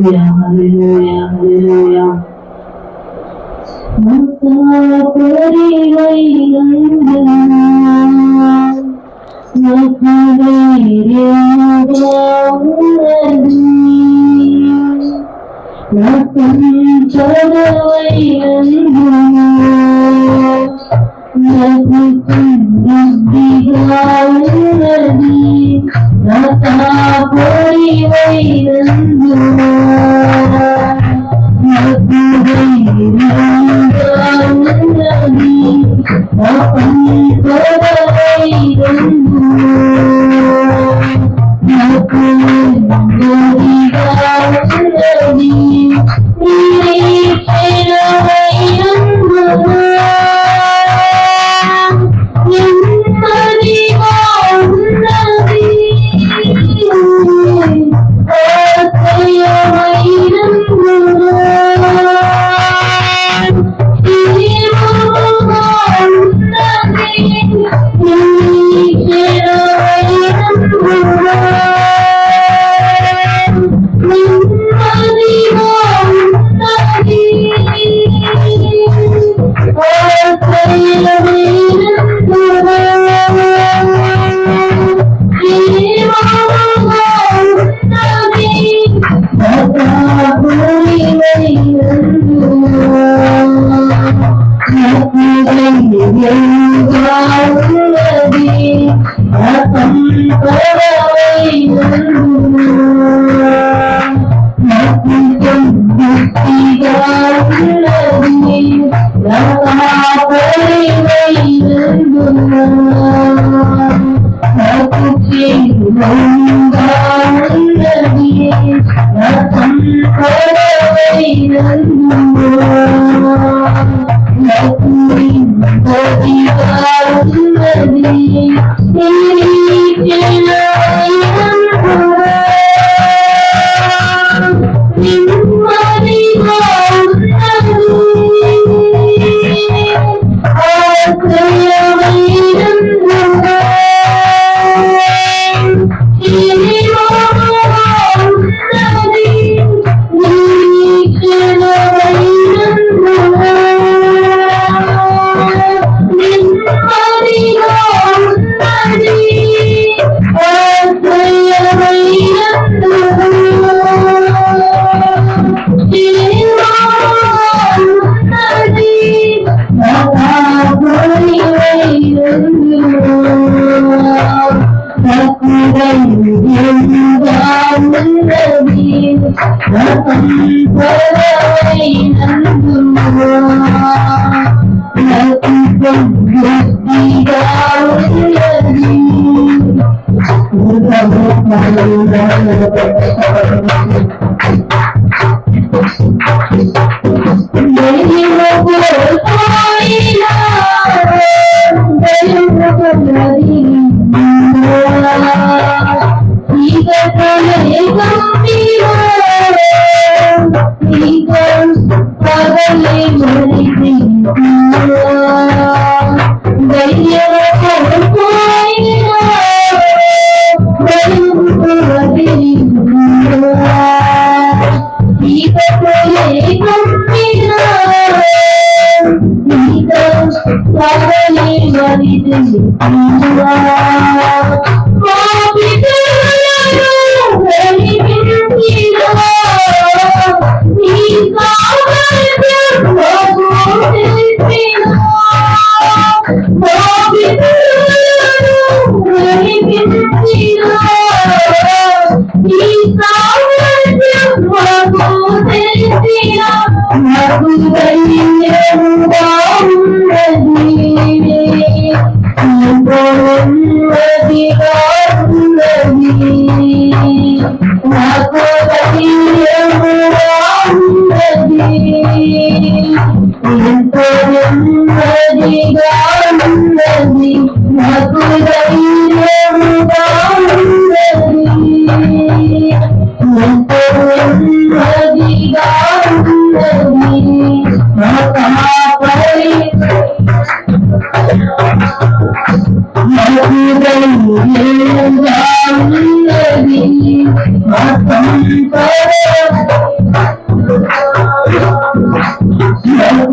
hallelujah, hallelujah.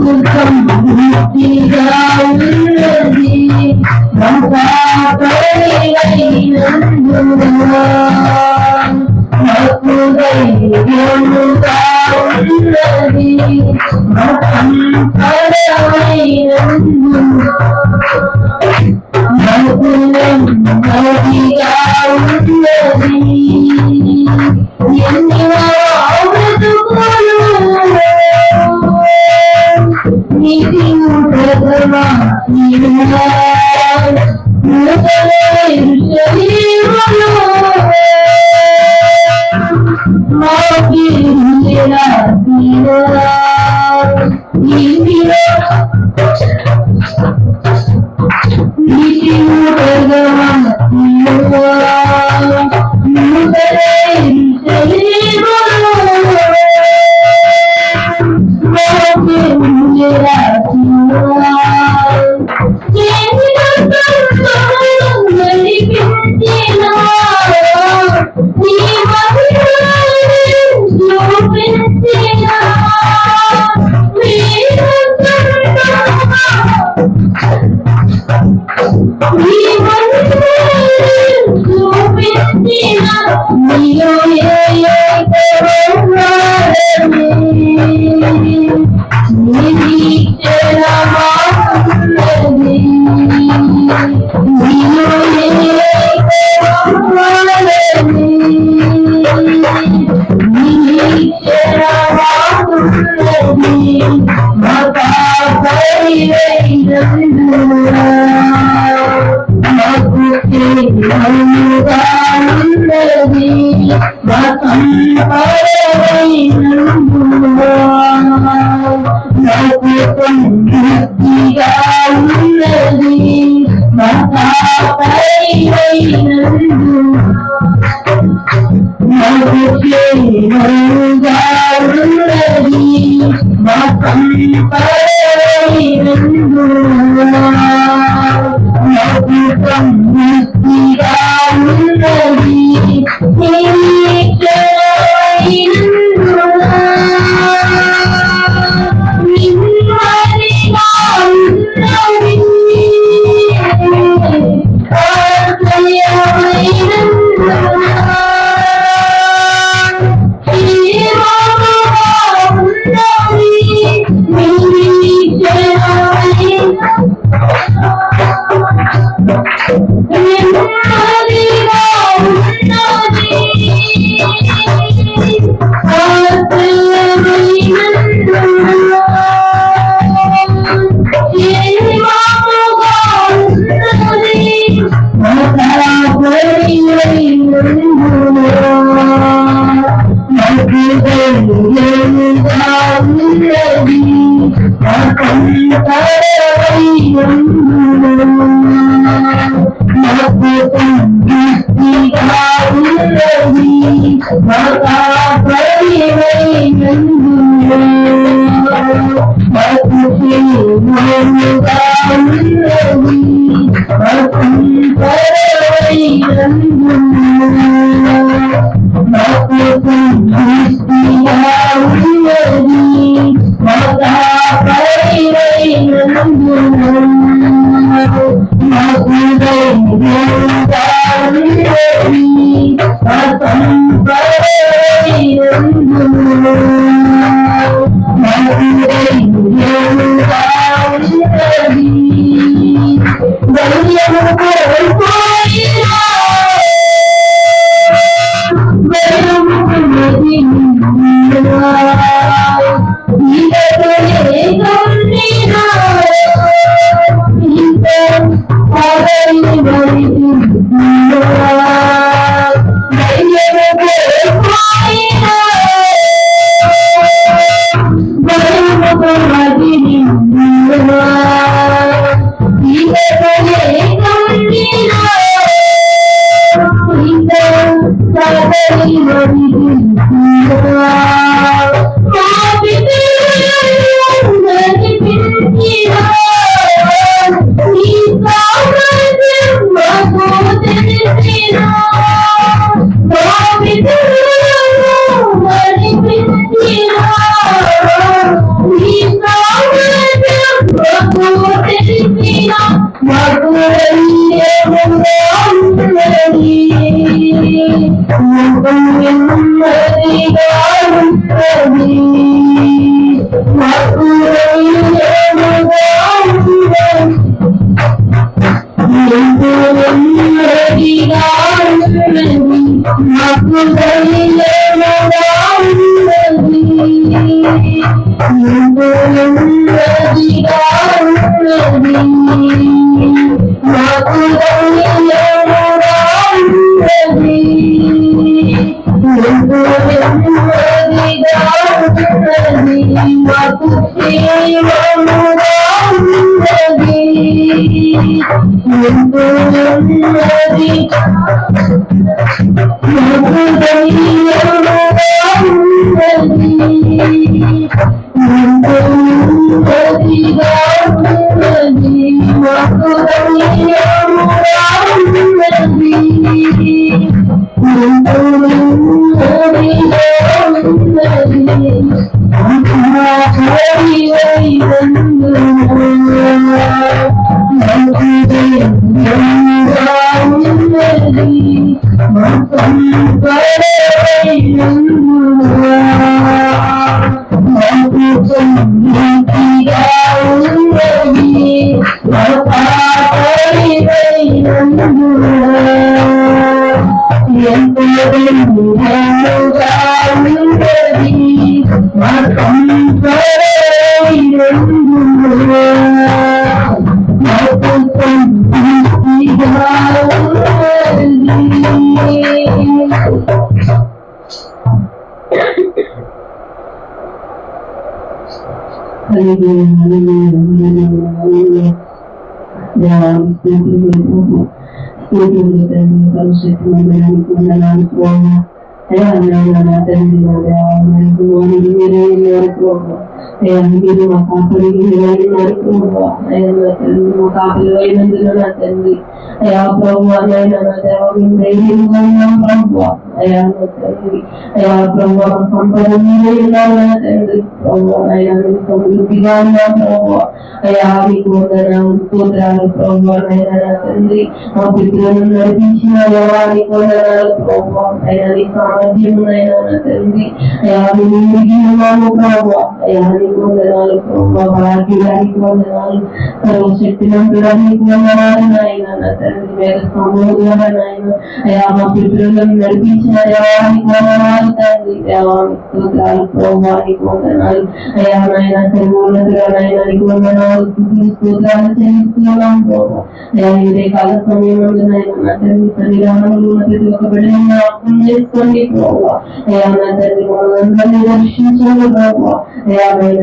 సమృద్ధిగా ఉన్నది నాకు ధైర్యముగా ఉన్నది నాకు నెమ్మదిగా ఉన్నది ఎన్ని బ్రతుకులు నీతి ప్రథమా ఎంతో నెమ్మదిగా ఉన్నది మాకు ధైర్యముగా ఉన్నది ఎంతో నెమ్మదిగా ఉన్నది మాకు క్షేమముగా ఉన్నది ఎంతో నెమ్మది మాకు ధైర్యముగా ఉన్నది ఎంతో నెమ్మదిగా ఉన్నది మాకు ధైర్యముగా ఉన్నది ఎంతో నెమ్మదిగా ఉన్నది మీరు మా కాపలికి మా కాపలి అయినందున నా తండ్రి అయా ప్రభు అన్నైనా నా దేవ మేము ధైర్యంగా ఉన్నాం ప్రభు అయా నా తండ్రి అయా ప్రభు సంపద మీరే ఉన్నారు నా తండ్రి ప్రభు అయినా మీరు సమృద్ధిగా ఉన్నాం ప్రభు అయా మీకు వందనాలు స్తోత్రాలు ప్రభు అయినా నా తండ్రి మా పితరులను నడిపించిన దేవానికి వందనాలు ప్రభు అయినా నీ సామర్థ్యం అయినా నా తండ్రి అయా మేము మిగిలి ఉన్నాము ప్రభు అయా నీకు వందనాలు ప్రభు భాగ్యానికి వందనాలు సర్వశక్తినంతుడానికి వందనాలు నాయన నా తండ్రి వేద సమూహంగా నాయన అయా మా పితరులను నడిపించిన దేవానికి వందనాలు తండ్రి దేవానికి స్తోత్రాలు ప్రభానికి వందనాలు అయా నాయన సర్వోన్నతుగా నాయనానికి వందనాలు స్తోత్రాలు చెల్లిస్తున్నాం ప్రభు అయా ఇదే కాల సమయం నాయన నా తండ్రి సన్నిధానంలో ఉన్న ప్రతి ఒక్క బిడ్డను అర్థం చేసుకోండి ప్రభు అయా నా తండ్రి మనందరినీ దర్శించండి ప్రభు అయా నాయన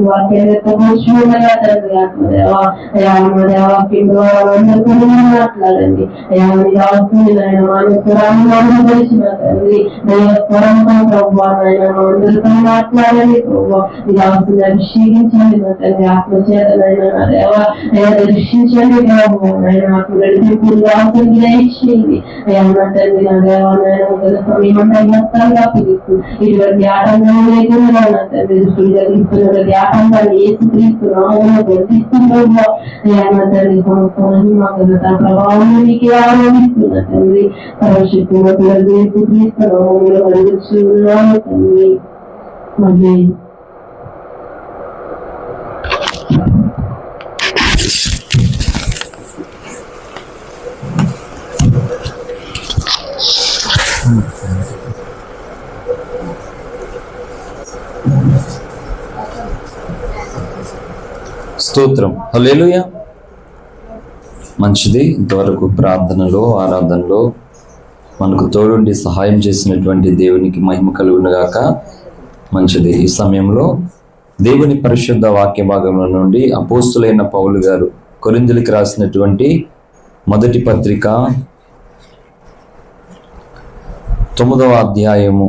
వాక్యాన్ని ఎత్తపోచుగా తండ్రి ఆత్మదేవ అయా మా దేవాక్యం ద్వారా అందరితో మాట్లాడండి అయా మీరు అవసరం నాయన మానవస్వరాన్ని అనుభవించిన తండ్రి దైవస్వరంతో ప్రభు నాయన అందరితో మాట్లాడండి ప్రభు మీరు అవసరం అభిషేకించండి నా తండ్రి ఆత్మచేతనైనా నా దేవ అయా దర్శించండి ప్రభు నాయన ఆత్మ నడిపింపులు అవసరం దయచేయండి అయా నా తండ్రి నా దేవ నాయన గత సమయం అంతా నష్టంగా పిలుస్తూ ఇటువంటి ఆటంకం లేకుండా నా తండ్రి దృష్టిని కలిగిస్తున్న ప్రతి ఆటంకాన్ని ఏసుక్రీస్తు నామములో వర్తిస్తున్నాము అయా నా తండ్రి సంవత్సరాన్ని మా ఘనత ప్రభావం నీకు ఆరోపిస్తున్న తండ్రి సర్వశక్తివంతులకు ఏసుక్రీస్తు నామములో అడుగుచున్నాము తండ్రి ఆమేన్. స్తోత్రం. హల్లెలూయా. మంచిది. ఇంతవరకు ప్రార్థనలో ఆరాధనలో మనకు తోడుండి సహాయం చేసినటువంటి దేవునికి మహిమ కలుగునుగాక. మంచిది. ఈ సమయంలో దేవుని పరిశుద్ధ వాక్య భాగంలో నుండి అపోస్తులైన పౌలు గారు కొరింథీయులకు రాసినటువంటి మొదటి పత్రిక 9వ అధ్యాయము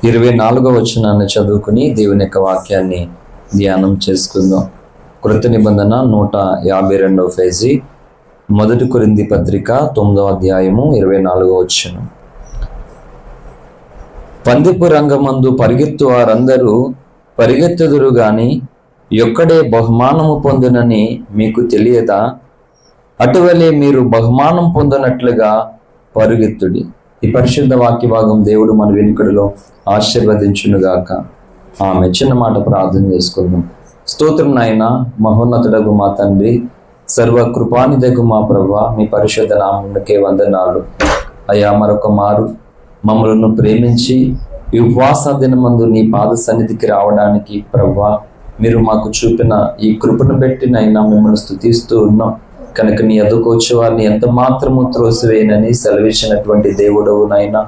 24వ వచనాన్ని చదువుకుని దేవుని యొక్క వాక్యాన్ని ధ్యానం చేసుకుందాం. కృత నిబంధన 152వ పేజీ, మొదటి కొరింథీ పత్రిక 9వ అధ్యాయము 24వ వచనం. పందిపు రంగమందు పరిగెత్తు వారందరూ పరిగెత్తుదురు గాని ఒక్కడే బహుమానము పొందునని మీకు తెలియదా? అటువలే మీరు బహుమానం పొందినట్లుగా పరుగెత్తుడి. ఈ పరిశుద్ధ వాక్య భాగం దేవుడు మన వెనుకడిలో ఆశీర్వదించునుగాక. ఆమె చిన్న మాట ప్రార్థన చేసుకుందాం. స్తోత్రం నాయన. మహోన్నతుడగు మా తండ్రి, సర్వ కృపానిదగు మా ప్రభువా, మీ పరిశుద్ధ నామమునకే వందనాలు. అయ్యా, మరొక మారు మమ్మలను ప్రేమించి ఈ ఉపవాస దినమందు నీ పాద సన్నిధికి రావడానికి ప్రభువా మీరు మాకు చూపిన ఈ కృపను బట్టి నైనా మిమ్మల్ని స్తుతిస్తూ ఉన్నాం. కనుక నీ ఎదుకు వచ్చే వారిని ఎంత మాత్రము త్రోసివేయనని సెలవిచ్చినటువంటి దేవుడవు నాయనా,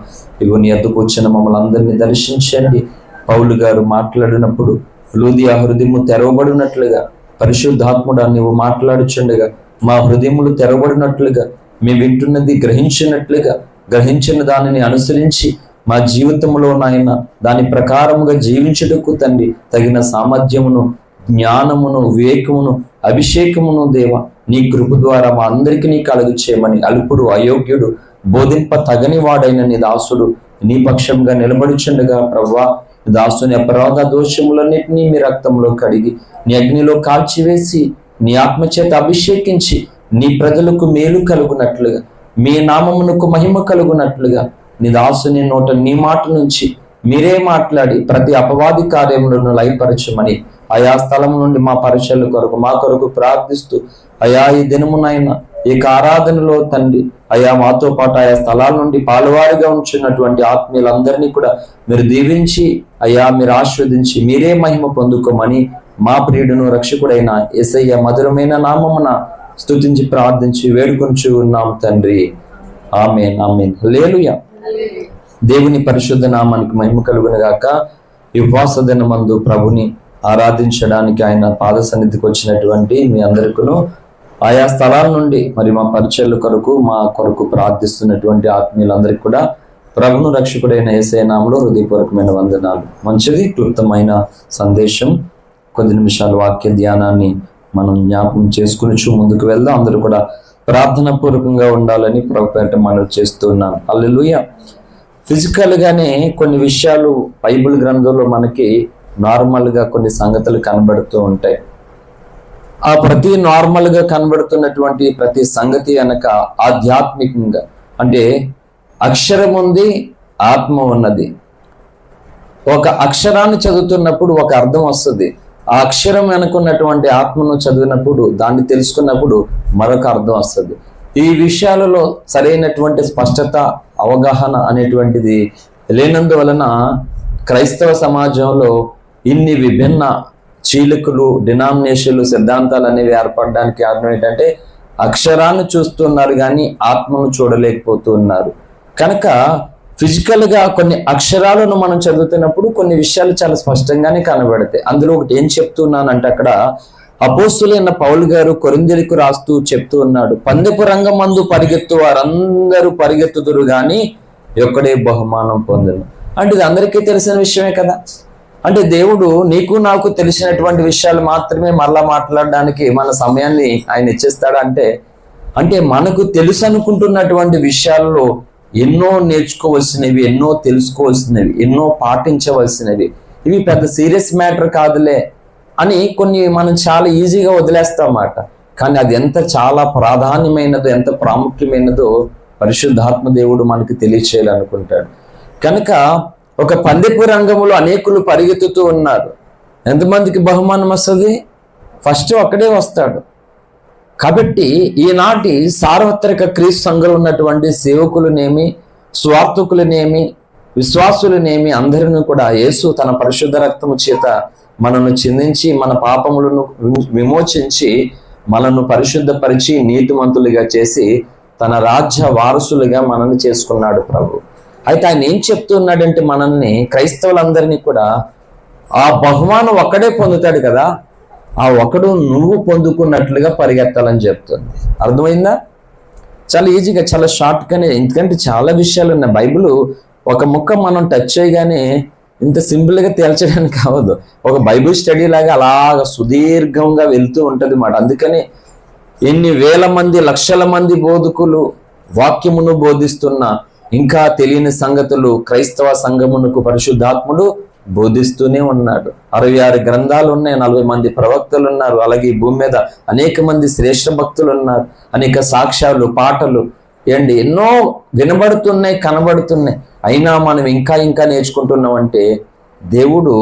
ఇగో నీ ఎదుకు వచ్చిన మమ్మల్ని అందరినీ దర్శించండి. పౌలు గారు మాట్లాడినప్పుడు లూదియా హృదయము తెరవబడినట్లుగా, పరిశుద్ధాత్ముడా నీవు మాట్లాడుచుండగా మా హృదయములు తెరవబడినట్లుగా, మేము వింటున్నది గ్రహించినట్లుగా, గ్రహించిన దానిని అనుసరించి మా జీవితంలో నాయన దాని ప్రకారముగా జీవించుటకు తండ్రి తగిన సామర్థ్యమును, జ్ఞానమును, వివేకమును, అభిషేకమును దేవ నీ కృప ద్వారా మా అందరికీ నీ కలుగు చేయమని, అల్పుడు అయోగ్యుడు బోధింప తగని వాడైన నీ దాసుడు నీ పక్షంగా నిలబడుచుండగా ప్రభువా, దాసుని అపరాధ దోషములన్నిటినీ మీ రక్తంలో కడిగి నీ అగ్నిలో కాల్చివేసి నీ ఆత్మచేత అభిషేకించి నీ ప్రజలకు మేలు కలుగునట్లుగా, మీ నామమునకు మహిమ కలుగునట్లుగా నీ దాసుని నోట నీ మాట నుంచి మీరే మాట్లాడి ప్రతి అపవాది కార్యములను లయపరచమని ఆయా స్థలం నుండి మా పరిచయాల కొరకు మా కొరకు ప్రార్థిస్తూ, అయా ఈ దినమునైనా ఈ ఆరాధనలో తండ్రి అయా మాతో పాటు ఆయా స్థలాల నుండి పాలువారిగా ఉంచున్నటువంటి ఆత్మీయులందరినీ కూడా మీరు దీవించి అయా మీరు ఆస్వాదించి మీరే మహిమ పొందుకోమని మా ప్రియుడును రక్షకుడైన యేసయ్య మధురమైన నామమున స్తుతించి ప్రార్థించి వేడుకొంచు ఉన్నాం తండ్రి. ఆమేన్, ఆమేన్, హల్లెలూయా. దేవుని పరిశుద్ధ నామానికి మహిమ కలుగును గాక. ఈ ఉపవాస దినమందు ప్రభుని ఆరాధించడానికి ఆయన పాద సన్నిధికి వచ్చినటువంటి మీ అందరికీ ఆయా స్థలాల నుండి మరి మా పరిచయాల కొరకు మా కొరకు ప్రార్థిస్తున్నటువంటి ఆత్మీయులందరికీ కూడా ప్రభును రక్షకుడైన యేసయ్య నామములో హృదయపూర్వకమైన వందనాలు. మంచిది, క్లుప్తమైన సందేశం. కొద్ది నిమిషాల వాక్య ధ్యానాన్ని మనం జ్ఞాపకం చేసుకుని ముందుకు వెళ్దాం. అందరూ కూడా ప్రార్థన పూర్వకంగా ఉండాలని ప్రభుపేట మనవి చేస్తున్నాను. హల్లెలూయా. ఫిజికల్ గానే కొన్ని విషయాలు బైబిల్ గ్రంథంలో మనకి నార్మల్ గా కొన్ని సంగతులు కనబడుతూ ఉంటాయి. ఆ ప్రతి నార్మల్ గా కనబడుతున్నటువంటి ప్రతి సంగతి వెనక ఆధ్యాత్మికంగా, అంటే అక్షరం ఉంది, ఆత్మ ఉన్నది. ఒక అక్షరాన్ని చదువుతున్నప్పుడు ఒక అర్థం వస్తుంది. ఆ అక్షరం వెనుకున్నటువంటి ఆత్మను చదివినప్పుడు, దాన్ని తెలుసుకున్నప్పుడు మరొక అర్థం వస్తుంది. ఈ విషయాలలో సరైనటువంటి స్పష్టత, అవగాహన అనేటువంటిది లేనందువలన క్రైస్తవ సమాజంలో ఇన్ని విభిన్న చీలికలు, డినామినేషన్లు, సిద్ధాంతాలు అనేవి ఏర్పడడానికి కారణం ఏంటంటే అక్షరాన్ని చూస్తున్నారు కానీ ఆత్మను చూడలేకపోతూ ఉన్నారు. కనుక ఫిజికల్ గా కొన్ని అక్షరాలను మనం చదువుతున్నప్పుడు కొన్ని విషయాలు చాలా స్పష్టంగానే కనబడతాయి. అందులో ఒకటి ఏం చెప్తున్నానంటే, అక్కడ అపోస్తులైన పౌలు గారు కొరింథీయులకు రాస్తూ చెప్తూ ఉన్నాడు, పందెపు రంగమందు పరిగెత్తు వారందరూ పరిగెత్తుదురు గాని ఒక్కడే బహుమానం పొందును. అంటే ఇది అందరికీ తెలిసిన విషయమే కదా. అంటే దేవుడు నీకు నాకు తెలిసినటువంటి విషయాలు మాత్రమే మరలా మాట్లాడడానికి మన సమయాన్ని ఆయన ఇచ్చేస్తాడు. అంటే మనకు తెలుసు అనుకుంటున్నటువంటి విషయాల్లో ఎన్నో నేర్చుకోవాల్సినవి, ఎన్నో తెలుసుకోవాల్సినవి, ఎన్నో పాటించవలసినవి, ఇవి పెద్ద సీరియస్ మ్యాటర్ కాదులే అని కొన్ని మనం చాలా ఈజీగా వదిలేస్తామన్నమాట. కానీ అది ఎంత చాలా ప్రాధాన్యమైనదో, ఎంత ప్రాముఖ్యమైనదో పరిశుద్ధాత్మ దేవుడు మనకి తెలియచేయాలనుకుంటాడు. కనుక ఒక పందెపు రంగంలో అనేకులు పరిగెత్తుతూ ఉన్నారు. ఎంతమందికి బహుమానం వస్తుంది? ఫస్ట్ ఒక్కడే వస్తాడు. కాబట్టి ఈనాటి సార్వత్రిక క్రీస్తు సంఘంలో ఉన్నటువంటి సేవకులనేమి, స్వార్థకులనేమి, విశ్వాసులనేమి అందరిని కూడా యేసు తన పరిశుద్ధ రక్తము చేత మనను చిందించి మన పాపములను విమోచించి మనను పరిశుద్ధపరిచి నీతిమంతులుగా చేసి తన రాజ్య వారసులుగా మనల్ని చేసుకున్నాడు ప్రభు. అయితే ఆయన ఏం చెప్తున్నాడంటే, మనల్ని క్రైస్తవులందరినీ కూడా ఆ బహుమానం ఒక్కడే పొందుతాడు కదా, ఆ ఒకడు నువ్వు పొందుకున్నట్లుగా పరిగెత్తాలని చెప్తుంది. అర్థమైందా? చాలా ఈజీగా, చాలా షార్ట్గానే. ఎందుకంటే చాలా విషయాలు ఉన్నాయి. బైబిల్ ఒక ముక్క మనం టచ్ చేయగానే ఇంత సింపుల్గా తేల్చడానికి కావద్దు. ఒక బైబిల్ స్టడీ లాగా అలాగ సుదీర్ఘంగా వెళ్తూ ఉంటుంది మాట. అందుకని ఎన్ని వేల మంది, లక్షల మంది బోధకులు వాక్యమును బోధిస్తున్నా ఇంకా తెలియని సంగతులు క్రైస్తవ సంఘమునకు పరిశుద్ధాత్ముడు బోధిస్తూనే ఉన్నాడు. 66 గ్రంథాలు ఉన్నాయి, 40 మంది ప్రవక్తలు ఉన్నారు, అలాగే ఈ భూమి మీద అనేక మంది శ్రేష్ఠ భక్తులు ఉన్నారు, అనేక సాక్ష్యాలు, పాటలు ఎన్నో వినబడుతున్నాయి, కనబడుతున్నాయి. అయినా మనం ఇంకా ఇంకా నేర్చుకుంటున్నామంటే దేవుడు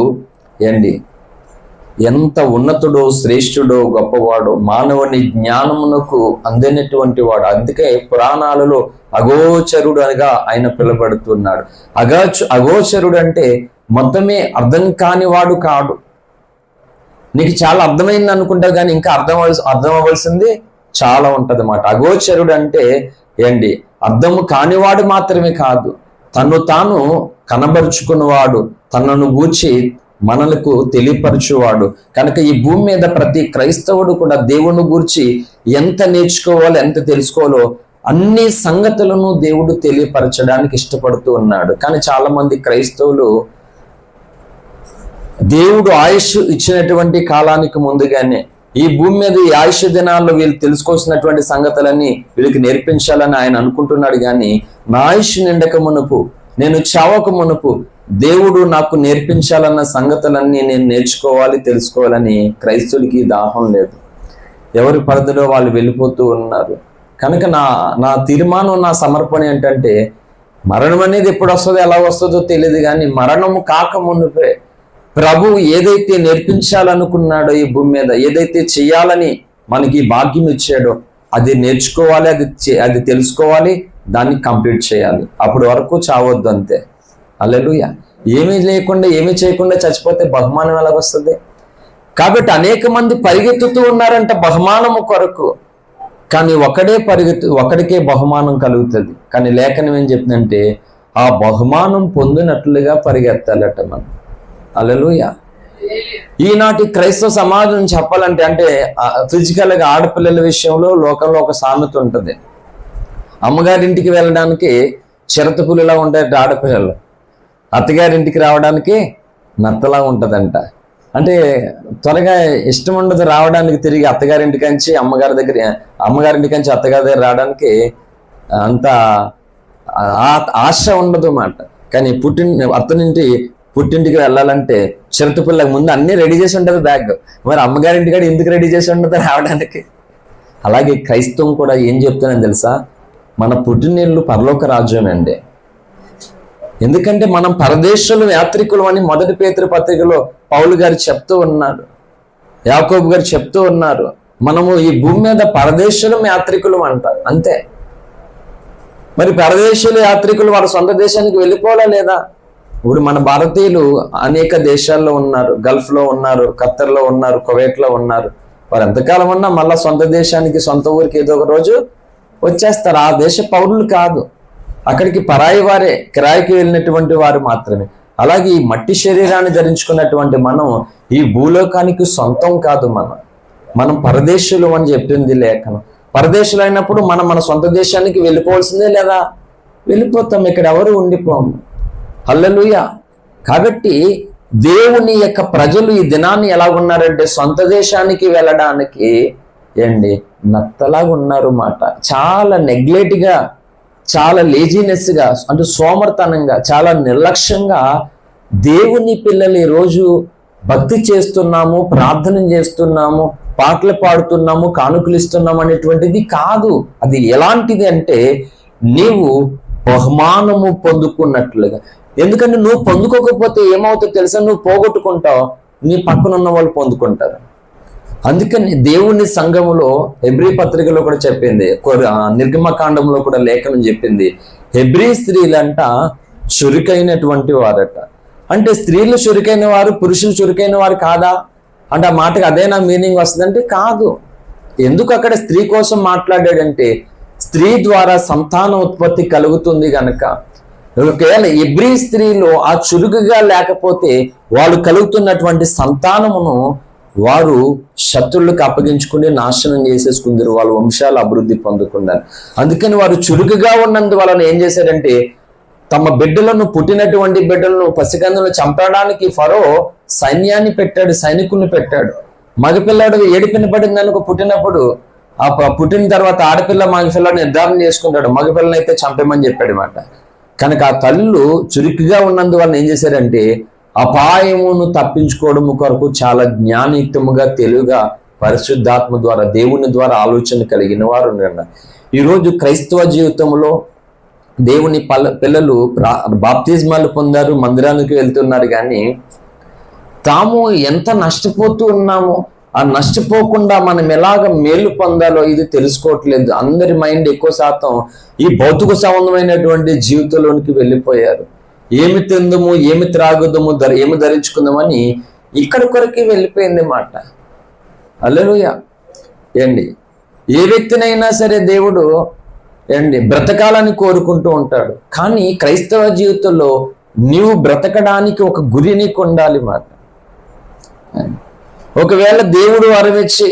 ఎంత ఉన్నతుడో, శ్రేష్ఠుడో, గొప్పవాడో, మానవుని జ్ఞానమునకు అందినటువంటి వాడు. అందుకే పురాణాలలో అగోచరుడు అనగా ఆయన పిలువబడుతున్నాడు. అగోచరుడు అంటే మొత్తమే అర్థం కాని వాడు కాడు. నీకు చాలా అర్థమైంది అనుకుంటావు, కానీ ఇంకా అర్థం అవ్వాల్సింది చాలా ఉంటది అన్నమాట. అగోచరుడు అంటే ఏంటి, అర్థము కానివాడు మాత్రమే కాదు, తను తాను కనబరుచుకున్నవాడు, తనను గూర్చి మనలకు తెలియపరచువాడు. కనుక ఈ భూమి మీద ప్రతి క్రైస్తవుడు కూడా దేవుని గూర్చి ఎంత నేర్చుకోవాలో, ఎంత తెలుసుకోవాలో అన్ని సంగతులను దేవుడు తెలియపరచడానికి ఇష్టపడుతూ ఉన్నాడు. కానీ చాలా మంది క్రైస్తవులు దేవుడు ఆయుష్ ఇచ్చినటువంటి కాలానికి ముందుగానే ఈ భూమి మీద ఈ ఆయుష్ దినాల్లో వీళ్ళు తెలుసుకోవాల్సినటువంటి సంగతులన్నీ వీళ్ళకి నేర్పించాలని ఆయన అనుకుంటున్నాడు. కానీ నా ఆయుష్ నిండక మునుపు, నేను చావక మునుపు దేవుడు నాకు నేర్పించాలన్న సంగతులన్నీ నేను నేర్చుకోవాలి, తెలుసుకోవాలని క్రైస్తవులకి దాహం లేదు. ఎవరి పరిధిలో వాళ్ళు వెళ్ళిపోతూ ఉన్నారు. కనుక నా తీర్మానం, నా సమర్పణ ఏంటంటే, మరణం అనేది ఎప్పుడు వస్తుందో ఎలా వస్తుందో తెలియదు, కానీ మరణము కాక మునుపే ప్రభు ఏదైతే నేర్పించాలనుకున్నాడో ఈ భూమి మీద, ఏదైతే చేయాలని మనకి భాగ్యం ఇచ్చాడో అది నేర్చుకోవాలి, అది తెలుసుకోవాలి, దాన్ని కంప్లీట్ చేయాలి. అప్పటి వరకు చావద్దు, అంతే. హల్లెలూయా. ఏమీ లేకుండా, ఏమీ చేయకుండా చచ్చిపోతే బహుమానం ఎలాగొస్తుంది? కాబట్టి అనేక మంది పరిగెత్తుతూ ఉన్నారంట బహుమానము కొరకు, కానీ ఒకడికే బహుమానం కలుగుతుంది. కానీ లేఖనం ఏం చెప్తుందంటే, ఆ బహుమానం పొందినట్లుగా పరిగెత్తాలట మనం. హల్లెలూయా. ఈనాటి క్రైస్తవ సమాజం చెప్పాలంటే, అంటే ఫిజికల్గా ఆడపిల్లల విషయంలో లోకంలో ఒక సామెత ఉంటుంది. అమ్మగారింటికి వెళ్ళడానికి చిరతపులిలా ఉంటాయి ఆడపిల్లలు, అత్తగారింటికి రావడానికి నత్తలా ఉంటుందంట. అంటే త్వరగా ఇష్టం ఉండదు రావడానికి, తిరిగి అత్తగారింటికంచి అమ్మగారింటికంచి అత్తగారి దగ్గర రావడానికి అంత ఆశ ఉండదు అన్నమాట. కానీ పుట్టింటికి వెళ్ళాలంటే చిరతపుల్లకి ముందు అన్నీ రెడీ చేసి ఉంటుంది బ్యాగ్. మరి అమ్మగారింటి కాడ ఎందుకు రెడీ చేసి ఉంటుంది రావడానికి? అలాగే క్రైస్తవం కూడా ఏం చెప్తున్నాను తెలుసా, మన పుట్టినిల్లు పరలోక రాజ్యమండి. ఎందుకంటే మనం పరదేశులు యాత్రికులు అని 1 పేతురు పత్రికలో పౌలు గారు చెప్తూ ఉన్నారు, యాకోబు గారు చెప్తూ ఉన్నారు. మనము ఈ భూమి మీద పరదేశులు యాత్రికులు అంటారు, అంతే. మరి పరదేశులు యాత్రికులు వారి సొంత దేశానికి వెళ్ళిపోవాలా లేదా? ఇప్పుడు మన భారతీయులు అనేక దేశాల్లో ఉన్నారు, గల్ఫ్లో ఉన్నారు, ఖత్తర్లో ఉన్నారు, కువైట్లో ఉన్నారు. వారు ఎంతకాలం ఉన్నా మళ్ళా సొంత దేశానికి, సొంత ఊరికి ఏదో ఒక రోజు వచ్చేస్తారు. ఆ దేశ పౌరులు కాదు, అక్కడికి పరాయి వారే, కిరాయికి వెళ్ళినటువంటి వారు మాత్రమే. అలాగే ఈ మట్టి శరీరాన్ని ధరించుకున్నటువంటి మనం ఈ భూలోకానికి సొంతం కాదు. మనం పరదేశులు అని చెప్పింది లేఖనం. పరదేశులు అయినప్పుడు మనం మన సొంత దేశానికి వెళ్ళిపోవాల్సిందే లేదా? వెళ్ళిపోతాం, ఇక్కడ ఎవరు ఉండిపోము. హల్లెలూయా. కాబట్టి దేవుని యొక్క ప్రజలు ఈ దినాన్ని ఎలాగున్నారంటే, సొంత దేశానికి వెళ్ళడానికి నత్తలాగా ఉన్నారు మాట. చాలా నెగ్లెక్ట్గా, చాలా లేజినెస్గా, అంటే సోమర్తనంగా, చాలా నిర్లక్ష్యంగా దేవుని పిల్లలు ఈరోజు భక్తి చేస్తున్నాము, ప్రార్థన చేస్తున్నాము, పాటలు పాడుతున్నాము, కానుకలు ఇస్తున్నాము అనేటువంటిది కాదు. అది ఎలాంటిది అంటే, నీవు బహుమానము పొందుకున్నట్లుగా. ఎందుకంటే నువ్వు పొందుకోకపోతే ఏమవుతుందో తెలుసా? నువ్వు పోగొట్టుకుంటావు, నీ పక్కన ఉన్న వాళ్ళు పొందుకుంటారు. అందుకని దేవుని సంఘములో హెబ్రీ పత్రికలో కూడా చెప్పింది, నిర్గమకాండంలో కూడా లేఖనం చెప్పింది, హెబ్రీ స్త్రీలంట చురుకైనటువంటి వారట. అంటే స్త్రీలు చురుకైన వారు, పురుషులు చురుకైన వారు కాదా అంటే ఆ మాటకి అదేనా మీనింగ్ వస్తుందంటే కాదు. ఎందుకు అక్కడ స్త్రీ కోసం మాట్లాడాడంటే, స్త్రీ ద్వారా సంతాన ఉత్పత్తి కలుగుతుంది గనక. ఒకవేళ హెబ్రీ స్త్రీలో ఆ చురుకుగా లేకపోతే వాళ్ళు కలుగుతున్నటువంటి సంతానమును వారు శత్రువులకు అప్పగించుకుని నాశనం చేసేసుకుందరు, వాళ్ళ వంశాలు అభివృద్ధి పొందుకున్నారు. అందుకని వారు చురుకుగా ఉన్నందువలన ఏం చేశారంటే, తమ బిడ్డలను, పుట్టినటువంటి బిడ్డలను పసికందులను చంపడానికి ఫరో సైన్యాన్ని పెట్టాడు, సైనికుల్ని పెట్టాడు. మగపిల్లాడు ఏడిపిన పడింది అనుకో, పుట్టినప్పుడు ఆ పుట్టిన తర్వాత ఆడపిల్ల మగపిల్లాడు నిర్ధారణ చేసుకుంటాడు, మగపిల్లని అయితే చంపేమని చెప్పాడు మాట. కనుక ఆ తల్లు చురుకుగా ఉన్నందువలన ఏం చేశారంటే, అపాయమును తప్పించుకోవడం కొరకు చాలా జ్ఞానయుక్తముగా, తెలివిగా, పరిశుద్ధాత్మ ద్వారా, దేవుని ద్వారా ఆలోచన కలిగిన వారు ఉన్నారు. ఈరోజు క్రైస్తవ జీవితంలో దేవుని పిల్లలు బాప్తిజమాలు పొందారు, మందిరానికి వెళ్తున్నారు, కానీ తాము ఎంత నష్టపోతూ ఉన్నామో ఆ నష్టపోకుండా మనం ఎలాగ మేలు పొందాలో ఇది తెలుసుకోవట్లేదు. అందరి మైండ్ ఎక్కువ శాతం ఈ భౌతిక సంబంధమైనటువంటి జీవితంలోనికి వెళ్ళిపోయారు. ఏమి తిందుము, ఏమి త్రాగుదము, ఏమి ధరించుకుందామని ఇక్కడ కొరకే వెళ్ళిపోయింది మాట. హల్లెలూయా. ఏండి, ఏ వ్యక్తినైనా సరే దేవుడు బ్రతకాలని కోరుకుంటూ ఉంటాడు. కానీ క్రైస్తవ జీవితంలో నీవు బ్రతకడానికి ఒక గురి నీకు ఉండాలి మాట. ఒకవేళ దేవుడు వరమిచ్చి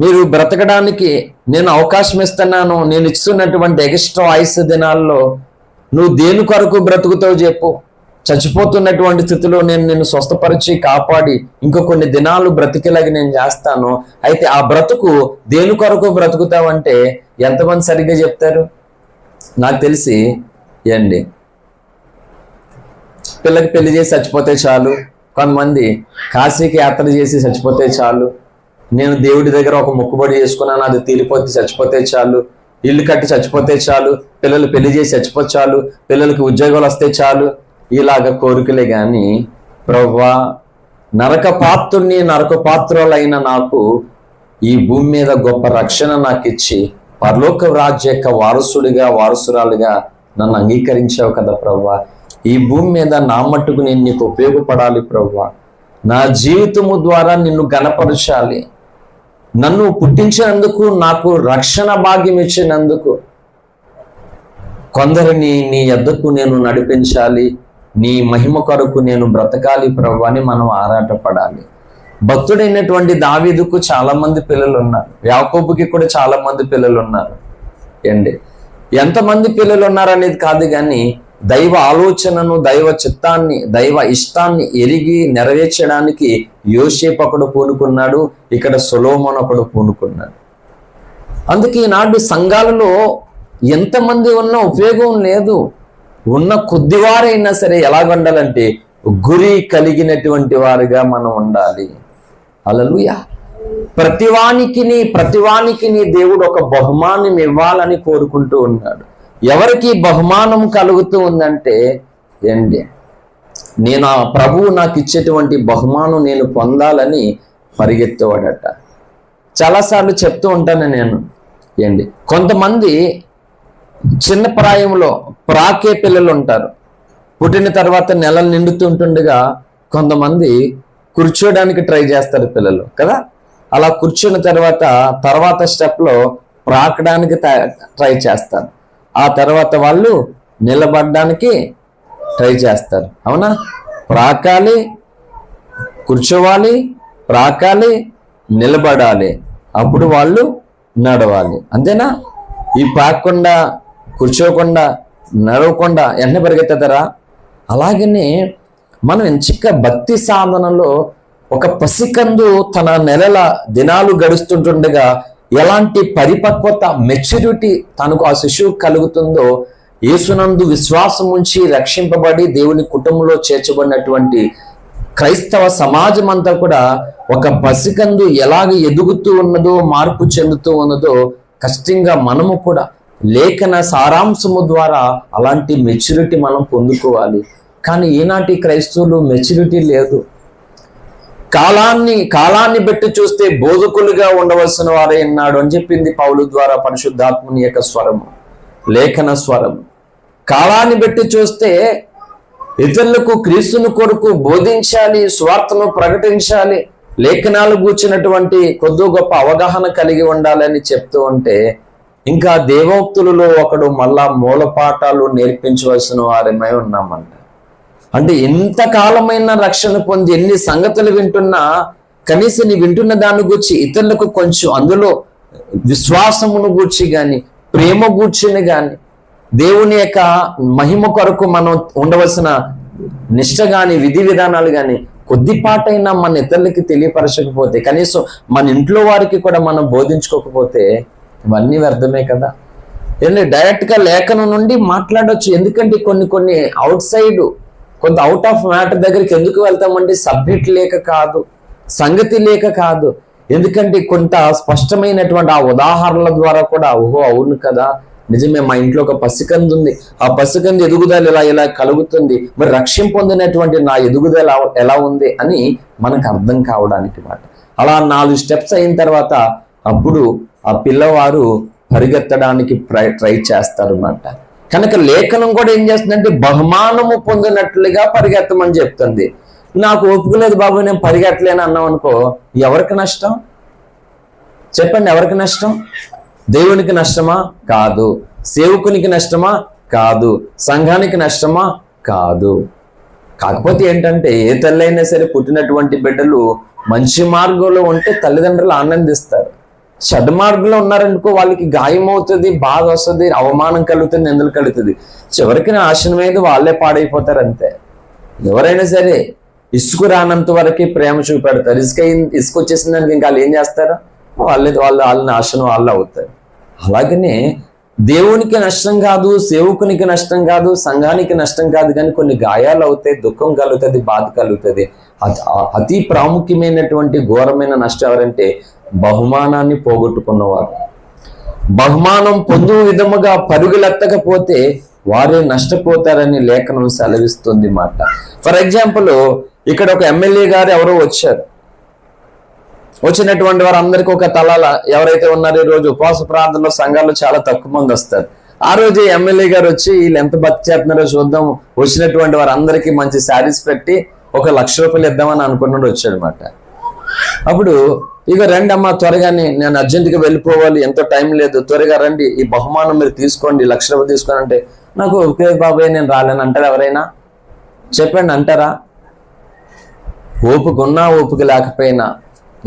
మీరు బ్రతకడానికి నేను అవకాశం ఇస్తున్నాను, నేను ఇస్తున్నటువంటి ఎక్స్ట్రా ఆయుష్ దినాల్లో నువ్వు దేని కొరకు బ్రతుకుతావు చెప్పు. చచ్చిపోతున్నటువంటి స్థితిలో నేను నిన్ను స్వస్థపరిచి కాపాడి ఇంకో కొన్ని దినాలు బ్రతికేలాగా నేను చేస్తాను. అయితే ఆ బ్రతుకు దేని కొరకు బ్రతుకుతావంటే ఎంతమంది సరిగ్గా చెప్తారు? నాకు తెలిసి పిల్లకి పెళ్లి చేసి చచ్చిపోతే చాలు, కొంతమంది కాశీకి యాత్ర చేసి చచ్చిపోతే చాలు, నేను దేవుడి దగ్గర ఒక మొక్కుబడి చేసుకున్నాను అది తీరిపోతే చచ్చిపోతే చాలు, ఇల్లు కట్టి చచ్చిపోతే చాలు, పిల్లలు పెళ్లి చేసి చచ్చిపోతే చాలు, పిల్లలకి ఉద్యోగాలు వస్తే చాలు, ఇలాగ కోరికలే గాని ప్రభువా నరకపాత్రుని నరకపాత్రులైన నాకు ఈ భూమి మీద గొప్ప రక్షణ నాకు ఇచ్చి పరలోక రాజ్య యొక్క వారసురాలుగా నన్ను అంగీకరించావు కదా ప్రభువా. ఈ భూమి మీద నా మట్టుకు నేను నీకు ఉపయోగపడాలి ప్రభువా. నా జీవితము ద్వారా నిన్ను గణపరచాలి. నన్ను పుట్టించినందుకు, నాకు రక్షణ భాగ్యం ఇచ్చినందుకు కొందరిని నీ యొద్దకు నేను నడిపించాలి, నీ మహిమ కొరకు నేను బ్రతకాలి ప్రభువా అని మనం ఆరాటపడాలి. భక్తుడైనటువంటి దావీదుకు చాలా మంది పిల్లలు ఉన్నారు, యాకోబుకి కూడా చాలా మంది పిల్లలు ఉన్నారు. ఎంతమంది పిల్లలు ఉన్నారనేది కాదు కానీ దైవ ఆలోచనను, దైవ చిత్తాన్ని, దైవ ఇష్టాన్ని ఎరిగి నెరవేర్చడానికి యోసేపు ఒకడు పూనుకున్నాడు, ఇక్కడ సొలొమోను ఒకడు పూనుకున్నాడు. అందుకే ఈనాడు సంఘాలలో ఎంతమంది ఉన్నా ఉపయోగం లేదు. ఉన్న కొద్దివారైనా సరే ఎలాగుండాలంటే గురి కలిగినటువంటి వారుగా మనం ఉండాలి. హల్లెలూయా. ప్రతివానికి దేవుడు ఒక బహుమానం ఇవ్వాలని కోరుకుంటూ ఉన్నాడు. ఎవరికి బహుమానం కలుగుతూ ఉందంటే నేను ఆ ప్రభువు నాకు ఇచ్చేటువంటి బహుమానం నేను పొందాలని పరిగెత్తేవాడట. చాలాసార్లు చెప్తూ ఉంటాను నేను. కొంతమంది చిన్న ప్రాయంలో ప్రాకే పిల్లలు ఉంటారు. పుట్టిన తర్వాత నెలలు నిండుతుంటుండగా కొంతమంది కూర్చోడానికి ట్రై చేస్తారు పిల్లలు కదా. అలా కూర్చున్న తర్వాత స్టెప్లో ప్రాకడానికి ట్రై చేస్తారు. ఆ తర్వాత వాళ్ళు నిలబడడానికి ట్రై చేస్తారు. అవునా? ప్రాకాలి, కూర్చోవాలి, ప్రాకాలి, నిలబడాలి, అప్పుడు వాళ్ళు నడవాలి. అంతేనా? ఈ ప్రాకుండా, కూర్చోకుండా, నడవకుండా వెంటనే పరిగెత్తారా? అలాగనే మనం ఎంచిక భక్తి సాధనలో ఒక పసికందు తన నెలల దినాలు గడుస్తుంటుండగా ఎలాంటి పరిపక్వత, మెచ్యూరిటీ తనకు ఆ శిశువు కలుగుతుందో, యేసునందు విశ్వాసం ఉంచి రక్షింపబడి దేవుని కుటుంబంలో చేర్చబడినటువంటి క్రైస్తవ సమాజం అంతా కూడా ఒక పసికందు ఎలాగ ఎదుగుతూ ఉన్నదో, మార్పు చెందుతూ ఉన్నదో ఖచ్చితంగా మనము కూడా లేఖన సారాంశము ద్వారా అలాంటి మెచ్యూరిటీ మనం పొందుకోవాలి. కానీ ఈనాటి క్రైస్తవులు మెచ్యూరిటీ లేదు. కాలాన్ని బట్టి చూస్తే బోధకులుగా ఉండవలసిన వారే ఉన్నాడు అని చెప్పింది పౌలు ద్వారా పరిశుద్ధాత్మని యొక్క స్వరము, లేఖన స్వరము. కాలాన్ని బట్టి చూస్తే ఇతరులకు క్రీస్తుని కొరకు బోధించాలి, స్వార్థను ప్రకటించాలి, లేఖనాలు కూర్చున్నటువంటి కొద్ది గొప్ప అవగాహన కలిగి ఉండాలని చెప్తూ ఉంటే ఇంకా దేవోక్తులలో ఒకడు మళ్ళా మూలపాఠాలు నేర్పించవలసిన వారమై ఉన్నామంట. అంటే ఎంతకాలమైన రక్షణ పొంది ఎన్ని సంగతులు వింటున్నా కనీసం నీ వింటున్న దాన్ని గూర్చి ఇతరులకు కొంచెం అందులో విశ్వాసమును గూర్చి కానీ, ప్రేమ గూర్చిని కానీ, దేవుని యొక్క మహిమ కొరకు మనం ఉండవలసిన నిష్ట కానీ, విధి విధానాలు కానీ కొద్దిపాటైనా మన ఇతరులకి తెలియపరచకపోతే, కనీసం మన ఇంట్లో వారికి కూడా మనం బోధించుకోకపోతే ఇవన్నీ వ్యర్థమే కదా. డైరెక్ట్గా లేఖనం నుండి మాట్లాడవచ్చు. ఎందుకంటే కొన్ని కొంత అవుట్ ఆఫ్ మ్యాటర్ దగ్గరికి ఎందుకు వెళ్తామంటే సబ్జెక్ట్ లేక కాదు, సంగతి లేక కాదు. ఎందుకంటే కొంత స్పష్టమైనటువంటి ఆ ఉదాహరణల ద్వారా కూడా ఓహో అవును కదా, నిజమే, మా ఇంట్లో ఒక పసికందు ఉంది, ఆ పసికందు ఎదుగుదల ఇలా ఇలా కలుగుతుంది, మరి రక్షణ పొందినటువంటి నా ఎదుగుదల ఎలా ఉంది అని మనకు అర్థం కావడానికి మాట. అలా 4 స్టెప్స్ అయిన తర్వాత అప్పుడు ఆ పిల్లవారు పరిగెత్తడానికి ట్రై చేస్తారు అన్నమాట. కనుక లేఖనం కూడా ఏం చేస్తుందంటే బహుమానము పొందినట్లుగా పరిగెత్తమని చెప్తుంది. నాకు ఓపిక లేదు బాబు, నేను పరిగెట్టలేను అన్నాం అనుకో, ఎవరికి నష్టం చెప్పండి? ఎవరికి నష్టం? దేవునికి నష్టమా? కాదు. సేవకునికి నష్టమా? కాదు. సంఘానికి నష్టమా? కాదు. కాకపోతే ఏంటంటే ఏ తల్లి అయినా సరే పుట్టినటువంటి బిడ్డలు మంచి మార్గంలో ఉంటే తల్లిదండ్రులు ఆనందిస్తారు. చెడ్డ మార్గంలో ఉన్నారనుకో వాళ్ళకి గాయం అవుతుంది, బాధ వస్తుంది, అవమానం కలుగుతుంది, నిందలు కలుగుతుంది. చివరికి నాశనం మీద వాళ్ళే పాడైపోతారు అంతే. ఎవరైనా సరే ఇసుక రానంత వరకు ప్రేమ చూపెడతారు, ఇసుక వచ్చేసిందానికి ఇంకా వాళ్ళు ఏం చేస్తారు? వాళ్ళ నాశనం వాళ్ళు అవుతారు. అలాగనే దేవునికి నష్టం కాదు, సేవకునికి నష్టం కాదు, సంఘానికి నష్టం కాదు, కానీ కొన్ని గాయాలు అవుతాయి, దుఃఖం కలుగుతుంది, బాధ కలుగుతుంది. అతి ప్రాముఖ్యమైనటువంటి ఘోరమైన నష్టం ఎవరంటే బహుమానాన్ని పోగొట్టుకున్నవారు. బహుమానం పొందు విధముగా పరుగులెత్తకపోతే వారే నష్టపోతారని లేఖనం సెలవిస్తుంది మాట. ఫర్ ఎగ్జాంపుల్, ఇక్కడ ఒక ఎమ్మెల్యే గారు ఎవరో వచ్చారు. వచ్చినటువంటి వారు అందరికీ ఒక తలాల ఎవరైతే ఉన్నారో ఈ రోజు ఉపవాస ప్రార్థనలో సంఘాల్లో చాలా తక్కువ మంది వస్తారు. ఆ రోజు ఎమ్మెల్యే గారు వచ్చి వీళ్ళు ఎంత బతి చేస్తున్నారో చూద్దాం, వచ్చినటువంటి వారు అందరికీ మంచి శారీస్ పెట్టి ఒక ₹1,00,000 ఇద్దామని అనుకున్నాడు వచ్చాడనమాట. అప్పుడు ఇక రండి అమ్మా, త్వరగానే నేను అర్జెంటుగా వెళ్ళిపోవాలి, ఎంతో టైం లేదు, త్వరగా రండి, ఈ బహుమానం మీరు తీసుకోండి, ₹1,00,000 తీసుకోండి అంటే, నాకు ఓకే బాబాయ్ నేను రాలేను అంటారా ఎవరైనా? చెప్పండి, అంటారా? ఓపిక ఉన్నా ఓపిక లేకపోయినా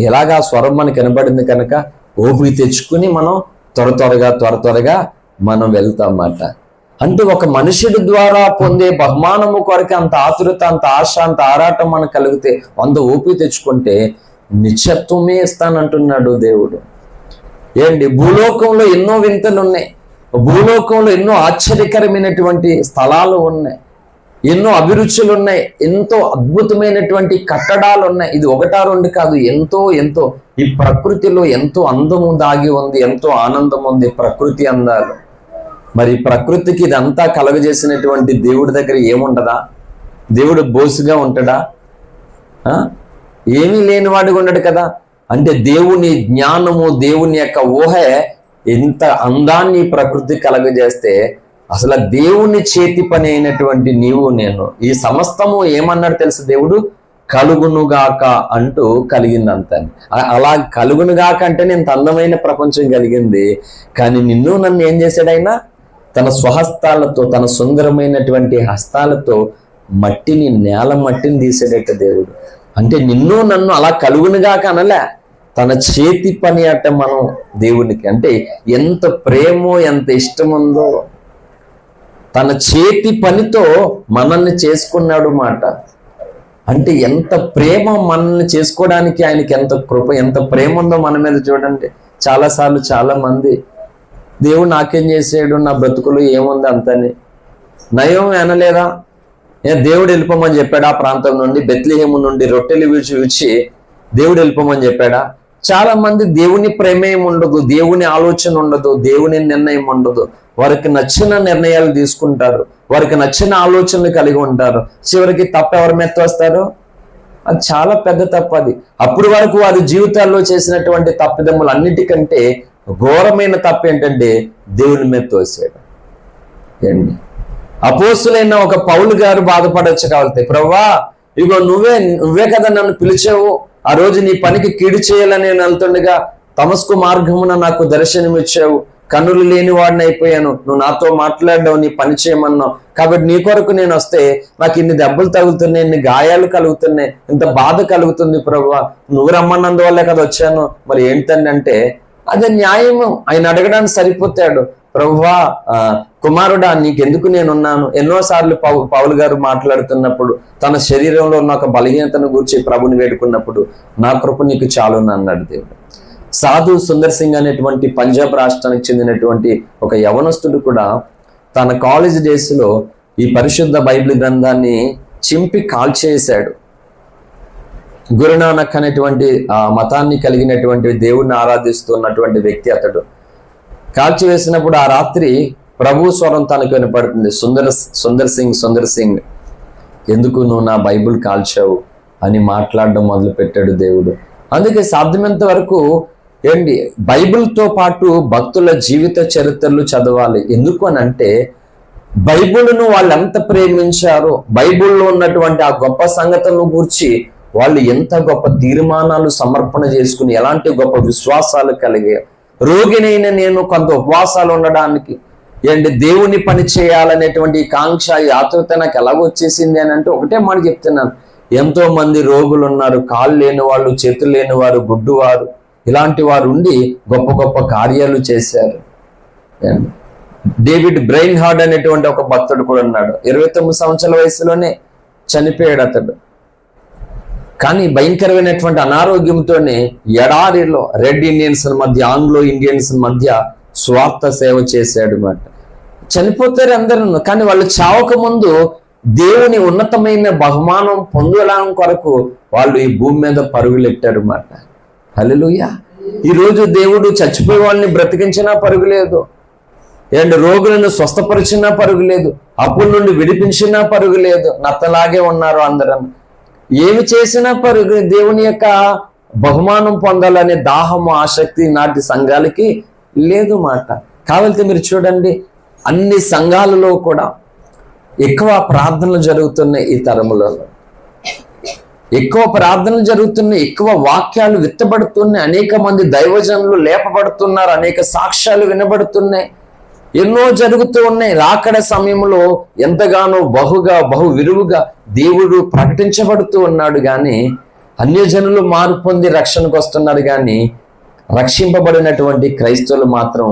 ఎలాగా స్వరం మనకు వినబడింది కనుక ఓపిక తెచ్చుకుని మనం త్వరగా మనం వెళ్తాం అన్నమాట. అంటే ఒక మనుషుడి ద్వారా పొందే బహుమానము కొరకు అంత ఆతురత, అంత ఆశ, అంత ఆరాటం మనకు కలిగితే 100 ఓపిక తెచ్చుకుంటే నిత్యత్వమే ఇస్తానంటున్నాడు దేవుడు. ఏంటి, భూలోకంలో ఎన్నో వింతలు ఉన్నాయి, భూలోకంలో ఎన్నో ఆశ్చర్యకరమైనటువంటి స్థలాలు ఉన్నాయి, ఎన్నో అభిరుచులు ఉన్నాయి, ఎంతో అద్భుతమైనటువంటి కట్టడాలు ఉన్నాయి. ఇది 1-2 కాదు, ఎంతో ఈ ప్రకృతిలో ఎంతో అందము దాగి ఉంది, ఎంతో ఆనందం ఉంది, ప్రకృతి అందాలు. మరి ప్రకృతికి ఇదంతా కలగజేసినటువంటి దేవుడి దగ్గర ఏముండదా? దేవుడు బోసుగా ఉంటాడా? ఏమీ లేనివాడిగా ఉండడు కదా. అంటే దేవుని జ్ఞానము, దేవుని యొక్క ఊహ ఎంత అందాన్ని ప్రకృతి కలగజేస్తే అసలు దేవుని చేతి పని అయినటువంటి నీవు నేను ఈ సమస్తము ఏమన్నాడు తెలుసు? దేవుడు కలుగునుగాక అంటూ కలిగిందంత. అలా కలుగునుగాక అంటే నేను అందమైన ప్రపంచం కలిగింది, కానీ నిన్ను నన్ను ఏం చేశాడైనా తన స్వహస్తాలతో, తన సుందరమైనటువంటి హస్తాలతో నేల మట్టిని తీసేటట్టు దేవుడు. అంటే నిన్ను నన్ను అలా కలుగునుగాక అనలే, తన చేతి పని అట్ట మనం దేవునికి. అంటే ఎంత ప్రేమో, ఎంత ఇష్టముందో, తన చేతి పనితో మనల్ని చేసుకున్నాడు మాట. అంటే ఎంత ప్రేమ మనల్ని చేసుకోవడానికి ఆయనకి ఎంత కృప, ఎంత ప్రేమ ఉందో మన మీద చూడండి. చాలాసార్లు చాలా మంది దేవుడు నాకేం చేసాడు, నా బ్రతుకులు ఏముంది అంతని నయం అనలేదా? దేవుడు వెళ్ళిపోమని చెప్పాడా? ఆ ప్రాంతం నుండి బెత్లెహేము నుండి రొట్టెలు విడిచి దేవుడు వెళ్ళిపోమని చెప్పాడా? చాలా మంది దేవుని ప్రేమేం ఉండదు, దేవుని ఆలోచన ఉండదు, దేవుని నిర్ణయం ఉండదు. వారికి నచ్చిన నిర్ణయాలు తీసుకుంటారు, వారికి నచ్చిన ఆలోచనలు కలిగి ఉంటారు. చివరికి తప్పు ఎవరి మీద వస్తారు? అది చాలా పెద్ద తప్పు. అది అప్పుడు వరకు వారి జీవితాల్లో చేసినటువంటి తప్పిదమ్ములు అన్నిటికంటే ఘోరమైన తప్పు ఏంటంటే దేవుని మీద తోసేయడం. ఏంటి, అపోస్తులైన ఒక పౌలు గారు బాధపడవచ్చు కాబట్టి, ప్రభువా ఇగో నువ్వే కదా నన్ను పిలిచావు, ఆ రోజు నీ పనికి కీడు చేయాలని నేను వెళ్తుండగా తమస్కు మార్గమున నాకు దర్శనం ఇచ్చావు, కన్నులు లేని వాడిని అయిపోయాను, నువ్వు నాతో మాట్లాడావు, నీ పని చేయమన్నావు, కాబట్టి నీ కొరకు నేను వస్తే నాకు ఇన్ని దెబ్బలు తగులుతున్నాయి, ఇన్ని గాయాలు కలుగుతున్నాయి, ఇంత బాధ కలుగుతుంది ప్రభువా, నువ్వు రమ్మన్నందువల్లే కదా వచ్చాను, మరి ఏంటండి అంటే అదే న్యాయము. ఆయన అడగడానికి సరిపోతాడు, ప్రభువా కుమారుడా నీకెందుకు నేనున్నాను. ఎన్నోసార్లు పౌలు గారు మాట్లాడుతున్నప్పుడు తన శరీరంలో ఉన్న ఒక బలహీనతను గురించి ప్రభుని వేడుకున్నప్పుడు నా కృప నీకు చాలును అన్నాడు దేవుడు. సాధు సుందర్ సింగ్ అనేటువంటి పంజాబ్ రాష్ట్రానికి చెందినటువంటి ఒక యవనస్తుడు కూడా తన కాలేజ్ డేస్ లో ఈ పరిశుద్ధ బైబిల్ గ్రంథాన్ని చింపి కాల్చేశాడు. గురునానక్ అనేటువంటి ఆ మతాన్ని కలిగినటువంటి దేవుడిని ఆరాధిస్తున్నటువంటి వ్యక్తి అతడు. కాల్చివేసినప్పుడు ఆ రాత్రి ప్రభు స్వరం తనకు వినపడుతుంది, సుందర్ సింగ్ ఎందుకు నువ్వు నా బైబిల్ కాల్చావు అని మాట్లాడడం మొదలు పెట్టాడు దేవుడు. అందుకే సాధ్యమైనంత వరకు బైబిల్తో పాటు భక్తుల జీవిత చరిత్రలు చదవాలి. ఎందుకు అని అంటే బైబిల్ను వాళ్ళు ఎంత ప్రేమించారో, బైబిల్లో ఉన్నటువంటి ఆ గొప్ప సంగతులను గూర్చి వాళ్ళు ఎంత గొప్ప తీర్మానాలు సమర్పణ చేసుకుని ఎలాంటి గొప్ప విశ్వాసాలు కలిగాయి. రోగినైన నేను కొంత ఉపవాసాలు ఉండడానికి దేవుని పని చేయాలనేటువంటి కాంక్ష, ఆతృత నాకు ఎలాగొచ్చేసింది అని అంటే ఒకటే మాట చెప్తున్నాను, ఎంతో మంది రోగులు ఉన్నారు, కాళ్ళు లేని వాళ్ళు, చేతులు లేని వారు, గుడ్డువారు, ఇలాంటి వారు ఉండి గొప్ప గొప్ప కార్యాలు చేశారు. డేవిడ్ బ్రెయిన్ హార్డ్ అనేటువంటి ఒక భక్తుడు కూడా ఉన్నాడు. 29 సంవత్సరాల వయసులోనే చనిపోయాడు అతడు. కానీ భయంకరమైనటువంటి అనారోగ్యంతోనే ఎడారిలో రెడ్ ఇండియన్స్ మధ్య, ఆంగ్లో ఇండియన్స్ మధ్య స్వార్థ సేవ చేశాడు అన్నమాట. చనిపోతారు అందరూ, కానీ వాళ్ళు చావక ముందు దేవుని ఉన్నతమైన బహుమానం పొందడం కొరకు వాళ్ళు ఈ భూమి మీద పరుగులెట్టారు అన్నమాట. హల్లెలూయా. ఈరోజు దేవుడు చచ్చిపోయే వాళ్ళని బ్రతికించినా పరుగులేదు, రోగులను స్వస్థపరిచినా పరుగులేదు, అప్పుల నుండి విడిపించినా పరుగులేదు, నత్తలాగే ఉన్నారు అందరూ. ఏమి చేసినా పరుగు, దేవుని యొక్క బహుమానం పొందాలనే దాహము, ఆసక్తి నాటి సంఘాలకి లేదు మాట. కావాలంటే మీరు చూడండి, అన్ని సంఘాలలో కూడా ఎక్కువ ప్రార్థనలు జరుగుతున్నాయి. ఈ తరములో ఎక్కువ ప్రార్థనలు జరుగుతున్నాయి, ఎక్కువ వాక్యాలు విత్తబడుతున్నాయి, అనేక మంది దైవజనులు లేపబడుతున్నారు, అనేక సాక్ష్యాలు వినబడుతున్నాయి, ఎన్నో జరుగుతూ ఉన్నాయి. రాకడ సమయంలో ఎంతగానో బహు విరువుగా దేవుడు ప్రకటించబడుతూ ఉన్నాడు. కానీ అన్యజనులు మార్పు పొంది రక్షణకు వస్తున్నారు, కానీ రక్షింపబడినటువంటి క్రైస్తవులు మాత్రం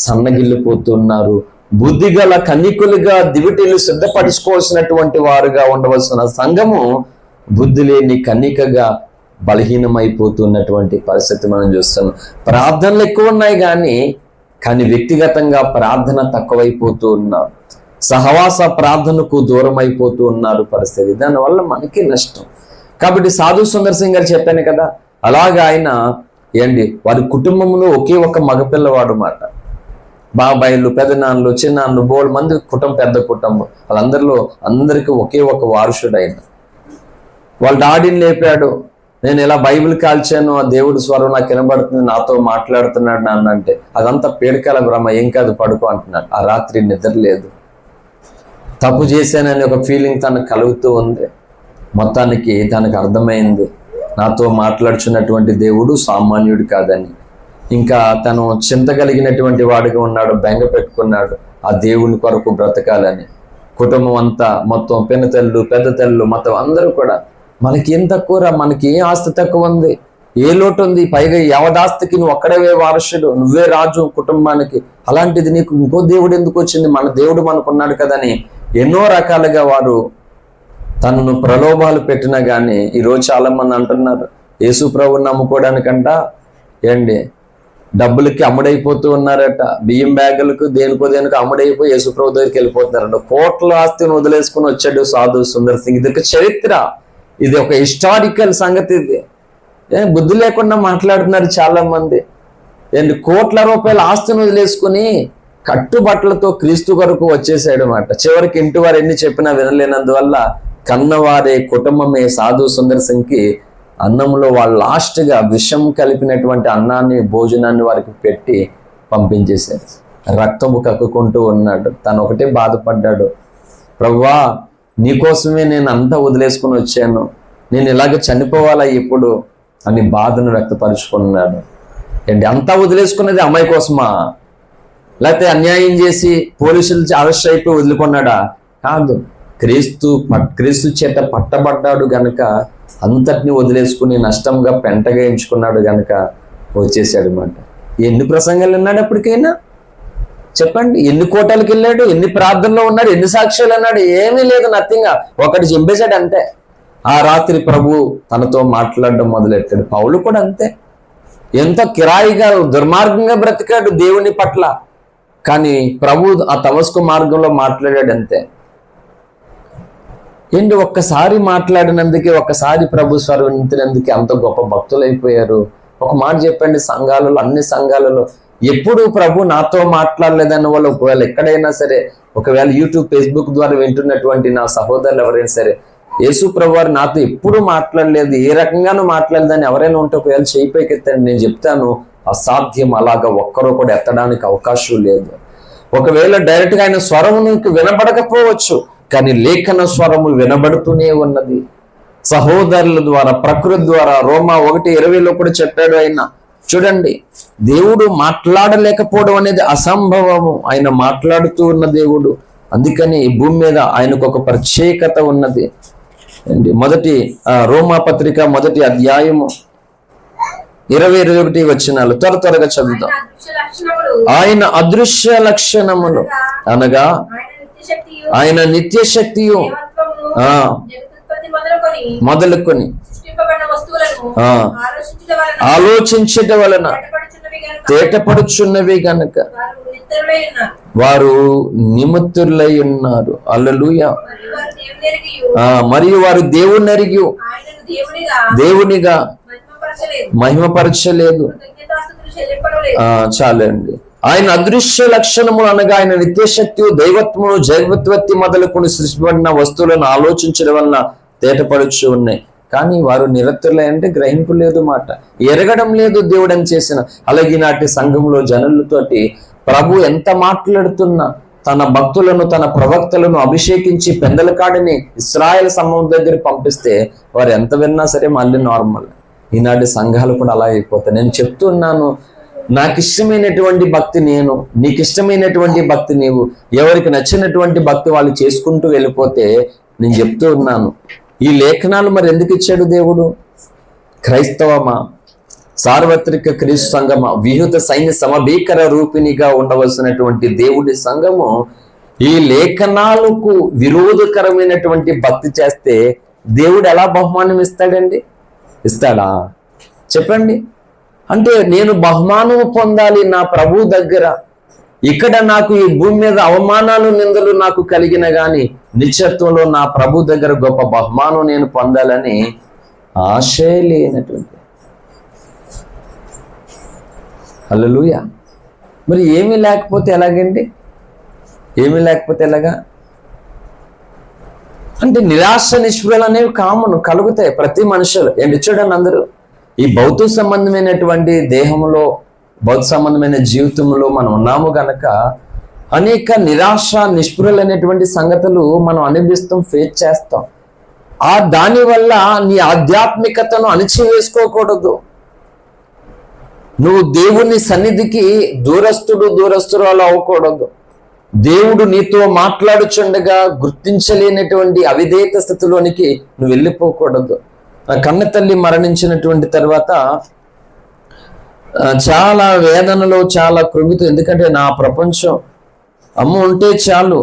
సన్నగిల్లిపోతున్నారు. బుద్ధిగల కన్నికులుగా దివిటీలు సిద్ధపరచుకోవాల్సినటువంటి వారుగా ఉండవలసిన సంఘము బుద్ధి లేని కన్నికగా బలహీనమైపోతున్నటువంటి పరిస్థితి మనం చూస్తున్నాం. ప్రార్థనలు ఎక్కువ ఉన్నాయి, కానీ వ్యక్తిగతంగా ప్రార్థన తక్కువైపోతూ ఉన్నారు, సహవాస ప్రార్థనకు దూరం అయిపోతూ ఉన్నారు పరిస్థితి. దానివల్ల మనకి నష్టం. కాబట్టి సాధు సుందర్ సింగ్ గారు చెప్పాను కదా, అలాగా ఆయన వారి కుటుంబంలో ఒకే ఒక మగపిల్లవాడు మాట. బాబాయిలు, పెదనాన్నలు, చిన్నాన్నలు, బోల్ మంది పెద్ద కుటుంబం, అందరికీ ఒకే ఒక వారసుడు ఆయన. వాళ్ళ డాడీని లేపాడు, నేను ఇలా బైబిల్ కాల్చాను, ఆ దేవుడి స్వరం నాకు వినబడుతుంది, నాతో మాట్లాడుతున్నాడు నాన్న అంటే, అదంతా పీడకల భ్రమ, ఏం కాదు పడుకో అంటున్నాడు. ఆ రాత్రి నిద్ర లేదు, తప్పు చేశానని ఒక ఫీలింగ్ తనకు కలుగుతూ ఉంది. మొత్తానికి తనకు అర్థమైంది, నాతో మాట్లాడుచున్నటువంటి దేవుడు సామాన్యుడు కాదని. ఇంకా తను చింత కలిగినటువంటి వాడిగా ఉన్నాడు, బెంగ పెట్టుకున్నాడు ఆ దేవుని కొరకు బ్రతకాలని. కుటుంబం అంతా మొత్తం పెద్దతల్లు మొత్తం అందరూ కూడా, మనకి ఏం తక్కువరా, మనకి ఏం ఆస్తి తక్కువ ఉంది, ఏ లోటు ఉంది, పైగా యావదాస్తికి నువ్వు ఒక్కడవే వారసుడు, నువ్వే రాజు కుటుంబానికి, అలాంటిది నీకు ఇంకో దేవుడు ఎందుకు వచ్చింది, మన దేవుడు మనకున్నాడు కదని ఎన్నో రకాలుగా వారు తనను ప్రలోభాలు పెట్టినా కానీ ఈరోజు చాలా మంది అంటున్నారు, యేసు ప్రభువుని నమ్ముకోవడానికంట డబ్బులకి అమ్ముడైపోతూ ఉన్నారట, బియ్యం బ్యాగులకు దేనికో అమ్ముడైపోయి యేసు ప్రభు దగ్గరికి వెళ్ళిపోతున్నారట. కోట్ల ఆస్తిని వదిలేసుకుని వచ్చాడు సాధు సుందర్ సింగ్. ఇది ఒక చరిత్ర, ఇది ఒక హిస్టారికల్ సంగతి. ఇది బుద్ధి లేకుండా మాట్లాడుతున్నారు చాలా మంది. కోట్ల రూపాయల ఆస్తిని వదిలేసుకుని కట్టుబట్టలతో క్రీస్తు కొరకు వచ్చేసాడు అన్నమాట. చివరికి ఇంటి వారు ఎన్ని చెప్పినా వినలేనందువల్ల కన్నవారే కుటుంబమే సాధు సుందర్ సింగ్కి అన్నంలో వాళ్ళు లాస్ట్గా విషం కలిపినటువంటి అన్నాన్ని, భోజనాన్ని వారికి పెట్టి పంపించేశారు. రక్తము కక్కుకుంటూ ఉన్నాడు. తను ఒకటే బాధపడ్డాడు, ప్రభువా నీకోసమే నేను అంతా వదిలేసుకుని వచ్చాను, నేను ఇలాగ చనిపోవాలా ఇప్పుడు అని బాధను వ్యక్తపరుచుకున్నాడు. అంతా వదిలేసుకున్నది అమ్మాయి కోసమా, లేకపోతే అన్యాయం చేసి పోలీసులు అరెస్ట్ అయిపోయి వదులుకున్నాడా? కాదు, క్రీస్తు చేత పట్టబడ్డాడు గనక అంతటిని వదిలేసుకుని నష్టంగా పెంటగా ఎంచుకున్నాడు గనక వచ్చేసాడు అన్నమాట. ఎన్ని ప్రసంగాలు విన్నాడు ఎప్పటికైనా చెప్పండి, ఎన్ని కోటలకు వెళ్ళాడు, ఎన్ని ప్రార్థనలో ఉన్నాడు, ఎన్ని సాక్ష్యాలు అన్నాడు, ఏమీ లేదు, నథింగ్. ఒకటి చింపేశాడు అంతే. ఆ రాత్రి ప్రభు తనతో మాట్లాడడం మొదలెట్టాడు. పౌలు కూడా అంతే, ఎంతో కిరాయిగా దుర్మార్గంగా బ్రతికాడు దేవుని పట్ల, కానీ ప్రభు ఆ తమస్కు మార్గంలో మాట్లాడాడు అంతే. ఒక్కసారి మాట్లాడినందుకే, ఒక్కసారి ప్రభు స్వరం వింటున్నందుకే అంత గొప్ప భక్తులు అయిపోయారు. ఒక మాట చెప్పండి, సంఘాలలో, అన్ని సంఘాలలో ఎప్పుడు ప్రభు నాతో మాట్లాడలేదన్న వాళ్ళు ఒకవేళ ఎక్కడైనా సరే, ఒకవేళ యూట్యూబ్ ఫేస్బుక్ ద్వారా వింటున్నటువంటి నా సహోదరులు ఎవరైనా సరే, యేసు ప్రభు వారు నాతో ఎప్పుడు మాట్లాడలేదు, ఏ రకంగానూ మాట్లాడలేదని ఎవరైనా ఉంటే ఒకవేళ చేయి పైకెత్తండి. నేను చెప్తాను, అసాధ్యం. అలాగా ఒక్కరూ కూడా ఎత్తడానికి అవకాశం లేదు. ఒకవేళ డైరెక్ట్ గా ఆయన స్వరము నీకు వినబడకపోవచ్చు, కానీ లేఖన స్వరము వినబడుతూనే ఉన్నది. సహోదరుల ద్వారా, ప్రకృతి ద్వారా. రోమా 1:20 కూడా చెప్పాడు ఆయన. చూడండి, దేవుడు మాట్లాడలేకపోవడం అనేది అసంభవము. ఆయన మాట్లాడుతూ ఉన్న దేవుడు. అందుకని ఈ భూమి మీద ఆయనకు ఒక ప్రత్యేకత ఉన్నది. మొదటి రోమా పత్రిక 1వ అధ్యాయము 20-21 వచనాలు త్వరగా చదువుతాం. ఆయన అదృశ్య లక్షణములు అనగా ఆయన నిత్య శక్తియు మొదలుకొని ఆలోచించట వలన తేటపడుచున్నవి గనుక వారు నిమిత్తులై ఉన్నారు. హల్లెలూయా. మరియు వారు దేవుని ఎరిగి దేవునిగా మహిమపరచలేదు. చాలండి. ఆయన అదృశ్య లక్షణములు అనగా ఆయన నిత్యశక్తి, దైవత్వము, జైవత్వత్తి మొదలుకొని సృష్టిపడిన వస్తువులను ఆలోచించడం వలన తేటపడుచు ఉన్నాయి. కానీ వారు నిరతులే అంటే గ్రహింపు లేదు, మాట ఎరగడం లేదు దేవుడని చేసిన. అలాగే నాటి సంఘంలో జనులతోటి ప్రభు ఎంత మాట్లాడుతున్నా, తన భక్తులను, తన ప్రవక్తలను అభిషేకించి పెందల కాడిని ఇశ్రాయేల్ సమూహం దగ్గర పంపిస్తే వారు ఎంత విన్నా సరే మళ్ళీ నార్మల్. ఈనాటి సంఘాలు కూడా అలా అయిపోతాయి. నేను చెప్తున్నాను, నాకు ఇష్టమైనటువంటి భక్తి నేను, నీకు ఇష్టమైనటువంటి భక్తి నీవు, ఎవరికి నచ్చినటువంటి భక్తి వాళ్ళు చేసుకుంటూ వెళ్ళిపోతే, నేను చెప్తూ ఉన్నాను, ఈ లేఖనాలు మరి ఎందుకు ఇచ్చాడు దేవుడు? క్రైస్తవమా, సార్వత్రిక క్రీస్తు సంఘమా, విహృత సైన్య సమభీకర రూపిణిగా ఉండవలసినటువంటి దేవుడి సంఘము ఈ లేఖనాలకు విరోధకరమైనటువంటి భక్తి చేస్తే దేవుడు ఎలా బహుమానం ఇస్తాడండి? ఇస్తాడా? చెప్పండి. అంటే నేను బహుమానం పొందాలి నా ప్రభు దగ్గర. ఇక్కడ నాకు ఈ భూమి మీద అవమానాలు, నిందలు నాకు కలిగిన గాని నిత్యత్వంలో నా ప్రభు దగ్గర గొప్ప బహుమానం నేను పొందాలని ఆశే లేనటువంటి. హల్లెలూయా. మరి ఏమీ లేకపోతే ఎలాగండి? ఏమీ లేకపోతే ఎలాగా? అంటే నిరాశ, నిస్పృహలు అనేవి కామన్, కలుగుతాయి ప్రతి మనుషులు. ఏంటి చూడండి, అందరూ ఈ భౌతిక సంబంధమైనటువంటి దేహంలో, భౌతిక సంబంధమైన జీవితంలో మనం ఉన్నాము గనక అనేక నిరాశ, నిస్పృహలు అనేటువంటి సంగతులు మనం అనుభవిస్తాం, ఫేస్ చేస్తాం. దానివల్ల నీ ఆధ్యాత్మికతను అణిచివేసుకోకూడదు. నువ్వు దేవుని సన్నిధికి దూరస్తురాలు అవ్వకూడదు. దేవుడు నీతో మాట్లాడుచుండగా గుర్తించలేనటువంటి అవిధేయత స్థితిలోనికి నువ్వు వెళ్ళిపోకూడదు. నా కన్న తల్లి మరణించినటువంటి తర్వాత చాలా వేదనలో, చాలా కృంగితో. ఎందుకంటే నా ప్రపంచం అమ్మ ఉంటే చాలు,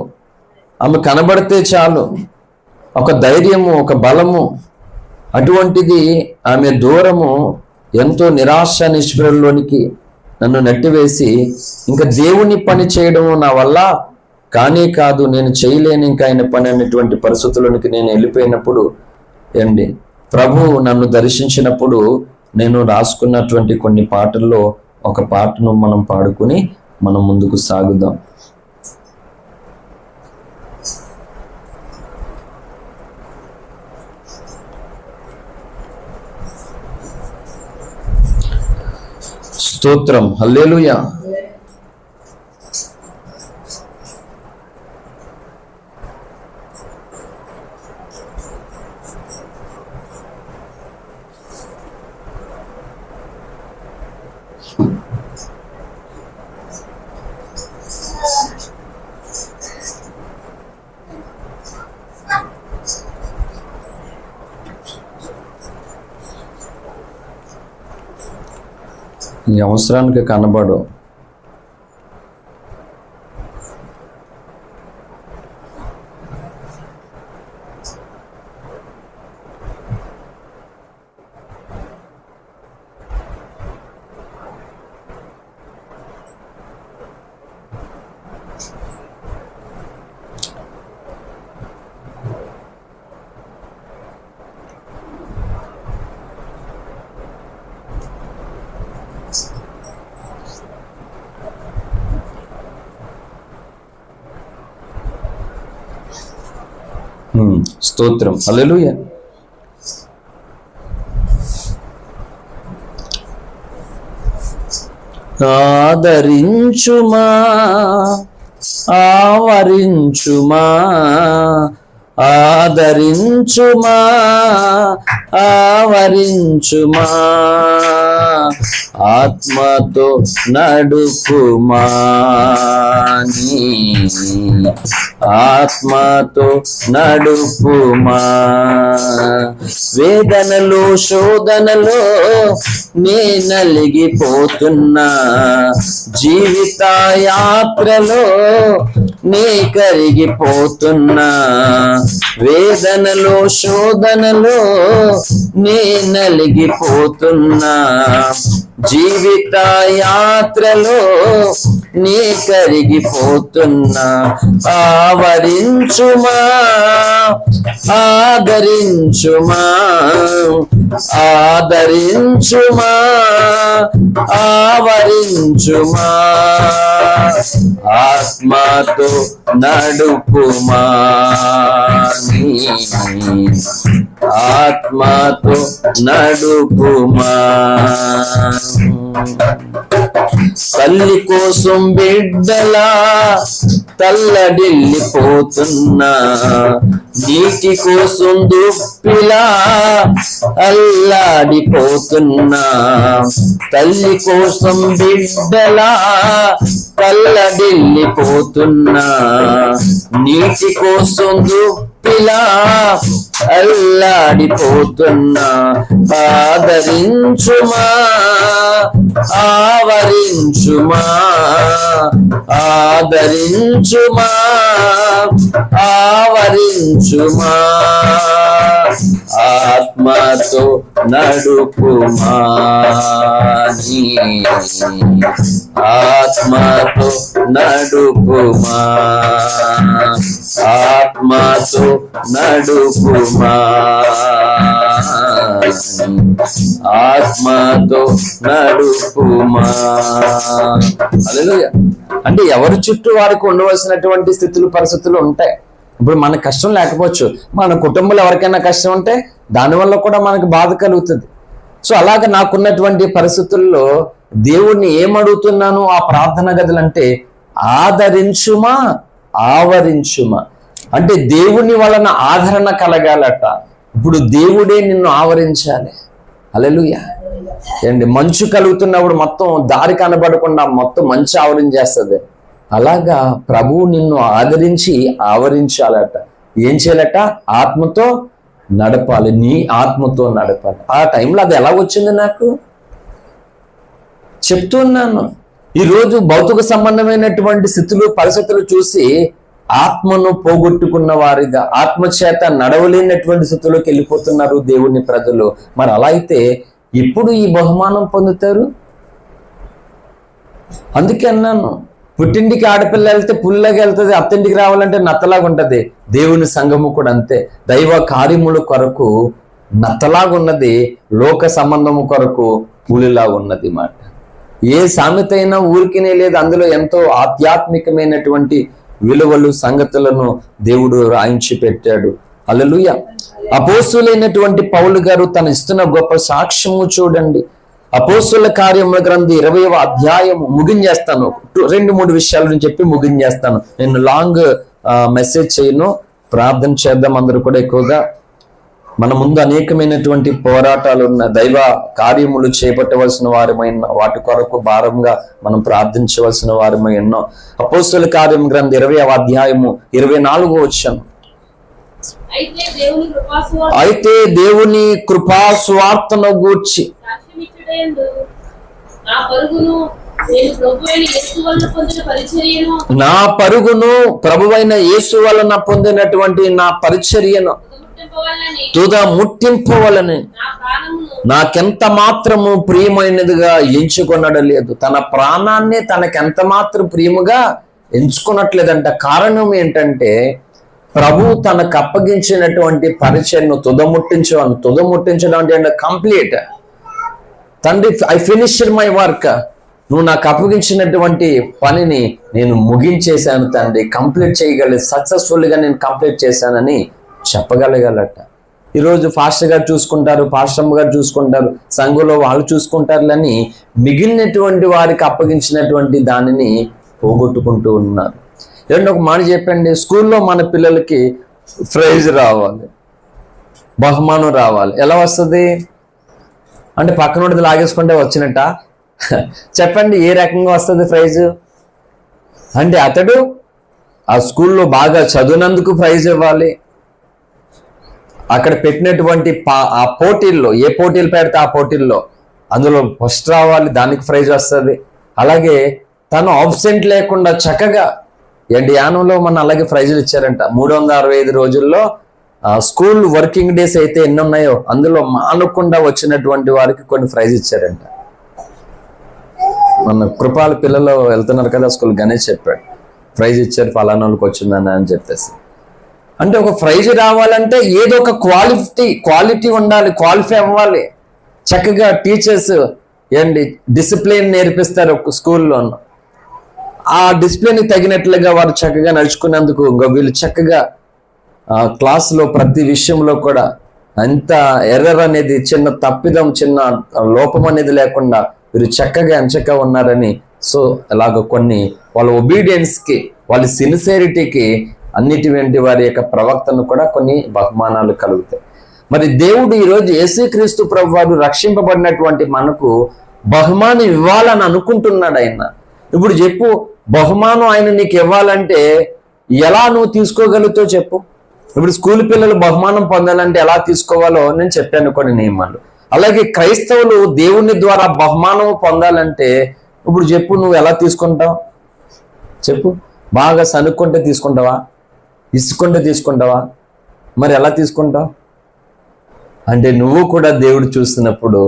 ఆమె కనబడితే చాలు, ఒక ధైర్యము, ఒక బలము. అటువంటిది ఆమె దూరము ఎంతో నిరాశ, నిస్పృహలోనికి నన్ను నెట్టివేసి, ఇంకా దేవుని పని చేయడం నా వల్ల కానీ కాదు, నేను చేయలేను ఇంకా ఆయన పని అనేటువంటి పరిస్థితుల్లోనికి నేను వెళ్ళిపోయినప్పుడు ఏంటి ప్రభు నన్ను దర్శించినప్పుడు నేను రాసుకున్నటువంటి కొన్ని పాటల్లో ఒక పాటను మనం పాడుకుని మనం ముందుకు సాగుదాం. స్తోత్రం, హల్లెలూయా. ఈ అవసరానికి కనబడు. స్తోత్రం. హల్లెలూయా. ఆదరించుమా, ఆవరించుమా, ఆదరించుమా, ఆవరించుమా, ఆత్మతో నడుపుమా, నీ ఆత్మతో నడుపుమా. వేదనలో శోధనలో నే నలిగిపోతున్నా, జీవిత యాత్రలో నే కరిగిపోతున్నా, వేదనలో శోధనలో నే నలిగిపోతున్నా, జీవిత యాత్రలో నీ కరిగిపోతున్నా. ఆవరించుమా, ఆదరించుమా, ఆదరించుమా, ఆవరించుమా, ఆత్మతో నడుపుమా, నీ ఆత్మతో నడుపుమా. తల్లి కోసం బిడ్డలా తల్లడిల్లిపోతున్నా, నీటి కోసం దుప్పిలా అల్లాడిపోతున్నా, తల్లి కోసం బిడ్డలా తల్లడిల్లిపోతున్నా, నీటి కోసం దుప్పిలా అల్లాడిపోతున్నా. ఆదరించుమా, ఆవరించుమా, ఆదరించుమా, ఆవరించుమా, ఆత్మతో నడుపుమా, నీ ఆత్మతో నడుపుమా, ఆత్మతో నడుపుమా, ఆత్మతో నడుపుమా. హల్లెలూయా. అంటే ఎవరి చుట్టూ వారికి ఉండవలసినటువంటి స్థితులు పరిస్థితులు ఉంటాయి. ఇప్పుడు మనకు కష్టం లేకపోవచ్చు, మన కుటుంబంలో ఎవరికైనా కష్టం ఉంటే దానివల్ల కూడా మనకు బాధ కలుగుతుంది. సో అలాగే నాకున్నటువంటి పరిస్థితుల్లో దేవుణ్ణి ఏమడుగుతున్నాను ఆ ప్రార్థన గదులంటే ఆదరించుమా, ఆవరించుమా. అంటే దేవుని వలన ఆదరణ కలగాలట. ఇప్పుడు దేవుడే నిన్ను ఆవరించాలి. హల్లెలూయా. ఏంటి, మంచు కలుగుతున్నప్పుడు మొత్తం దారి కనబడకుండా మొత్తం మంచు ఆవరించేస్తుంది. అలాగా ప్రభువు నిన్ను ఆదరించి ఆవరించాలట. ఏం చేయాలట? ఆత్మతో నడపాలి, నీ ఆత్మతో నడపాలి. ఆ టైంలో అది ఎలా వచ్చింది నాకు చెప్తున్నాను. ఈరోజు భౌతిక సంబంధమైనటువంటి స్థితులు పరిస్థితులు చూసి ఆత్మను పోగొట్టుకున్న వారిగా, ఆత్మచేత నడవలేనటువంటి స్థితిలోకి వెళ్ళిపోతున్నారు దేవుని ప్రజలు. మరి అలా అయితే ఎప్పుడు ఈ బహుమానం పొందుతారు? అందుకే అన్నాను, పుట్టింటికి ఆడపిల్ల వెళ్తే పుల్లగా వెళ్తుంది, అత్తింటికి రావాలంటే నత్తలాగా ఉంటది. దేవుని సంఘము కూడా అంతే. దైవ కార్యముల కొరకు నత్తలాగా ఉన్నది, లోక సంబంధము కొరకు పులిలాగా ఉన్నది మాట. ఏ సామెత అయినా ఊరికినే లేదు, అందులో ఎంతో ఆధ్యాత్మికమైనటువంటి విలువలు సంగతులను దేవుడు రాయించి పెట్టాడు. హల్లెలూయా. అపోస్తులైనటువంటి పౌలు గారు తను ఇస్తున్న గొప్ప సాక్ష్యము చూడండి. అపోస్తుల కార్యముల గ్రంథం 20వ అధ్యాయము ముగించేస్తాను. 2-3 విషయాల గురించి చెప్పి ముగించేస్తాను. నేను లాంగ్ మెసేజ్ చేయను, ప్రార్థన చేద్దాం అందరూ కూడా. ఎక్కువగా మన ముందు అనేకమైనటువంటి పోరాటాలు ఉన్న, దైవ కార్యములు చేపట్టవలసిన వారమైన వాటి కొరకు భారంగా మనం ప్రార్థించవలసిన వారమై ఉన్నాం. అపోస్తుల కార్యం గ్రంథం 20వ అధ్యాయము 24వ వచనం. అయితే దేవుని కృపా సువార్తను గూర్చి నా పరుగును ప్రభువైన యేసు వలన పొందినటువంటి నా పరిచర్యను తుద ముట్టింపవలని నాకెంత మాత్రము ప్రియమైనదిగా ఎంచుకొనడలేదు. తన ప్రాణాన్ని తనకెంత మాత్రం ప్రియముగా ఎంచుకున్నట్లేదంట. కారణం ఏంటంటే ప్రభు తనకు అప్పగించినటువంటి పరిచర్ను తుదముట్టించడం అంటే కంప్లీట్. తండ్రి, ఐ ఫినిష్డ్ మై వర్క్, నువ్వు నాకు అప్పగించినటువంటి పనిని నేను ముగించేశాను తండ్రి, కంప్లీట్ చేయగలి, సక్సెస్ఫుల్ గా నేను కంప్లీట్ చేశానని చెప్పగలగాలట. ఈరోజు పాస్టర్ గారు చూసుకుంటారు, పాస్టమ్మ గారు చూసుకుంటారు, సంఘంలో వాళ్ళు చూసుకుంటారులని మిగిలినటువంటి వారికి అప్పగించినటువంటి దానిని పోగొట్టుకుంటూ ఉన్నారు. ఏమంటే ఒక మాట చెప్పండి, స్కూల్లో మన పిల్లలకి ప్రైజ్ రావాలి, బహుమానం రావాలి. ఎలా వస్తుంది అంటే పక్కనోడిది లాగేసుకుంటే వచ్చినట్ట? చెప్పండి, ఏ రకంగా వస్తుంది ప్రైజు? అంటే అతడు ఆ స్కూల్లో బాగా చదివినందుకు ప్రైజ్ ఇవ్వాలి. అక్కడ పెట్టినటువంటి ఆ పోటీల్లో, ఏ పోటీలు పెడితే ఆ పోటీల్లో అందులో ఫస్ట్ రావాలి, దానికి ప్రైజ్ వస్తుంది. అలాగే తను ఆబ్సెంట్ లేకుండా చక్కగా యానంలో మన అలాగే ప్రైజులు ఇచ్చారంట. 365 రోజుల్లో స్కూల్ వర్కింగ్ డేస్ అయితే ఎన్ని ఉన్నాయో అందులో మానకుండా వచ్చినటువంటి వారికి కొన్ని ప్రైజ్ ఇచ్చారంట. మన కృపాల పిల్లలు వెళ్తున్నారు కదా స్కూల్, గణేష్ చెప్పాడు ప్రైజ్ ఇచ్చారు ఫలానా వాళ్ళకి వచ్చిందని అని చెప్పేసి. అంటే ఒక ప్రైజ్ రావాలంటే ఏదో ఒక క్వాలిటీ ఉండాలి, క్వాలిఫై అవ్వాలి. చక్కగా టీచర్స్ డిసిప్లిన్ నేర్పిస్తారు ఒక స్కూల్లో. ఆ డిసిప్లిన్కి తగినట్లుగా వారు చక్కగా నడుచుకున్నందుకు వీళ్ళు చక్కగా క్లాసులో ప్రతి విషయంలో కూడా అంత ఎర్రర్ అనేది, చిన్న తప్పిదం, చిన్న లోపం అనేది లేకుండా వీరు చక్కగా ఎంచక్క ఉన్నారని. సో ఇలాగ కొన్ని వాళ్ళ ఒబీడియన్స్కి, వాళ్ళ సిన్సియరిటీకి, అన్నిటి వారి యొక్క ప్రవక్తను కూడా కొన్ని బహుమానాలు కలుగుతాయి. మరి దేవుడు ఈరోజు యేసుక్రీస్తు ప్రభువారు రక్షింపబడినటువంటి మనకు బహుమానం ఇవ్వాలని అనుకుంటున్నాడు ఆయన. ఇప్పుడు చెప్పు, బహుమానం ఆయన నీకు ఇవ్వాలంటే ఎలా నువ్వు తీసుకోగలుగుతావు చెప్పు. ఇప్పుడు స్కూల్ పిల్లలు బహుమానం పొందాలంటే ఎలా తీసుకోవాలో నేను చెప్పాను కొన్ని నియమాలు. అలాగే క్రైస్తవులు దేవుని ద్వారా బహుమానం పొందాలంటే ఇప్పుడు చెప్పు, నువ్వు ఎలా తీసుకుంటావు చెప్పు. బాగా సనుక్కుంటే తీసుకుంటావా? ఇసుకుంటే తీసుకుంటావా? మరి ఎలా తీసుకుంటావు? అంటే నువ్వు కూడా దేవుడు చూస్తున్నప్పుడు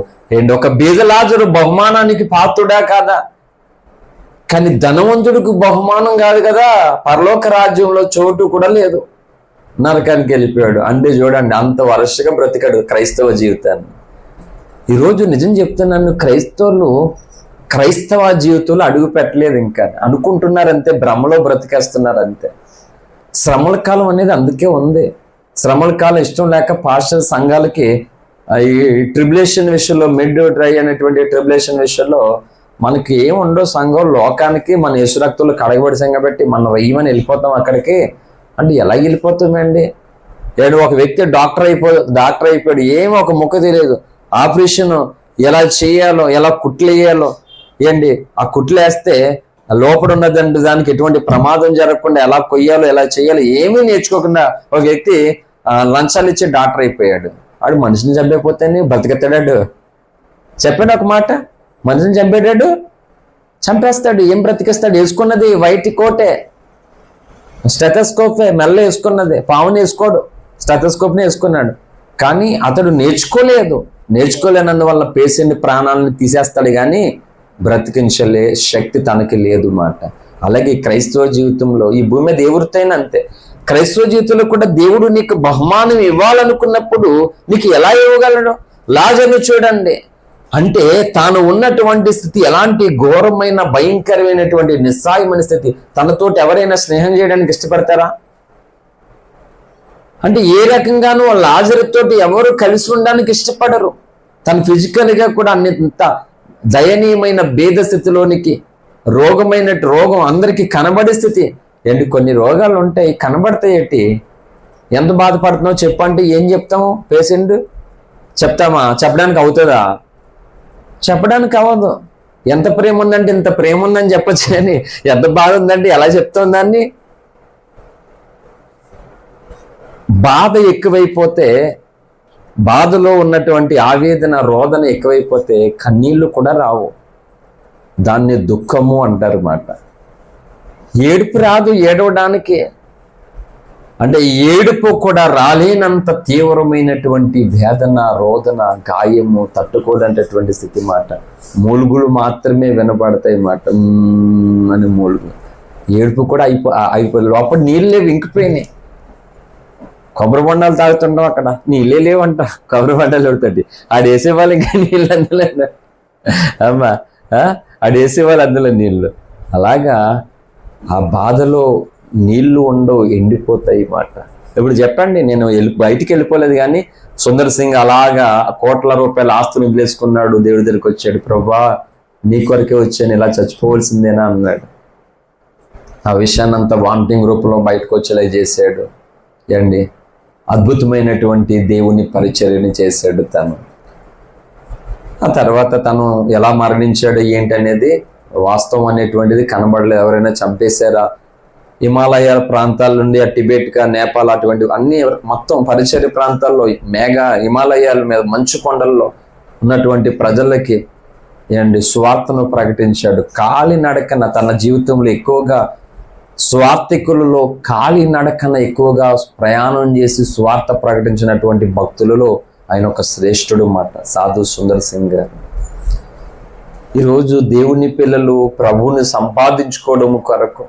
ఒక బీదలాజరు బహుమానానికి పాత్రుడా కాదా? కానీ ధనవంతుడికి బహుమానం కాదు కదా, పరలోక రాజ్యంలో చోటు కూడా లేదు, నరకానికి వెళ్ళిపోయాడు. అంటే చూడండి, అంత వరసగా బ్రతికాడు క్రైస్తవ జీవితాన్ని. ఈరోజు నిజం చెప్తున్నాను, క్రైస్తవ జీవితంలో అడుగు పెట్టలేదు, ఇంకా అనుకుంటున్నారు అంతే, భ్రమలో బ్రతికేస్తున్నారు అంతే. శ్రమల కాలం అనేది అందుకే ఉంది. శ్రమల కాలం ఇష్టం లేక పాస్టర్ సంఘాలకి ఈ ట్రిబులేషన్ విషయంలో, మిడ్ డ్రై అనేటువంటి ట్రిబులేషన్ విషయంలో మనకి ఏముండో సంఘం, లోకానికి మన యేసురక్తులు కడగబడి సంఘం పెట్టి మనం వెయ్యమని వెళ్ళిపోతాం అక్కడికి. అంటే ఎలా వెళ్ళిపోతామండి? ఒక వ్యక్తి డాక్టర్ అయిపోయాడు, ఏమో ఒక ముక్క తెలియదు, ఆపరేషన్ ఎలా చేయాలో, ఎలా కుట్లు వేయాలో, ఆ కుట్లు వేస్తే లోపల ఉన్నదంటే దానికి ఎటువంటి ప్రమాదం జరగకుండా ఎలా కొయ్యాలో, ఎలా చేయాలో ఏమీ నేర్చుకోకుండా ఒక వ్యక్తి లంచాలు ఇచ్చి డాక్టర్ అయిపోయాడు. వాడు మనిషిని చంపేపోతేనే బ్రతికెత్తాడాడు. చెప్పాడు ఒక మాట, మనిషిని చంపేటాడు, చంపేస్తాడు, ఏం బ్రతికేస్తాడు? వేసుకున్నది వైట్ కోటే, స్టెథోస్కోపే మెల్ల వేసుకున్నది, పావుని వేసుకోడు, స్టెథోస్కోప్ని వేసుకున్నాడు. కానీ అతడు నేర్చుకోలేనందువల్ల పేషెంట్ ప్రాణాలను తీసేస్తాడు, కానీ బ్రతికించలే శక్తి తనకి లేదు మాట. అలాగే క్రైస్తవ జీవితంలో, ఈ భూమి మీద ఎవరితోనైనా అంతే, క్రైస్తవ జీవితంలో కూడా దేవుడు నీకు బహుమానం ఇవ్వాలనుకున్నప్పుడు నీకు ఎలా ఇవ్వగలడు? లాజరును చూడండి, అంటే తాను ఉన్నటువంటి స్థితి ఎలాంటి ఘోరమైన భయంకరమైనటువంటి నిస్సాయమైన స్థితి. తనతోటి ఎవరైనా స్నేహం చేయడానికి ఇష్టపడతారా? అంటే ఏ రకంగానూ లాజరుతోటి ఎవరు కలిసి ఉండడానికి ఇష్టపడరు. తను ఫిజికల్గా కూడా అంత దయనీయమైన భేద స్థితిలోనికి, రోగం అందరికీ కనబడే స్థితి. కొన్ని రోగాలు ఉంటాయి, కనబడతాయి. ఎంత బాధపడుతున్నావు చెప్పు అంటే ఏం చెప్తాము? పేషెంట్ చెప్తామా? చెప్పడానికి అవుతుందా? చెప్పడానికి అవ్వదు. ఎంత ప్రేమ ఉందంటే ఇంత ప్రేమ ఉందని చెప్పచ్చు, కానీ ఎంత బాధ ఉందంటే ఎలా చెప్తాం దాన్ని? బాధ ఎక్కువైపోతే, బాధలో ఉన్నటువంటి ఆవేదన, రోదన ఎక్కువైపోతే కన్నీళ్లు కూడా రావు. దాన్ని దుఃఖము అంటారు మాట. ఏడుపు రాదు ఏడవడానికి, అంటే ఏడుపు కూడా రాలేనంత తీవ్రమైనటువంటి వేదన, రోదన, గాయము తట్టుకోలేనటువంటి స్థితి మాట. మూలుగులు మాత్రమే వినపడతాయి మాట, అని మూలుగు. ఏడుపు కూడా అయిపోయి లోపల నీళ్ళే ఇంకిపోయినాయి. కొబ్బరి బొండాలు తాగుతుంటాం, అక్కడ నీళ్ళే లేవంట, కొబ్బరి బొండాలు పెడుతుంది. ఆడు వేసేవాళ్ళు ఇంకా నీళ్ళు అందులో, అమ్మా ఆడు వేసేవాళ్ళు అందులో నీళ్ళు. అలాగా ఆ బాధలో నీళ్లు ఉండవు, ఎండిపోతాయి మాట. ఇప్పుడు చెప్పండి, నేను బయటికి వెళ్ళిపోలేదు కానీ సుందర్ సింగ్ అలాగా కోట్ల రూపాయల ఆస్తులు వదిలేసుకున్నాడు, దేవుడి దగ్గరికి వచ్చాడు. ప్రభా నీ కొరకే వచ్చాను, ఇలా చచ్చిపోవలసిందేనా అన్నాడు. ఆ విషయాన్ని అంతా వామిటింగ్ రూపంలో బయటకు వచ్చేలా చేశాడు. అండి అద్భుతమైనటువంటి దేవుని పరిచర్యని చేశాడు తను. ఆ తర్వాత తను ఎలా మరణించాడు ఏంటనేది వాస్తవం అనేటువంటిది కనబడలేదు. ఎవరైనా చంపేశారా? హిమాలయాల ప్రాంతాల నుండి టిబెట్గా నేపాల్ అటువంటి అన్ని మొత్తం పరిచర్య ప్రాంతాల్లో హిమాలయాల మీద మంచు కొండల్లో ఉన్నటువంటి ప్రజలకి స్వార్థను ప్రకటించాడు. కాలినడకన తన జీవితంలో ఎక్కువగా స్వార్థికులలో కాలినడకన ఎక్కువగా ప్రయాణం చేసి స్వార్థ ప్రకటించినటువంటి భక్తులలో ఆయన ఒక శ్రేష్ఠుడు మాట, సాధు సుందర్ సింగ్ గారు. ఈరోజు దేవుని పిల్లలు ప్రభువుని సంపాదించుకోవడం కొరకు,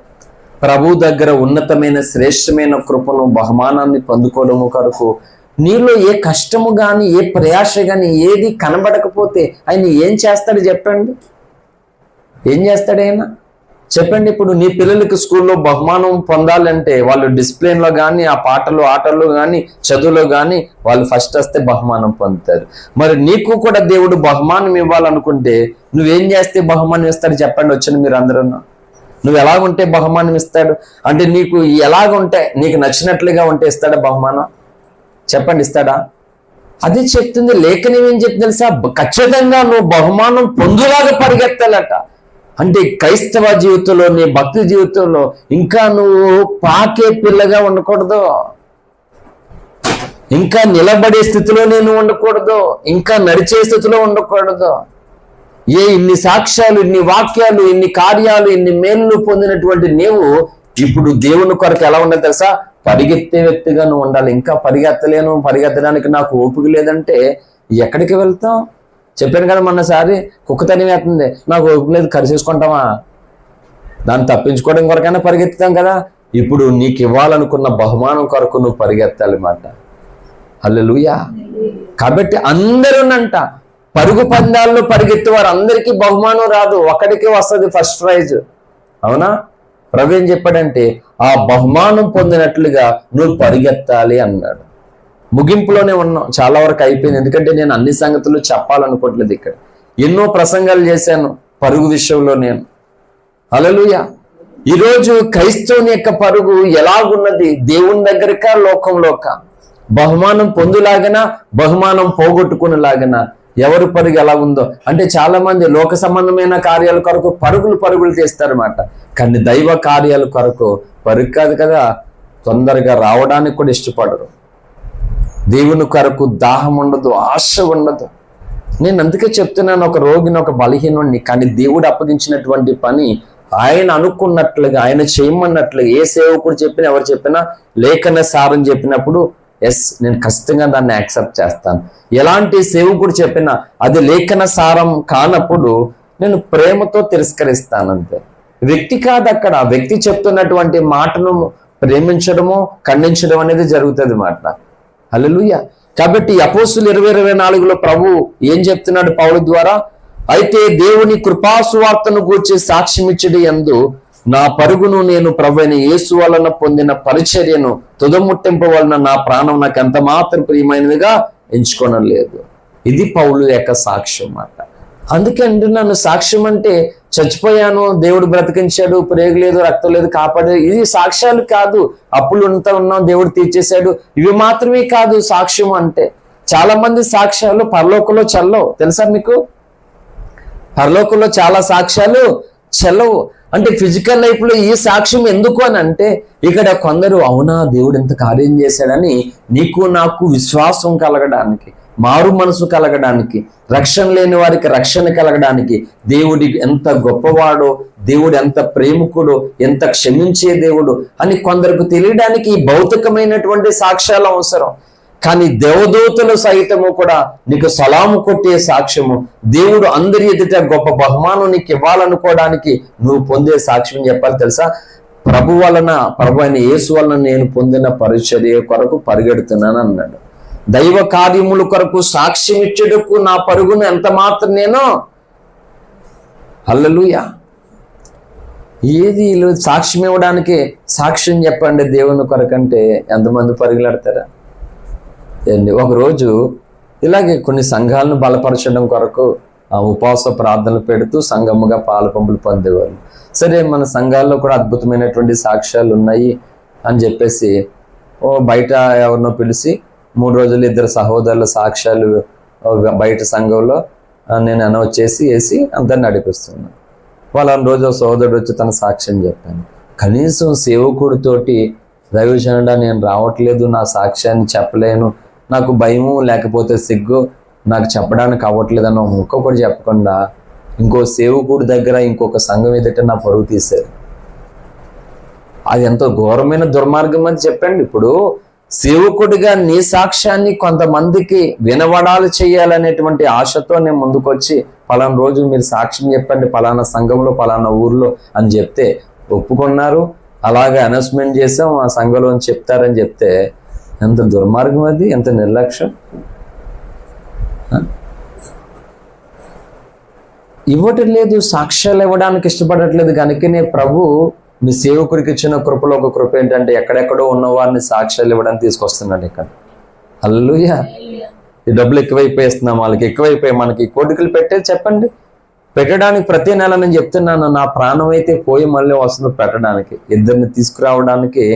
ప్రభు దగ్గర ఉన్నతమైన శ్రేష్టమైన కృపను బహుమానాన్ని పొందుకోవడము కొరకు నీలో ఏ కష్టము కానీ ఏ ప్రయాస కానీ ఏది కనబడకపోతే ఆయన ఏం చేస్తాడు చెప్పండి? ఏం చేస్తాడు ఆయన చెప్పండి? ఇప్పుడు నీ పిల్లలకి స్కూల్లో బహుమానం పొందాలంటే వాళ్ళు డిసిప్లిన్లో కానీ ఆ పాటలు ఆటల్లో కానీ చదువులో కానీ వాళ్ళు ఫస్ట్ వస్తే బహుమానం పొందుతారు. మరి నీకు కూడా దేవుడు బహుమానం ఇవ్వాలనుకుంటే నువ్వేం చేస్తే బహుమానం ఇస్తాడు చెప్పండి? వచ్చిన మీరు అందరూ నువ్వు ఎలాగుంటే బహుమానం ఇస్తాడు అంటే నీకు ఎలాగుంటే నీకు నచ్చినట్లుగా ఉంటే ఇస్తాడా బహుమానం? చెప్పండి, ఇస్తాడా? అది చెప్తుంది లేఖనం. ఏం చెప్తుంది తెలుసా? ఖచ్చితంగా నువ్వు బహుమానం పొందులాగా పరిగెత్తాలట. అంటే క్రైస్తవ జీవితంలో నీ భక్తి జీవితంలో ఇంకా నువ్వు పాకే పిల్లగా ఉండకూడదు, ఇంకా నిలబడే స్థితిలో నేను ఉండకూడదు, ఇంకా నడిచే స్థితిలో ఉండకూడదు. ఇన్ని సాక్ష్యాలు, ఇన్ని వాక్యాలు, ఇన్ని కార్యాలు, ఇన్ని మేలు పొందినటువంటి నీవు ఇప్పుడు దేవుని కొరకు ఎలా ఉండాలి తెలుసా? పరిగెత్తే వ్యక్తిగా నువ్వు ఉండాలి. ఇంకా పరిగెత్తలేను, పరిగెత్తడానికి నాకు ఓపిక లేదంటే ఎక్కడికి వెళ్తాం? చెప్పాను కదా మొన్నసారి, కుక్క తనివేస్తుంది, నాకు ఓపిక లేదు, కరిచేసుకుంటామా? దాన్ని తప్పించుకోవడం కొరకైనా పరిగెత్తుతాం కదా. ఇప్పుడు నీకు ఇవ్వాలనుకున్న బహుమానం కొరకు నువ్వు పరిగెత్తాలి మాట. హల్లెలూయా. కాబట్టి అందరూనంట పరుగు పందాల్లో పరిగెత్తే వారు అందరికీ బహుమానం రాదు, ఒకడికే వస్తుంది ఫస్ట్ ప్రైజ్. అవునా? ప్రభు ఏం చెప్పాడంటే ఆ బహుమానం పొందినట్లుగా నువ్వు పరిగెత్తాలి అన్నాడు. ముగింపులోనే ఉన్నాం, చాలా వరకు అయిపోయింది. ఎందుకంటే నేను అన్ని సంగతులు చెప్పాలనుకోవట్లేదు. ఇక్కడ ఎన్నో ప్రసంగాలు చేశాను పరుగు విషయంలో నేను. హల్లెలూయా. ఈరోజు క్రైస్తవుని యొక్క పరుగు ఎలాగున్నది? దేవుని దగ్గరకా లోకంలోకా? బహుమానం పొందులాగనా బహుమానం పోగొట్టుకునేలాగనా? ఎవరి పరుగు ఎలా ఉందో అంటే చాలా మంది లోక సంబంధమైన కార్యాల కొరకు పరుగులు చేస్తారన్నమాట. కానీ దైవ కార్యాల కొరకు పరుగు కాదు కదా, తొందరగా రావడానికి కూడా ఇష్టపడరు. దేవుని కొరకు దాహం ఉండదు, ఆశ ఉండదు. నేను అందుకే చెప్తున్నాను, ఒక రోగిని, ఒక బలహీనుడిని, కానీ దేవుడు అప్పగించినటువంటి పని ఆయన అనుకున్నట్లుగా, ఆయన చేయమన్నట్లుగా ఏ సేవకుడు చెప్పినా ఎవరు చెప్పినా లేఖన సారం చెప్పినప్పుడు ఎస్ నేను ఖచ్చితంగా దాన్ని యాక్సెప్ట్ చేస్తాను. ఎలాంటి సేవకుడు చెప్పినా అది లేఖన సారం కానప్పుడు నేను ప్రేమతో తిరస్కరిస్తాను అంతే. వ్యక్తి కాదు అక్కడ, వ్యక్తి చెప్తున్నటువంటి మాటను ప్రేమించడము ఖండించడం అనేది జరుగుతుంది మాట. హల్లెలూయా. కాబట్టి అపోస్తులు 20:24 ప్రభు ఏం చెప్తున్నాడు పౌలు ద్వారా? అయితే దేవుని కృపాసువార్తను గూర్చి సాక్ష్యమిచ్చడి యందు నా పరుగును నేను ప్రభువైన యేసు వలన పొందిన పరిచర్యను తుదముట్టింపు వలన నా ప్రాణం నాకు ఎంత మాత్రం ప్రియమైనదిగా ఎంచుకోవడం లేదు. ఇది పౌలు యొక్క సాక్ష్యం మాట. అందుకే అంటున్నాను, సాక్ష్యం అంటే చచ్చిపోయాను, దేవుడు బ్రతికించాడు, ప్రేగు లేదు, రక్తం లేదు, కాపాడాడు, ఇది సాక్ష్యాలు కాదు. అప్పులు ఉన్నాం, దేవుడు తీర్చేశాడు, ఇవి మాత్రమే కాదు సాక్ష్యం అంటే. చాలా మంది సాక్ష్యాలు పరలోకంలో చెల్లవు, తెలుసా మీకు? పరలోకంలో చాలా సాక్ష్యాలు చెల్లవు. అంటే ఫిజికల్ లైఫ్ లో ఈ సాక్ష్యం ఎందుకు అని అంటే, ఇక్కడ కొందరు అవునా దేవుడు ఎంత కార్యం చేశాడని నీకు నాకు విశ్వాసం కలగడానికి, మారు మనసు కలగడానికి, రక్షణ లేని వారికి రక్షణ కలగడానికి, దేవుడి ఎంత గొప్పవాడో, దేవుడు ఎంత ప్రేమికుడో, ఎంత క్షమించే దేవుడు అని కొందరికి తెలియడానికి ఈ భౌతికమైనటువంటి సాక్ష్యాలు అవసరం. కానీ దేవదూతలు సైతము కూడా నీకు సలాము కొట్టే సాక్ష్యము, దేవుడు అందరి ఎదుట గొప్ప బహుమానం నీకు ఇవ్వాలనుకోవడానికి నువ్వు పొందే సాక్ష్యం చెప్పాలి తెలుసా? ప్రభు అయిన యేసు వలన నేను పొందిన పరిచర్య కొరకు పరిగెడుతున్నాను అన్నాడు. దైవ కార్యముల కొరకు సాక్ష్యం ఇచ్చేటకు నా పరుగును ఎంత మాత్రం నేను. హల్లెలూయా. ఏది వీళ్ళు సాక్ష్యం ఇవ్వడానికి, సాక్ష్యం చెప్పండి దేవుని కొరకంటే ఎంతమంది పరుగులాడతారా అండి. ఒకరోజు ఇలాగే కొన్ని సంఘాలను బలపరచడం కొరకు ఉపవాస ప్రార్థనలు పెడుతూ సంఘముగా పాల పంపులు పొందేవాళ్ళు. సరే, మన సంఘాల్లో కూడా అద్భుతమైనటువంటి సాక్ష్యాలు ఉన్నాయి అని చెప్పేసి బయట ఎవరినో పిలిచి 3 రోజులు 2 సహోదరుల సాక్ష్యాలు బయట సంఘంలో నేను అనౌన్స్ చేసి వేసి అందరిని నడిపిస్తున్నాను. వాళ్ళ రోజు సహోదరుడు వచ్చి తన సాక్ష్యం చెప్పాను. కనీసం సేవకుడితోటి దైవజనుడా నేను రావట్లేదు, నా సాక్ష్యాన్ని చెప్పలేను, నాకు భయము లేకపోతే సిగ్గు, నాకు చెప్పడానికి అవ్వట్లేదు అన్న ఇంకొకటి చెప్పకుండా ఇంకో సేవకుడి దగ్గర ఇంకొక సంఘం ఎదుట నా పరువు తీశారు. అది ఎంతో ఘోరమైన దుర్మార్గం అని చెప్పండి. ఇప్పుడు సేవకుడిగా నీ సాక్ష్యాన్ని కొంతమందికి వినవడాలు చేయాలనేటువంటి ఆశతో నేను ముందుకొచ్చి పలానా రోజు మీరు సాక్ష్యం చెప్పండి పలానా సంఘంలో పలానా ఊర్లో అని చెప్తే ఒప్పుకున్నారు. అలాగే అనౌన్స్మెంట్ చేసాం, ఆ సంఘంలో చెప్తారని చెప్తే ఎంత దుర్మార్గం అది, ఎంత నిర్లక్ష్యం. ఇవ్వటం లేదు, సాక్ష్యాలు ఇవ్వడానికి ఇష్టపడట్లేదు. కనుకనే ప్రభు మీ సేవకుడికి ఇచ్చిన కృపలో ఒక కృప ఏంటంటే ఎక్కడెక్కడో ఉన్న వారిని సాక్ష్యాలు ఇవ్వడానికి తీసుకొస్తున్నాడు ఇక్కడ. హల్లెలూయా. ఈ డబ్బులు ఎక్కువైపోయిస్తున్నాం, వాళ్ళకి ఎక్కువైపోయి మనకి కోటికలు పెట్టేది చెప్పండి. పెట్టడానికి ప్రతి నెల నేను చెప్తున్నాను, నా ప్రాణం అయితే పోయి మళ్ళీ వస్తుంది పెట్టడానికి. 2 తీసుకురావడానికి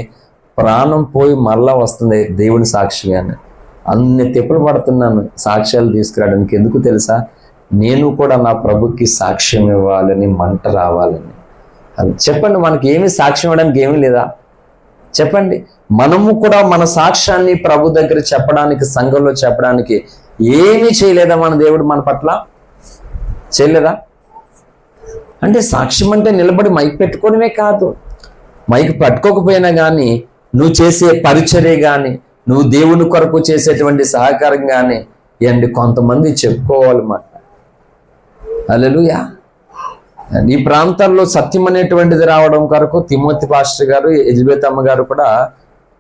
ప్రాణం పోయి మళ్ళా వస్తుంది దేవుని సాక్షిగానే. అన్ని తిప్పలు పడుతున్నాను సాక్ష్యాలు తీసుకురావడానికి. ఎందుకు తెలుసా? నేను కూడా నా ప్రభుకి సాక్ష్యం ఇవ్వాలని, మంట రావాలని. అది చెప్పండి, మనకి ఏమీ సాక్ష్యం ఇవ్వడానికి ఏమీ లేదా చెప్పండి. మనము కూడా మన సాక్ష్యాన్ని ప్రభు దగ్గర చెప్పడానికి, సంఘంలో చెప్పడానికి ఏమీ చేయలేదా మన దేవుడు మన పట్ల? చేయలేదా? అంటే సాక్ష్యం అంటే నిలబడి మైక్ పెట్టుకోవడమే కాదు, మైక్ పట్టుకోకపోయినా కానీ నువ్వు చేసే పరిచర్య కానీ, నువ్వు దేవుని కొరకు చేసేటువంటి సహకారం కానీ అండి కొంతమంది చెప్పుకోవాలన్నమాట. హల్లెలూయా. ఈ ప్రాంతాల్లో సత్యం అనేటువంటిది రావడం కొరకు తిమోతి పాస్టర్ గారు, ఎలిజబెత్ అమ్మ గారు కూడా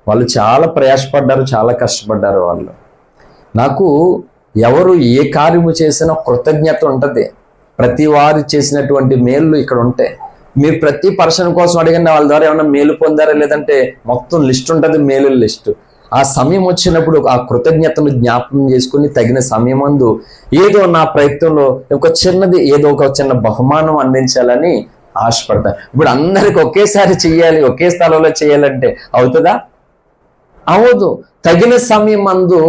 వాళ్ళు చాలా ప్రయాసపడ్డారు, చాలా కష్టపడ్డారు. వాళ్ళు నాకు ఎవరు ఏ కార్యము చేసినా కృతజ్ఞత ఉంటుంది. ప్రతి వారు చేసినటువంటి మేలు ఇక్కడ ఉంటాయి. మీరు ప్రతి పర్సన్ కోసం అడిగిన వాళ్ళ ద్వారా ఏమైనా మేలు పొందారా లేదంటే మొత్తం లిస్ట్ ఉంటుంది, మేలు లిస్టు. ఆ సమయం వచ్చినప్పుడు ఆ కృతజ్ఞతను జ్ఞాపకం చేసుకుని తగిన సమయం ముందు ఏదో నా ప్రయత్నంలో ఒక చిన్నది, ఏదో ఒక చిన్న బహుమానం అందించాలని ఆశపడతాను. ఇప్పుడు అందరికి ఒకేసారి చెయ్యాలి, ఒకే స్థలంలో చేయాలంటే అవుతుందా? అవదు. తగిన సమయం మందు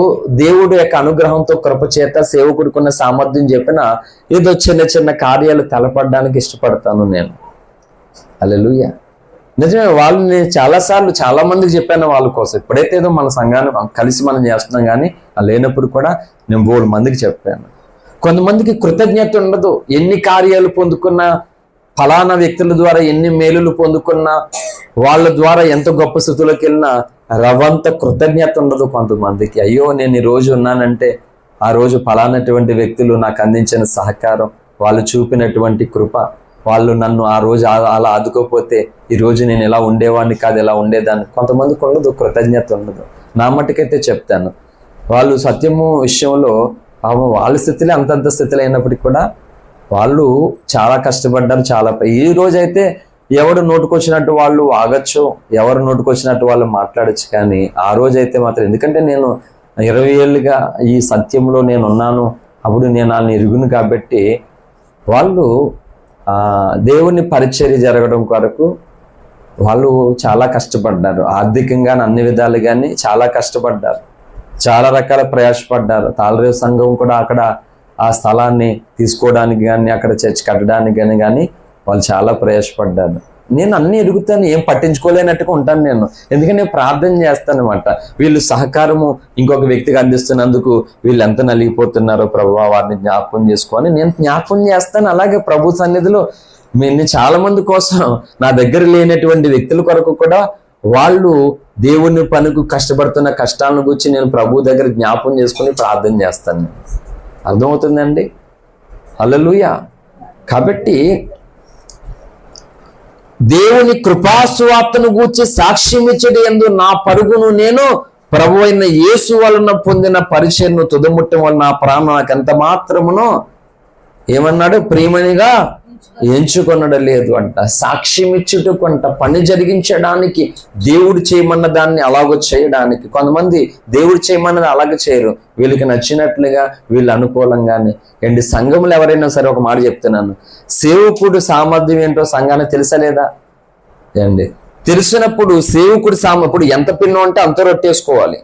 దేవుడు యొక్క అనుగ్రహంతో కృపచేత సేవకుడుకున్న సామర్థ్యం చెప్పిన ఏదో చిన్న చిన్న కార్యాలు తలపడడానికి ఇష్టపడతాను నేను. హల్లెలూయా. నిజమే, వాళ్ళు నేను చాలాసార్లు చాలా మందికి చెప్పాను వాళ్ళ కోసం. ఎప్పుడైతే ఏదో మన సంఘాన్ని కలిసి మనం చేస్తున్నాం కానీ లేనప్పుడు కూడా నేను 3 మందికి చెప్పాను. కొంతమందికి కృతజ్ఞత ఉండదు. ఎన్ని కార్యాలు పొందుకున్నా, ఫలానా వ్యక్తుల ద్వారా ఎన్ని మేలులు పొందుకున్నా, వాళ్ళ ద్వారా ఎంత గొప్ప స్థితిలోకి వెళ్ళినా రవంత కృతజ్ఞత ఉండదు కొంతమందికి. అయ్యో నేను ఈ రోజు ఉన్నానంటే ఆ రోజు ఫలానటువంటి వ్యక్తులు నాకు అందించిన సహకారం, వాళ్ళు చూపినటువంటి కృప, వాళ్ళు నన్ను ఆ రోజు అలా ఆదుకోపోతే ఈ రోజు నేను ఎలా ఉండేవాడిని కాదు, ఎలా ఉండేదాన్ని. కొంతమందికి ఉండదు, కృతజ్ఞత ఉండదు. నా మట్టుకైతే చెప్తాను, వాళ్ళు సత్యము విషయంలో వాళ్ళ స్థితిలో అంతంత స్థితిలో అయినప్పటికీ కూడా వాళ్ళు చాలా కష్టపడ్డారు. చాలా ఈ రోజైతే ఎవడు నోటుకొచ్చినట్టు వాళ్ళు ఆగచ్చు, ఎవరు నోటుకొచ్చినట్టు వాళ్ళు మాట్లాడచ్చు. కానీ ఆ రోజైతే మాత్రం, ఎందుకంటే నేను 20 ఏళ్ళుగా ఈ సత్యంలో నేను ఉన్నాను, అప్పుడు నేను వాళ్ళని ఎరుగును కాబట్టి వాళ్ళు దేవుని పరిచర్య జరగడం కొరకు వాళ్ళు చాలా కష్టపడ్డారు. ఆర్థికంగా అన్ని విధాలు కానీ చాలా కష్టపడ్డారు, చాలా రకాల ప్రయాసపడ్డారు. తాళరేవు సంఘం కూడా అక్కడ ఆ స్థలాన్ని తీసుకోవడానికి కానీ అక్కడ చర్చ్ కట్టడానికి కానీ వాళ్ళు చాలా ప్రయాసపడ్డారు. నేను అన్ని ఎరుగుతాను, ఏం పట్టించుకోలేనట్టుగా ఉంటాను నేను. ఎందుకంటే నేను ప్రార్థన చేస్తాను అనమాట. వీళ్ళు సహకారము ఇంకొక వ్యక్తికి అందిస్తున్నందుకు వీళ్ళు ఎంత నలిగిపోతున్నారో ప్రభువా వారిని జ్ఞాపకం చేసుకొని నేను జ్ఞాపకం చేస్తాను. అలాగే ప్రభు సన్నిధిలో నేను చాలా మంది కోసం, నా దగ్గర లేనటువంటి వ్యక్తుల కొరకు కూడా వాళ్ళు దేవుని పనికి కష్టపడుతున్న కష్టాలను గురించి నేను ప్రభు దగ్గర జ్ఞాపకం చేసుకుని ప్రార్థన చేస్తాను. అర్థమవుతుందండి? హల్లెలూయా. కాబట్టి దేవుని కృపాసువార్తను గూర్చి సాక్ష్యం ఇచ్చడి యందు నా పరుగును నేను ప్రభు అయిన యేసు వలన పొందిన పరిచయను తుదముట్టం వలన నా ప్రాణం నాకు ఎంత మాత్రమునో ఏమన్నాడు? ప్రియమనిగా ఎంచుకొనడం లేదు అంట. సాక్ష్యం ఇచ్చుటకు అంట, పని జరిగించడానికి, దేవుడు చేయమన్న దాన్ని అలాగో చేయడానికి. కొంతమంది దేవుడు చేయమన్నది అలాగే చేయరు, వీళ్ళకి నచ్చినట్లుగా, వీళ్ళు అనుకూలంగానే. ఏంటి సంఘంలో ఎవరైనా సరే ఒక మాట చెప్తున్నాను, సేవకుడు సామర్థ్యం ఏంటో సంఘానికి తెలుసా లేదా ఏంటి? తెలిసినప్పుడు సేవకుడు ఇప్పుడు ఎంత పిండి ఉంటే అంత రొట్టేసుకోవాలి,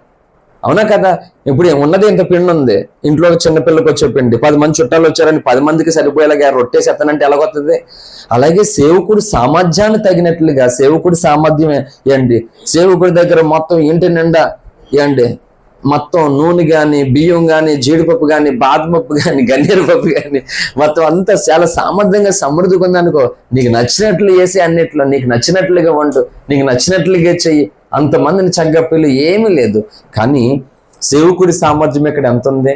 అవునా కదా? ఇప్పుడు ఉన్నది ఇంత పిండి ఉంది, ఇంట్లో చిన్నపిల్లకి వచ్చే పిండి, 10 మంది చుట్టాలు వచ్చారని 10 మందికి సరిపోయేలాగా రొట్టేసేస్తానంటే ఎలాగొస్తుంది? అలాగే సేవకుడు సామర్థ్యాన్ని తగినట్లుగా, సేవకుడి సామర్థ్యం ఏంటి, సేవకుడి దగ్గర మొత్తం ఇంటి నిండా ఏంటి మొత్తం నూనె కానీ, బియ్యం కానీ, జీడిపప్పు కానీ, బాదపప్పు కానీ, గన్నేరు పప్పు కానీ, మొత్తం అంతా చాలా సామర్థ్యంగా సమృద్ధిగా ఉందనుకో, నీకు నచ్చినట్లు వేసి అన్నిట్లో, నీకు నచ్చినట్లుగా వండు, నీకు నచ్చినట్లుగా చెయ్యి, అంతమందిని చగ్గపిల్లు ఏమీ లేదు. కానీ సేవకుడి సామర్థ్యం ఇక్కడ ఎంత ఉంది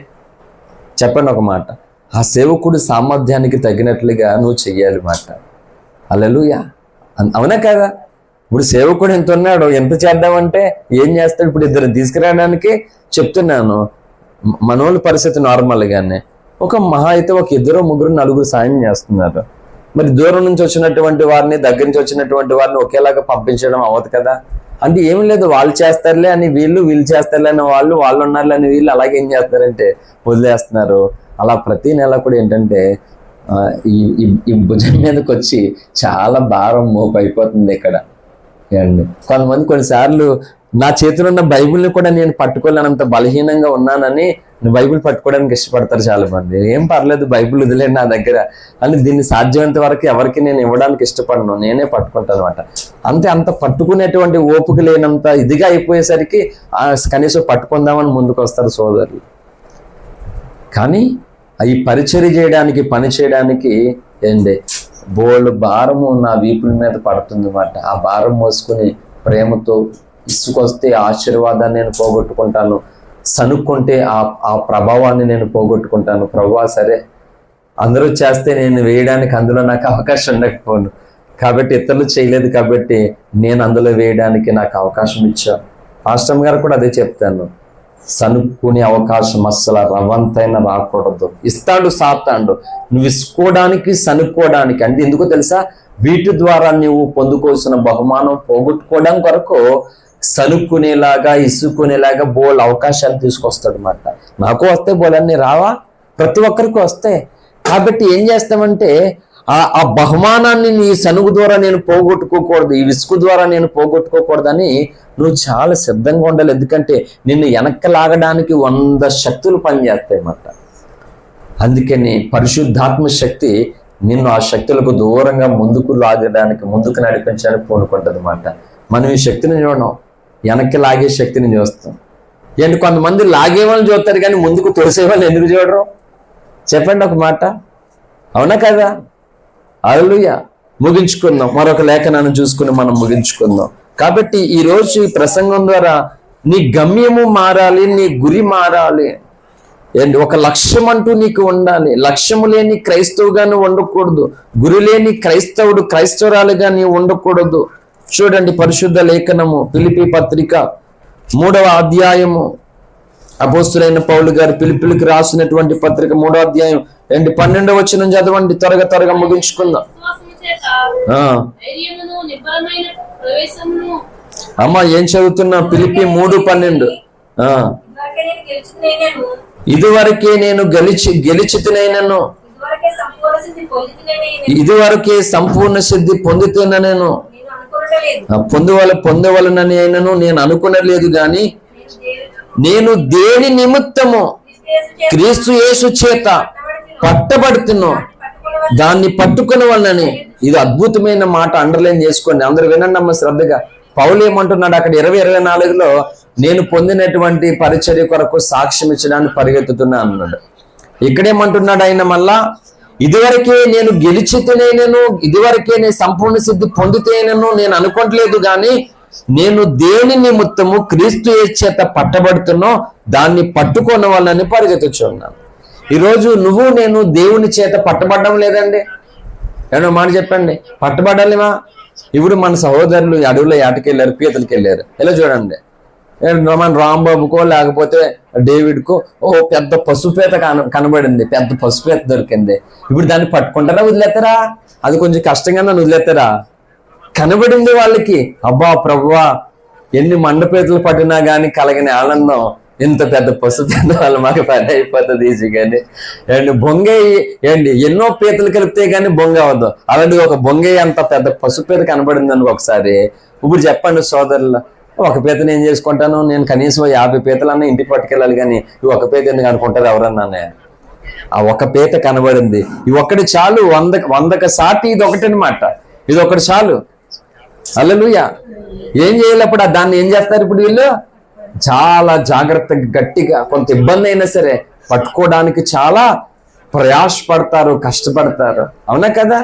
చెప్పండి ఒక మాట. ఆ సేవకుడి సామర్థ్యానికి తగినట్లుగా నువ్వు చెయ్యాలి మాట. హల్లెలూయా, అవునా కదా? ఇప్పుడు సేవకుడు ఎంత ఉన్నాడో, ఎంత చేద్దామంటే ఏం చేస్తాడు? ఇప్పుడు 2 తీసుకురావడానికి చెప్తున్నాను. మనోళ్ళ పరిస్థితి నార్మల్గానే, ఒక మహా అయితే ఒక 2, 3, 4 సాయం చేస్తున్నారు. మరి దూరం నుంచి వచ్చినటువంటి వారిని, దగ్గర నుంచి వచ్చినటువంటి వారిని ఒకేలాగా పంపించడం అవ్వదు కదా. అంటే ఏమి లేదు, వాళ్ళు చేస్తారులే అని వీళ్ళు చేస్తారులే అని వాళ్ళు ఉన్నారులే అని వీళ్ళు అలాగే ఏం చేస్తారంటే వదిలేస్తున్నారు. అలా ప్రతి నెల కూడా ఏంటంటే ఈ భుజం మీదకి వచ్చి చాలా భారం మోపు అయిపోతుంది ఇక్కడ అండి. కొంతమంది కొన్నిసార్లు నా చేతిలో ఉన్న బైబిల్ని కూడా నేను పట్టుకోలేనంత బలహీనంగా ఉన్నానని బైబిల్ పట్టుకోవడానికి ఇష్టపడతారు చాలా మంది. ఏం పర్లేదు, బైబిల్ వదిలేండి నా దగ్గర అని, దీన్ని సాధ్యమైనంత వరకు ఎవరికి నేను ఇవ్వడానికి ఇష్టపడను, నేనే పట్టుకుంటాను అనమాట. అంత పట్టుకునేటువంటి ఓపిక లేనంత ఇదిగా అయిపోయేసరికి కనీసం పట్టుకుందామని ముందుకు వస్తారు సోదరులు. కానీ ఈ పరిచర్య చేయడానికి, పని చేయడానికి ఏంటి బోల్డ్ భారము నా వీపుల మీద పడుతుంది అన్నమాట. ఆ భారం మోసుకుని ప్రేమతో, ఇసుకొస్తే ఆశీర్వాదాన్ని నేను పోగొట్టుకుంటాను, సనుక్కుంటే ఆ ప్రభావాన్ని నేను పోగొట్టుకుంటాను. ప్రభువా సరే, అందరూ చేస్తే నేను వేయడానికి అందులో నాకు అవకాశం ఉండకపోను, కాబట్టి ఇతరులు చేయలేదు కాబట్టి నేను అందులో వేయడానికి నాకు అవకాశం ఇచ్చా. పాస్టర్ గారు కూడా అదే చెప్తాను, సనుక్కునే అవకాశం అస్సలు రవంతైనా రాకూడదు. ఇస్తాడు సాతాండు, నువ్వు ఇసుకోవడానికి, సనుక్కోవడానికి. అంటే ఎందుకో తెలుసా, వీటి ద్వారా నువ్వు పొందుకోవాల్సిన బహుమానం పోగొట్టుకోవడం కొరకు సనుక్కునేలాగా, ఇసుక్కునేలాగా బోల్ అవకాశాలు తీసుకొస్తాడు అన్నమాట. నాకు వస్తే బోలన్నీ రావా? ప్రతి ఒక్కరికి వస్తాయి. కాబట్టి ఏం చేస్తామంటే ఆ బహుమానాన్ని నీ సనుగు ద్వారా నేను పోగొట్టుకోకూడదు, ఈ విసుగు ద్వారా నేను పోగొట్టుకోకూడదని నువ్వు చాలా సిద్ధంగా ఉండాలి. ఎందుకంటే నిన్ను వెనక్కి లాగడానికి 100 శక్తులు పనిచేస్తాయి అన్నమాట. అందుకని పరిశుద్ధాత్మ శక్తి నిన్ను ఆ శక్తులకు దూరంగా ముందుకు లాగడానికి, ముందుకు నడిపించడానికి పూనుకుంటుంది అన్నమాట. మనం ఈ శక్తిని చూడడం, వెనక్కి లాగే శక్తిని చూస్తాం. ఏంటి కొంతమంది లాగే వాళ్ళని చూస్తారు కానీ ముందుకు తోసే వాళ్ళు ఎందుకు చూడరు చెప్పండి ఒక మాట, అవునా కదా? హల్లెలూయా. ముగించుకుందాం, మరొక లేఖనాన్ని చూసుకుని మనం ముగించుకుందాం. కాబట్టి ఈరోజు ఈ ప్రసంగం ద్వారా నీ గమ్యము మారాలి, నీ గురి మారాలి. ఏంటి ఒక లక్ష్యం అంటూ నీకు ఉండాలి. లక్ష్యము లేని క్రైస్తవుగాను ఉండకూడదు, గురి లేని క్రైస్తవురాలుగా నీవు ఉండకూడదు. చూడండి పరిశుద్ధ లేఖనము ఫిలిప్పీ పత్రిక 3వ అధ్యాయము, అపోస్తులైన పౌలు గారు ఫిలిప్పీలకు రాసినటువంటి పత్రిక 3వ అధ్యాయం 12వ వచనం చదవండి, త్వరగా ముగించుకుందాం. అమ్మ ఏం చదువుతున్నా? ఫిలిప్పీ 3:12. ఇదివరకే నేను గెలిచితినైనను, ఇదివరకే సంపూర్ణ సిద్ధి పొందితేనను, పొందవలనని అయినను నేను అనుకునలేదు గాని నేను దేని నిమిత్తము క్రీస్తు యేసు చేత పట్టబడుతున్నా దాన్ని పట్టుకునే వాళ్ళని. ఇది అద్భుతమైన మాట, అండర్లైన్ చేసుకోండి, అందరూ వినండి అమ్మ శ్రద్ధగా. పౌలు ఏమంటున్నాడు అక్కడ 20-24లో, నేను పొందినటువంటి పరిచర్య కొరకు సాక్ష్యం ఇచ్చడానికి పరిగెత్తుతున్నా అన్నాడు. ఇక్కడేమంటున్నాడు ఆయన మళ్ళా, ఇదివరకే నేను గెలిచితేనైనను, ఇదివరకే నేను సంపూర్ణ సిద్ధి పొందితేనను నేను అనుకోవట్లేదు గాని నేను దేని నిమిత్తము క్రీస్తు యేసు చేత పట్టబడుతున్నో దాన్ని పట్టుకున్న వాళ్ళని పరిగెత్తుచున్నాను. ఈరోజు నువ్వు నేను దేవుని చేత పట్టబడడం లేదండి. ఏమో మాట చెప్పండి, పట్టబడాలిమా? ఇప్పుడు మన సహోదరులు అడవుల్లో ఏటకెళ్ళారు, పీతలకి వెళ్ళారు. ఇలా చూడండి, మన రాంబాబుకో లేకపోతే డేవిడ్కో ఓ పెద్ద పసుపేత కనబడింది, పెద్ద పసుపేత దొరికింది. ఇప్పుడు దాన్ని పట్టుకుంటారా వదిలేస్తారా? అది కొంచెం కష్టంగా నన్ను వదిలేస్తారా? కనబడింది వాళ్ళకి, అబ్బా ప్రభువా ఎన్ని మండపేతలు పట్టినా కానీ కలిగిన ఆనందం ఇంత పెద్ద పసుపేత వాళ్ళు మాకు పని అయిపోతుంది ఈజీగాని. అండ్ బొంగయ్య ఏంటి ఎన్నో పీతలు కలిపితే కానీ బొంగ అవ్వదు, అలాంటి ఒక బొంగయ్య అంత పెద్ద పసుపేత కనబడిందని ఒకసారి. ఇప్పుడు చెప్పండి సోదరులు, ఒక పీతను ఏం చేసుకుంటాను నేను? కనీసం 50 పీతలన్నా ఇంటికి పట్టుకెళ్ళాలి, కానీ ఈ ఒక పీత ఎందుకు అనుకుంటారు ఎవరన్నానే? ఆ ఒక పీత కనబడింది, ఈ ఒక్కటి చాలు, 100కి సాటి ఇది ఒకటి అనమాట, ఇది ఒకటి చాలు. హల్లెలూయా. ఏం చేయాలి అప్పుడు? దాన్ని ఏం చేస్తారు ఇప్పుడు వీళ్ళు? చాలా జాగ్రత్తగా గట్టిగా, కొంత ఇబ్బంది అయినా సరే పట్టుకోవడానికి చాలా ప్రయాసపడతారు, కష్టపడతారు. అవునా కదా?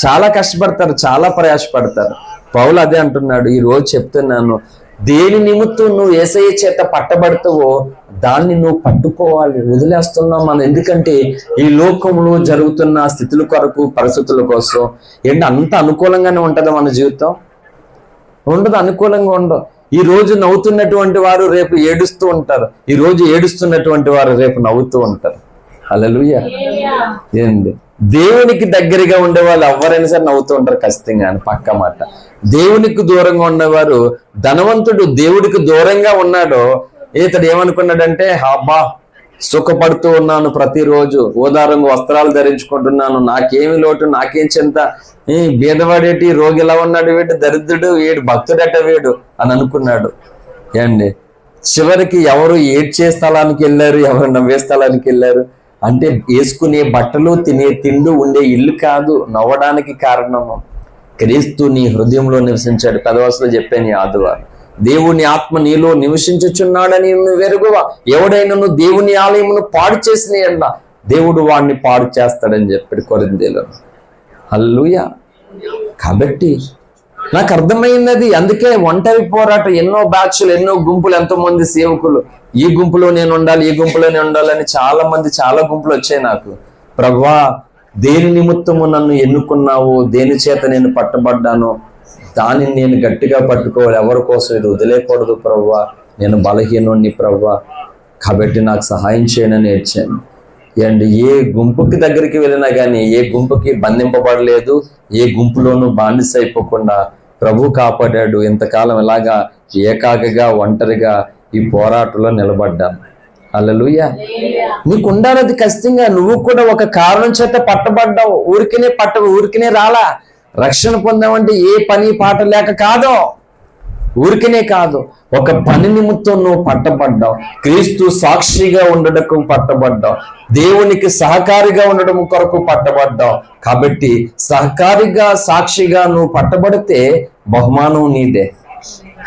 చాలా కష్టపడతారు, చాలా ప్రయాసపడతారు. పౌలు అదే అంటున్నాడు, ఈ రోజు చెప్తున్నాను, దేని నిమిత్తం నువ్వు యేసయ్య చేత పట్టబడతావో దాన్ని నువ్వు పట్టుకోవాలి. వదిలేస్తున్నాం మనం, ఎందుకంటే ఈ లోకంలో జరుగుతున్న స్థితుల కొరకు, పరిస్థితుల కోసం. ఏంటి అంత అనుకూలంగానే ఉంటుందా మన జీవితం? ఉండదు, అనుకూలంగా ఉండదు. ఈ రోజు నవ్వుతున్నటువంటి వారు రేపు ఏడుస్తూ ఉంటారు, ఈ రోజు ఏడుస్తున్నటువంటి వారు రేపు నవ్వుతూ ఉంటారు. హల్లెలూయా. ఏంది దేవునికి దగ్గరగా ఉండే వాళ్ళు ఎవరైనా సరే నవ్వుతూ ఉంటారు ఖచ్చితంగా అని పక్క మాట. దేవునికి దూరంగా ఉన్నవారు, ధనవంతుడు దేవుడికి దూరంగా ఉన్నాడో ఇతడు ఏమనుకున్నాడంటే, అబ్బా సుఖపడుతూ ఉన్నాను, ప్రతిరోజు ఓదారంగా వస్త్రాలు ధరించుకుంటున్నాను, నాకేమి లోటు, నాకేం చింత, బీదవాడేటి, రోగి ఎలా ఉన్నాడు వీడు, దరిద్రుడు వీడు, భక్తుడట వీడు అని అనుకున్నాడు. ఏండి చివరికి ఎవరు ఏడ్చే స్థలానికి వెళ్ళారు, ఎవరు నవ్వే స్థలానికి వెళ్ళారు అంటే, వేసుకునే బట్టలు, తినే తిండు, ఉండే ఇల్లు కాదు నవ్వడానికి కారణము. క్రీస్తు నీ హృదయంలో నివసించాడు. పెదవసలో చెప్పాను ఈ ఆదివారం, దేవుని ఆత్మ నీలో నివసించుచున్నాడని నువ్వు వెరుగువ. ఎవడైనా దేవుని ఆలయమును పాడు చేసిన ఎడల దేవుడు వాడిని పాడు చేస్తాడని చెప్పాడు కొరింథీయులో. హల్లెలూయా. కాబట్టి నాకు అర్థమైనది, అందుకే ఒంటరి పోరాటం, ఎన్నో బ్యాచ్లు, ఎన్నో గుంపులు, ఎంతో మంది సేవకులు, ఈ గుంపులో నేను ఉండాలి, ఈ గుంపులోనే ఉండాలని చాలా మంది, చాలా గుంపులు వచ్చాయి నాకు. ప్రభువా దేని నిమిత్తము నన్ను ఎన్నుకున్నావు, దేని చేత నేను పట్టబడ్డాను, దానిని నేను గట్టిగా పట్టుకోవాలి, ఎవరి కోసం ఇది వదిలేయకూడదు ప్రభువా, నేను బలహీనుణ్ణి ప్రభువా, కాబట్టి నాకు సహాయం చేయనని ఏడ్చాను. అండ్ ఏ గుంపుకి దగ్గరికి వెళ్ళినా కానీ ఏ గుంపుకి బంధింపబడలేదు, ఏ గుంపులోనూ బానిస అయిపోకుండా ప్రభు కాపాడాడు. ఇంతకాలం ఇలాగా ఏకాకిగా, ఒంటరిగా ఈ పోరాటంలో నిలబడ్డాను. హల్లెలూయా. నీకు ఉండాలి అది ఖచ్చితంగా. నువ్వు కూడా ఒక కారణం చేత పట్టబడ్డావు, ఊరికినే రాలా. రక్షణ పొందామంటే ఏ పని పాట లేక కాదు, ఊరికనే కాదు, ఒక పని నిమిత్తం నువ్వు పట్టబడ్డావు. క్రీస్తు సాక్షిగా ఉండటకు పట్టబడ్డావు, దేవునికి సహకారిగా ఉండడం కొరకు పట్టబడ్డావు. కాబట్టి సహకారిగా, సాక్షిగా నువ్వు పట్టబడితే బహుమానం నీదే.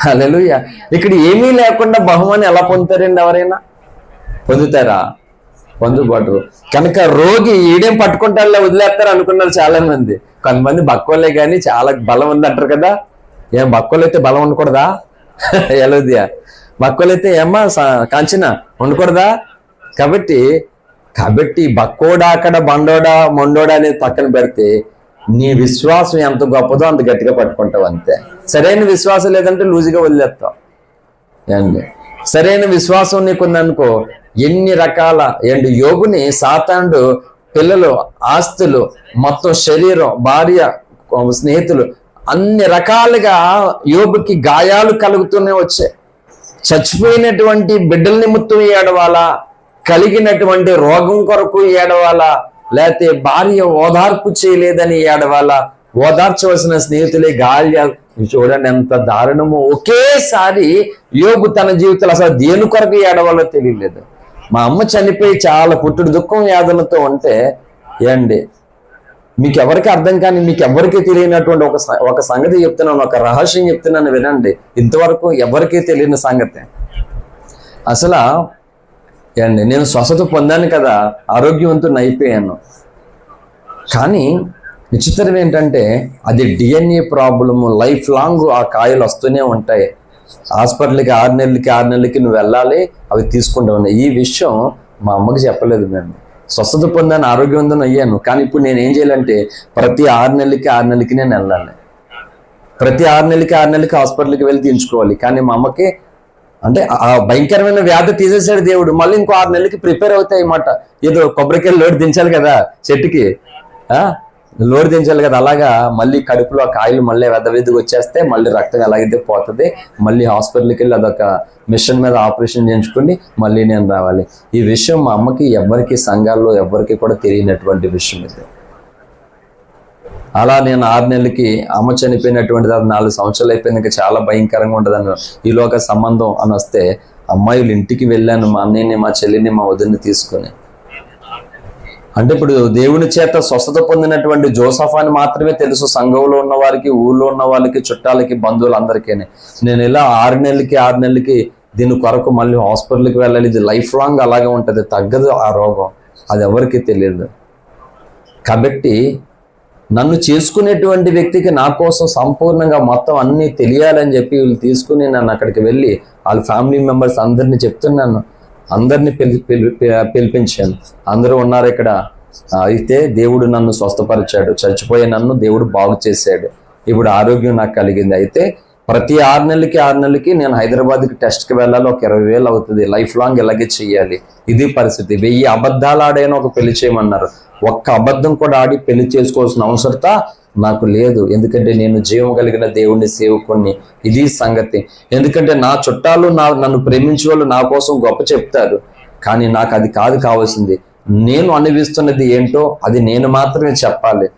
హల్లెలూయా. ఇక్కడ ఏమీ లేకుండా బహుమానం ఎలా పొందుతారండి? ఎవరైనా పొందుతారా? పొందుబాటు కనుక రోగి ఈడేం పట్టుకుంటారులే వదిలేస్తారు అనుకున్నారు చాలా మంది. కొంతమంది బక్కోలే కానీ చాలా బలం ఉంది అంటారు కదా. ఏం బక్కోలైతే బలం ఉండకూడదా? ఎలోదియా బక్కోలైతే ఏమ్మా కాంచిన ఉండకూడదా? కాబట్టి బక్కోడా అక్కడ బండోడా మొండోడా అనేది పక్కన పెడితే నీ విశ్వాసం ఎంత గొప్పదో అంత గట్టిగా పట్టుకుంటావు అంతే. సరైన విశ్వాసం లేదంటే లూజుగా వదిలేస్తావు. ఏండి సరైన విశ్వాసం నీకుందనుకో, ఎన్ని రకాల యోబుని సాతానుడు పిల్లలు, ఆస్తులు, మొత్తం శరీరం, భార్య, స్నేహితులు, అన్ని రకాలుగా యోబుకి గాయాలు కలుగుతూనే వచ్చాయి. చచ్చిపోయినటువంటి బిడ్డల నిమిత్తం ఏడవాలా, కలిగినటువంటి రోగం కొరకు ఏడవాలా, లేకపోతే భార్య ఓదార్పు చేయలేదని ఏడవాలా, ఓదార్చవలసిన స్నేహితులే గాయాలు. చూడండి ఎంత దారుణమో. ఒకేసారి యోబు తన జీవితంలో అసలు దేని కొరకు ఏడవాలో తెలియలేదు. మా అమ్మ చనిపోయి చాలా పుట్టుడు దుఃఖం యాదనతో ఉంటే మీకు ఎవరికి అర్థం కానీ, మీకు ఎవరికి తెలియనటువంటి ఒక సంగతి చెప్తున్నాను, ఒక రహస్యం చెప్తున్నాను వినండి. ఇంతవరకు ఎవరికీ తెలియని సంగతి. అసలు నేను స్వస్థత పొందాను కదా, ఆరోగ్యవంతుని అయిపోయాను. కానీ విచిత్రం ఏంటంటే అది DNA ప్రాబ్లము. లైఫ్ లాంగ్ ఆ కాయలు వస్తూనే ఉంటాయి. హాస్పిటల్కి 6 నెలలకి నువ్వు వెళ్ళాలి, అవి తీసుకుంటూ ఉన్నాయి. ఈ విషయం మా అమ్మకి చెప్పలేదు. మేము స్వస్థత పొందాను, ఆరోగ్యవంతం అయ్యాను. కానీ ఇప్పుడు నేను ఏం చేయాలంటే ప్రతి 6 నెలలకి నేను వెళ్ళాలి. ప్రతి 6 నెలలకి హాస్పిటల్కి వెళ్ళి తీయించుకోవాలి. కానీ మా అమ్మకి అంటే ఆ భయంకరమైన వ్యాధి తీసేసాడు దేవుడు. మళ్ళీ ఇంకో 6 నెలలకి ప్రిపేర్ అవుతాయి అన్నమాట. ఏదో కొబ్బరికాయలు లోడ్ దించాలి కదా చెట్టుకి, లోడ్ దించాలి కదా, అలాగా మళ్ళీ కడుపులో ఆ కాయలు మళ్ళీ వెదవిదిగా వచ్చేస్తే మళ్ళీ రక్తం ఎలాగైతే పోతుంది, మళ్ళీ హాస్పిటల్కి వెళ్ళి అదొక మిషన్ మీద ఆపరేషన్ చేయించుకుని మళ్ళీ నేను రావాలి. ఈ విషయం మా అమ్మకి ఎవరికి, సంఘాల్లో ఎవరికి కూడా తెలియనటువంటి విషయం ఇది. అలా నేను 6 నెలలకి అమ్మ చనిపోయినటువంటి తర్వాత 4 సంవత్సరాలు అయిపోయింది. చాలా భయంకరంగా ఉంటుంది అన్న ఈలోక సంబంధం అని వస్తే అమ్మాయిలు ఇంటికి వెళ్ళాను, మా అన్నయ్యని, మా చెల్లిని, మా వదిన్ని తీసుకుని. అంటే ఇప్పుడు దేవుని చేత స్వస్థత పొందినటువంటి జోసఫ్ అని మాత్రమే తెలుసు సంఘంలో ఉన్న వారికి, ఊళ్ళో ఉన్న వాళ్ళకి, చుట్టాలకి, బంధువులందరికీ. నేను ఇలా 6 నెలలకి దీని కొరకు మళ్ళీ హాస్పిటల్కి వెళ్ళాలి. ఇది లైఫ్ లాంగ్ అలాగే ఉంటుంది, తగ్గదు ఆ రోగం, అది ఎవరికి తెలియదు. కాబట్టి నన్ను చేసుకునేటువంటి వ్యక్తికి నా కోసం సంపూర్ణంగా మొత్తం అన్నీ తెలియాలని చెప్పి వీళ్ళు తీసుకుని నన్ను అక్కడికి వెళ్ళి వాళ్ళ ఫ్యామిలీ మెంబర్స్ అందరినీ చెప్తున్నాను, అందరినీ పిలిపించాను. అందరూ ఉన్నారు ఇక్కడ. అయితే దేవుడు నన్ను స్వస్థపరిచాడు, చచ్చిపోయే నన్ను దేవుడు బాగు చేశాడు, ఇప్పుడు ఆరోగ్యం నాకు కలిగింది. అయితే ప్రతి 6 నెలలకి నేను హైదరాబాద్కి టెస్ట్కి వెళ్ళాలి, ఒక 20,000 అవుతుంది, లైఫ్ లాంగ్ ఇలాగే చెయ్యాలి. ఇది పరిస్థితి. 1000 అబద్ధాలు ఆడైనా ఒక పెళ్లి చేయమన్నారు, ఒక్క అబద్ధం కూడా ఆడి పెళ్లి చేసుకోవాల్సిన అవసరత నాకు లేదు. ఎందుకంటే నేను జీవం కలిగిన దేవుణ్ణి సేవకుణ్ణి. ఇది సంగతి. ఎందుకంటే నా చుట్టాలు నన్ను ప్రేమించే వాళ్ళు నా కోసం గొప్ప చెప్తారు, కానీ నాకు అది కాదు కావాల్సింది. నేను అనుభవిస్తున్నది ఏంటో అది నేను మాత్రమే చెప్పాలి.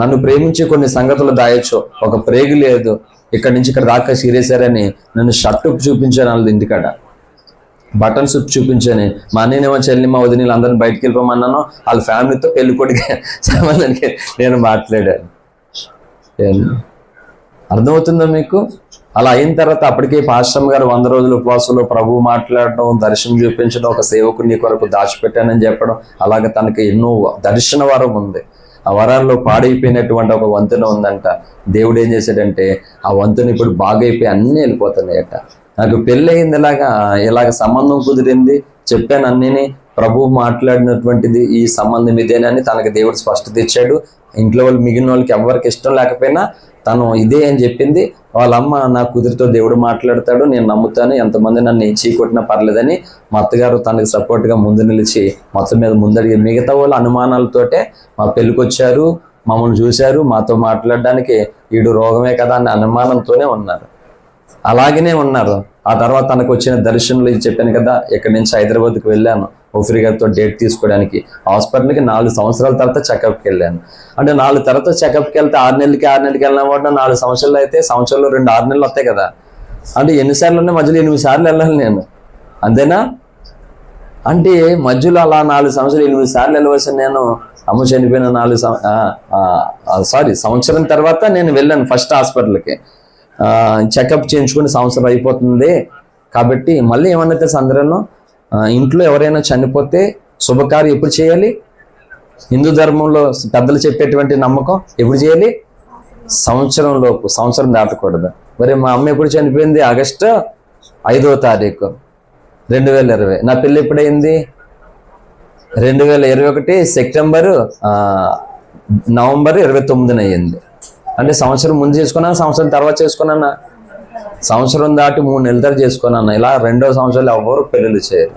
నన్ను ప్రేమించి కొన్ని సంగతులు దాయొచ్చు, ఒక ప్రేగు లేదు, ఇక్కడ నుంచి ఇక్కడ దాకా సీరేసారని నన్ను షర్టు చూపించాను, వాళ్ళ ఇంటికాడ బటన్స్ చూపించాను. మా అన్నయ్యనేమో చెల్లి, మా వదినీలు అందరిని బయటకు వెళ్ళిపోమన్నాను. వాళ్ళ ఫ్యామిలీతో పెళ్లి కొడుకు సంబంధానికి నేను మాట్లాడాను. అర్థమవుతుందా మీకు? అలా అయిన తర్వాత అప్పటికే పాస్టర్ గారు 100 రోజుల ఉపవాసంలో ప్రభు మాట్లాడడం, దర్శనం చూపించడం, ఒక సేవకుని కొరకు దాచిపెట్టానని చెప్పడం, అలాగే తనకి ఎన్నో దర్శన వరం ఉంది. ఆ వరాల్లో పాడైపోయినటువంటి ఒక వంతెన ఉందంట. దేవుడు ఏం చేశాడంటే ఆ వంతెన ఇప్పుడు బాగైపోయి అన్నీ వెళ్ళిపోతున్నాయట. నాకు పెళ్ళి అయింది, ఇలాగ సంబంధం కుదిరింది, చెప్పాను అన్నీని, ప్రభు మాట్లాడినటువంటిది ఈ సంబంధం ఇదేనని తనకి దేవుడు స్పష్టత ఇచ్చాడు. ఇంట్లో వాళ్ళు మిగిలిన వాళ్ళకి ఎవరికి ఇష్టం లేకపోయినా తను ఇదే అని చెప్పింది. వాళ్ళమ్మ నా కూతురితో దేవుడు మాట్లాడతాడు, నేను నమ్ముతాను, ఎంతమంది నన్ను చీకొట్టినా పర్లేదని మా అత్తగారు తనకి సపోర్ట్గా ముందు నిలిచి మొత్తం మీద ముందడిగి, మిగతా వాళ్ళు అనుమానాలతోటే మా పెళ్ళికి వచ్చారు, మమ్మల్ని చూశారు, మాతో మాట్లాడడానికి వీడు రోగమే కదా అనే అనుమానంతోనే ఉన్నారు, అలాగనే ఉన్నారు. ఆ తర్వాత తనకు వచ్చిన దర్శనంలో ఇది చెప్పాను కదా, ఇక్కడి నుంచి హైదరాబాద్కి వెళ్ళాను ఓఫ్రీ గారితో డేట్ తీసుకోవడానికి. హాస్పిటల్కి 4 సంవత్సరాల తర్వాత చెకప్కి వెళ్ళాను. అంటే 4 తర్వాత చెకప్కి వెళ్తే 6 నెలలకి వెళ్ళిన వాడు 4 సంవత్సరాలు అయితే సంవత్సరంలో 2 6 నెలలు వస్తాయి కదా. అంటే ఎన్నిసార్లు ఉన్నాయి? మధ్యలో 8 సార్లు వెళ్ళాలి నేను, అంతేనా? అంటే మధ్యలో అలా 4 సంవత్సరాలు 8 సార్లు వెళ్ళవలసిన నేను అమ్మ చనిపోయిన 4 సంవత్సరం తర్వాత నేను వెళ్ళాను ఫస్ట్ హాస్పిటల్కి. చెకప్ చేయించుకుని సంవత్సరం అయిపోతుంది కాబట్టి మళ్ళీ ఏమన్నా తెలుసు, అందరూ ఇంట్లో ఎవరైనా చనిపోతే శుభకార్యం ఎప్పుడు చేయాలి? హిందూ ధర్మంలో పెద్దలు చెప్పేటువంటి నమ్మకం ఎప్పుడు చేయాలి? సంవత్సరంలోపు, సంవత్సరం దాటకూడదు. మరి మా అమ్మ ఎప్పుడు చనిపోయింది? ఆగస్టు 5వ తారీఖు 2020. నా పెళ్ళి ఎప్పుడైంది? 2021 సెప్టెంబరు నవంబర్ 29న అయ్యింది. అంటే సంవత్సరం ముందు చేసుకున్నాను, సంవత్సరం తర్వాత చేసుకున్నానా? సంవత్సరం దాటి 3 నెలల తర్వాత చేసుకున్నాను. ఇలా 2వ సంవత్సరాలు ఎవరు పెళ్ళిళ్ళు చేయరు.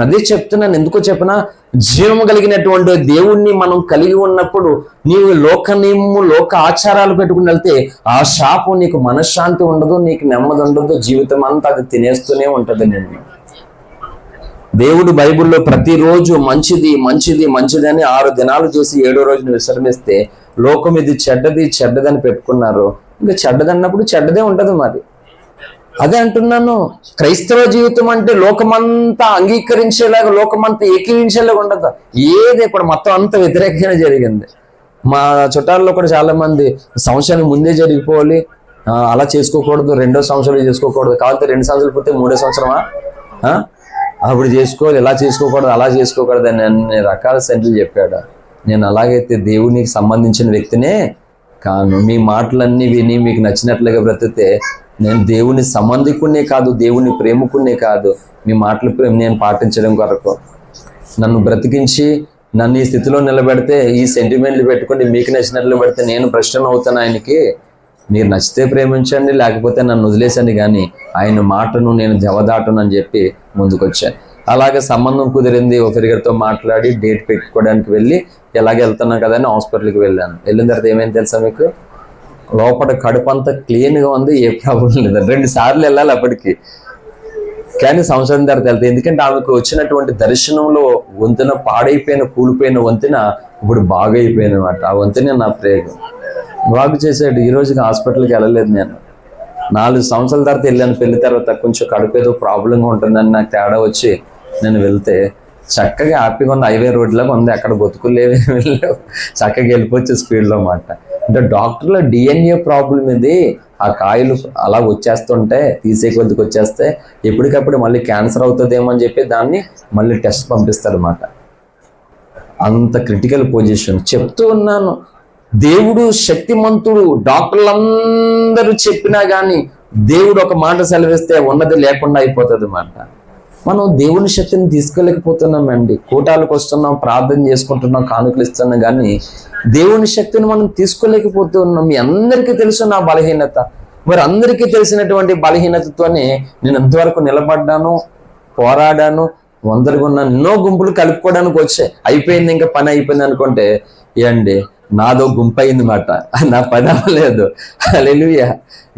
అదే చెప్తున్నాను. ఎందుకో చెప్పినా, జీవం కలిగినటువంటి దేవుణ్ణి మనం కలిగి ఉన్నప్పుడు నీవు లోక నియమము, లోక ఆచారాలు పెట్టుకుని వెళ్తే ఆ శాపం నీకు మనశ్శాంతి ఉండదు, నీకు నెమ్మది ఉండదు, జీవితం అంతా అది తినేస్తూనే ఉంటుంది. నేను దేవుడు బైబిల్లో ప్రతిరోజు మంచిది మంచిది మంచిది అని 6 దినాలు చేసి 7వ రోజున విశ్రమిస్తే లోకం ఇది చెడ్డది చెడ్డదని పెట్టుకున్నారు. ఇంకా చెడ్డదన్నప్పుడు చెడ్డదే ఉంటది. మరి అదే అంటున్నాను, క్రైస్తవ జీవితం అంటే లోకమంతా అంగీకరించేలాగా, లోకమంతా ఏకీవించేలాగా ఉండదు. ఏది ఇప్పుడు మొత్తం అంతా వ్యతిరేకంగా జరిగింది. మా చుట్టాల్లో కూడా చాలా మంది సంవత్సరానికి ముందే జరిగిపోవాలి, అలా చేసుకోకూడదు, 2వ సంవత్సరం చేసుకోకూడదు, కాబట్టి 2 సంవత్సరాలు పోతే 3వ సంవత్సరమా అప్పుడు చేసుకోవాలి, ఇలా చేసుకోకూడదు, అలా చేసుకోకూడదు అని అన్ని రకాల సెంటర్లు చెప్పాడు. నేను అలాగైతే దేవునికి సంబంధించిన వ్యక్తినే కాను. మీ మాటలన్నీ విని మీకు నచ్చినట్లుగా బ్రతికితే నేను దేవుని సంబంధికునే కాదు, దేవుని ప్రేమికునే కాదు, మీ మాటలు నేను పాటించడం కొరకు నన్ను బ్రతికించి నన్ను ఈ స్థితిలో నిలబెడితే, ఈ సెంటిమెంట్లు పెట్టుకుని మీకు నచ్చినట్లు పెడితే నేను ప్రశ్న అవుతాను ఆయనకి. మీరు నచ్చితే ప్రేమించండి, లేకపోతే నన్ను వదిలేసండి, కానీ ఆయన మాటను నేను జవదాటను అని చెప్పి ముందుకొచ్చాను. అలాగే సంబంధం కుదిరింది, ఒకరితో మాట్లాడి డేట్ పెట్టుకోవడానికి వెళ్ళి ఎలాగే వెళ్తున్నాను కదా అని హాస్పిటల్కి వెళ్ళాను. వెళ్ళిన తర్వాత ఏమైంది తెలుసా మీకు? లోపల కడుపు అంతా క్లీన్గా ఉంది, ఏ ప్రాబ్లం లేదు. 2 సార్లు వెళ్ళాలి అప్పటికి, కానీ సంవత్సరం తర్వాత వెళ్తాయి. ఎందుకంటే ఆమెకు వచ్చినటువంటి దర్శనంలో వంతెన పాడైపోయిన, కూలిపోయిన వంతెన ఇప్పుడు బాగా అయిపోయింది అనమాట. ఆ వంతెన నా ప్రేమ బాగు చేశాడు. ఈ రోజుకి హాస్పిటల్కి వెళ్ళలేదు నేను. 4 సంవత్సరాల తర్వాత వెళ్ళాను. పెళ్లి తర్వాత కొంచెం కడుపు ఏదో ప్రాబ్లంగా ఉంటుందని నాకు తేడా వచ్చి నేను వెళ్తే చక్కగా హ్యాపీగా ఉంది. హైవే రోడ్లాగా ఉంది, అక్కడ బతుకులేవి వెళ్ళావు, చక్కగా వెళ్ళిపోవచ్చు స్పీడ్లో అన్నమాట. అంటే డాక్టర్లో DNA ప్రాబ్లం ఇది, ఆ కాయలు అలా వచ్చేస్తుంటే తీసే కొద్దికి వచ్చేస్తే ఎప్పటికప్పుడు మళ్ళీ క్యాన్సర్ అవుతుందేమో అని చెప్పి దాన్ని మళ్ళీ టెస్ట్ పంపిస్తారు అన్నమాట. అంత క్రిటికల్ పొజిషన్. చెప్తూ ఉన్నాను, దేవుడు శక్తిమంతుడు. డాక్టర్లందరూ చెప్పినా కానీ దేవుడు ఒక మాట సెలవిస్తే ఉన్నది లేకుండా అయిపోతుంది అన్నమాట. మనం దేవుని శక్తిని తీసుకోలేకపోతున్నామండి. కూటాలకు వస్తున్నాం, ప్రార్థన చేసుకుంటున్నాం, కానుకలు ఇస్తున్నాం, కానీ దేవుని శక్తిని మనం తీసుకోలేకపోతున్నాం. మీ అందరికీ తెలుసు నా బలహీనత. మరి అందరికీ తెలిసినటువంటి బలహీనతతోనే నేను ఎంతవరకు నిలబడ్డాను, పోరాడాను, ఒంటరిగా ఉన్నాను. ఎన్నో గుంపులు కలుపుకోవడానికి వచ్చాయి. అయిపోయింది, ఇంకా పని అయిపోయింది అనుకుంటే ఏండి నాదో గుంపు అయింది మాట, నా పని అవ్వలేదు. హల్లెలూయా.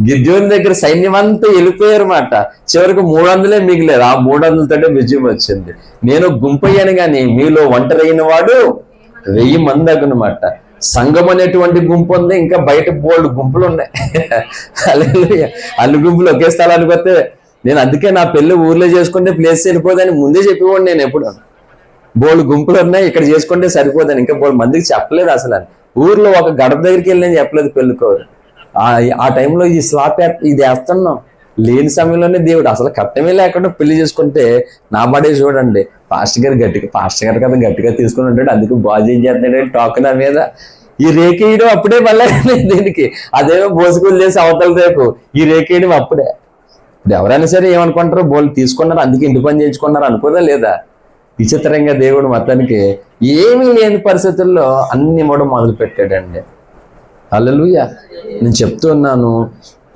గిద్యోని దగ్గర సైన్యం అంతా వెళ్ళిపోయారు మాట. చివరికి 300 మిగిలేదు. ఆ 300తోటే విజయం వచ్చింది. నేను గుంపు అయ్యాను, కానీ మీలో ఒంటరైన వాడు 1000 మంది అన్నమాట. సంఘం అనేటువంటి గుంపు ఉంది, ఇంకా బయట బోల్డ్ గుంపులు ఉన్నాయి. హల్లెలూయా. అన్ని గుంపులు ఒకే స్థలానికి వస్తే నేను అందుకే నా పెళ్లి ఊర్లో చేసుకుంటే ప్లేస్ సరిపోదని ముందే చెప్పేవాడు. నేను ఎప్పుడు బోల్డ్ గుంపులు ఉన్నాయి, ఇక్కడ చేసుకుంటే సరిపోదని ఇంకా బోల్డ్ మందికి చెప్పలేదు. అసలు ఊర్లో ఒక గడప దగ్గరికి వెళ్ళి నేను చెప్పలేదు పెళ్ళికోరు. ఆ టైంలో ఈ స్లాప్ ఇది వేస్తున్నాం. లేని సమయంలోనే దేవుడు అసలు కట్టమే లేకుండా పెళ్లి చేసుకుంటే నా బడే చూడండి. పాస్టర్ గారు కదా గట్టిగా తీసుకుని ఉంటాడు, అందుకు బాగా ఏం చేస్తున్నాడు టోకన్ మీద ఈ రేకేయడం అప్పుడే మళ్ళీ దీనికి అదేమో బోసుకులు చేసి అవతల రేపు ఈ రేకేయడం అప్పుడే. ఎవరైనా సరే ఏమనుకుంటారు, బోల్ తీసుకున్నారు అందుకే ఇంటి పని చేయించుకున్నారు అనుకోదా లేదా? విచిత్రంగా దేవుడు మొత్తానికి ఏమీ లేని పరిస్థితుల్లో అన్ని మొదలు పెట్టాడండి. హల్లెలూయా. నేను చెప్తూ ఉన్నాను,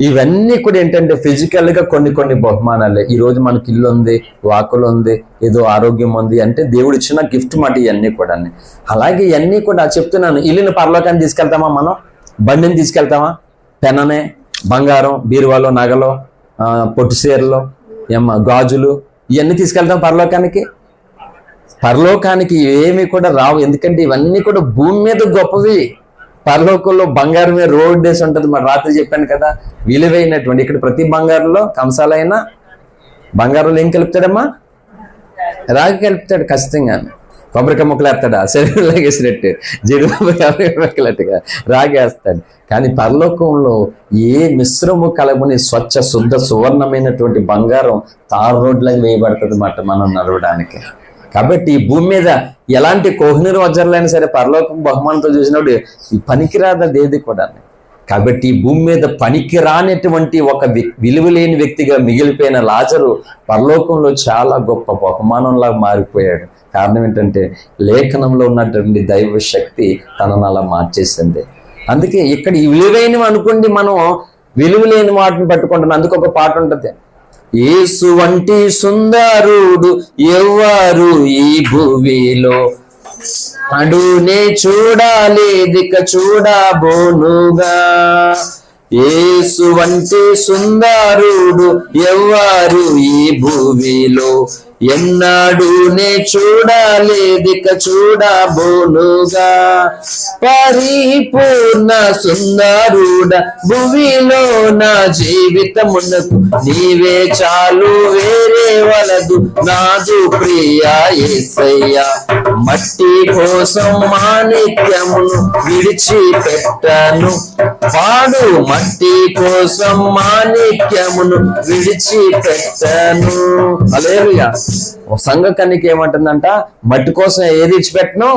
ఇవన్నీ కూడా ఏంటంటే ఫిజికల్గా కొన్ని బహుమానాలే. ఈరోజు మనకి ఇల్లు ఉంది, వాకులు ఉంది, ఏదో ఆరోగ్యం ఉంది అంటే దేవుడు ఇచ్చిన గిఫ్ట్ మాట ఇవన్నీ కూడా. అలాగే ఇవన్నీ కూడా చెప్తున్నాను. ఇల్లుని పరలోకాన్ని తీసుకెళ్తామా మనం? బండిని తీసుకెళ్తామా? పెననే, బంగారం, బీరువాలో, నగలో, పొట్టు గాజులు ఇవన్నీ తీసుకెళ్తాం పరలోకానికి? పరలోకానికి ఏమి కూడా రావు. ఎందుకంటే ఇవన్నీ కూడా భూమి మీద గొప్పవి. పరలోకంలో బంగారం మీద రోడ్ డేస్ ఉంటుంది. మరి రాత్రి చెప్పాను కదా, విలువైనటువంటి. ఇక్కడ ప్రతి బంగారంలో కంసాలైనా బంగారంలో ఏం కలుపుతాడమ్మా? రాగి కలుపుతాడు ఖచ్చితంగా. కొబ్బరికాయ ముక్కలు వేస్తాడా? శరీరంలోకి వేసినట్టు జీడిపప్పులట్టుగా రాగేస్తాడు. కానీ పరలోకంలో ఏ మిశ్రము కలగని స్వచ్ఛ శుద్ధ సువర్ణమైనటువంటి బంగారం తారు రోడ్లకు వేయబడుతుంది అన్నమాట మనం నడవడానికి. కాబట్టి ఈ భూమి మీద ఎలాంటి కోహినూరు వజ్రాలైనా సరే పరలోకం బహుమానంతో చూసినప్పుడు ఈ పనికిరాదది ఏది కూడా. కాబట్టి ఈ భూమి మీద పనికిరానటువంటి ఒక విలువలేని వ్యక్తిగా మిగిలిపోయిన లాజరు పరలోకంలో చాలా గొప్ప బహుమానంలాగా మారిపోయాడు. కారణం ఏంటంటే లేఖనంలో ఉన్నటువంటి దైవ శక్తి తనను అలా మార్చేసింది. అందుకే ఇక్కడ ఈ విలువైనవి అనుకోండి, మనం విలువలేని వాటిని పట్టుకుంటున్నాం. అందుకు ఒక పాట ఉంటుంది, యేసు వంటి సుందరుడు ఎవ్వరు ఈ భూమిలో, అడునే చూడాలి దిక చూడబోనుగా. యేసు వంటి సుందరుడు ఎవ్వరు ఈ భూమిలో, ఎన్నాడునే చూడాలి దిక చూడబోనుగా. పరిపూర్ణ సుందరుడ భూమిలో నా జీవితమునకు నీవే చాలు, వేరే వలదు నాదు ప్రియా యేసయ్యా. మట్టి కోసం మాణిక్యమును విడిచిపెట్టను, పాడు మట్టి కోసం మాణిక్యమును విడిచిపెట్టను. హల్లెలూయా. సంఘ కన్యక ఏమంటుందంట, మట్టి కోసం ఏది విడిచిపెట్టను?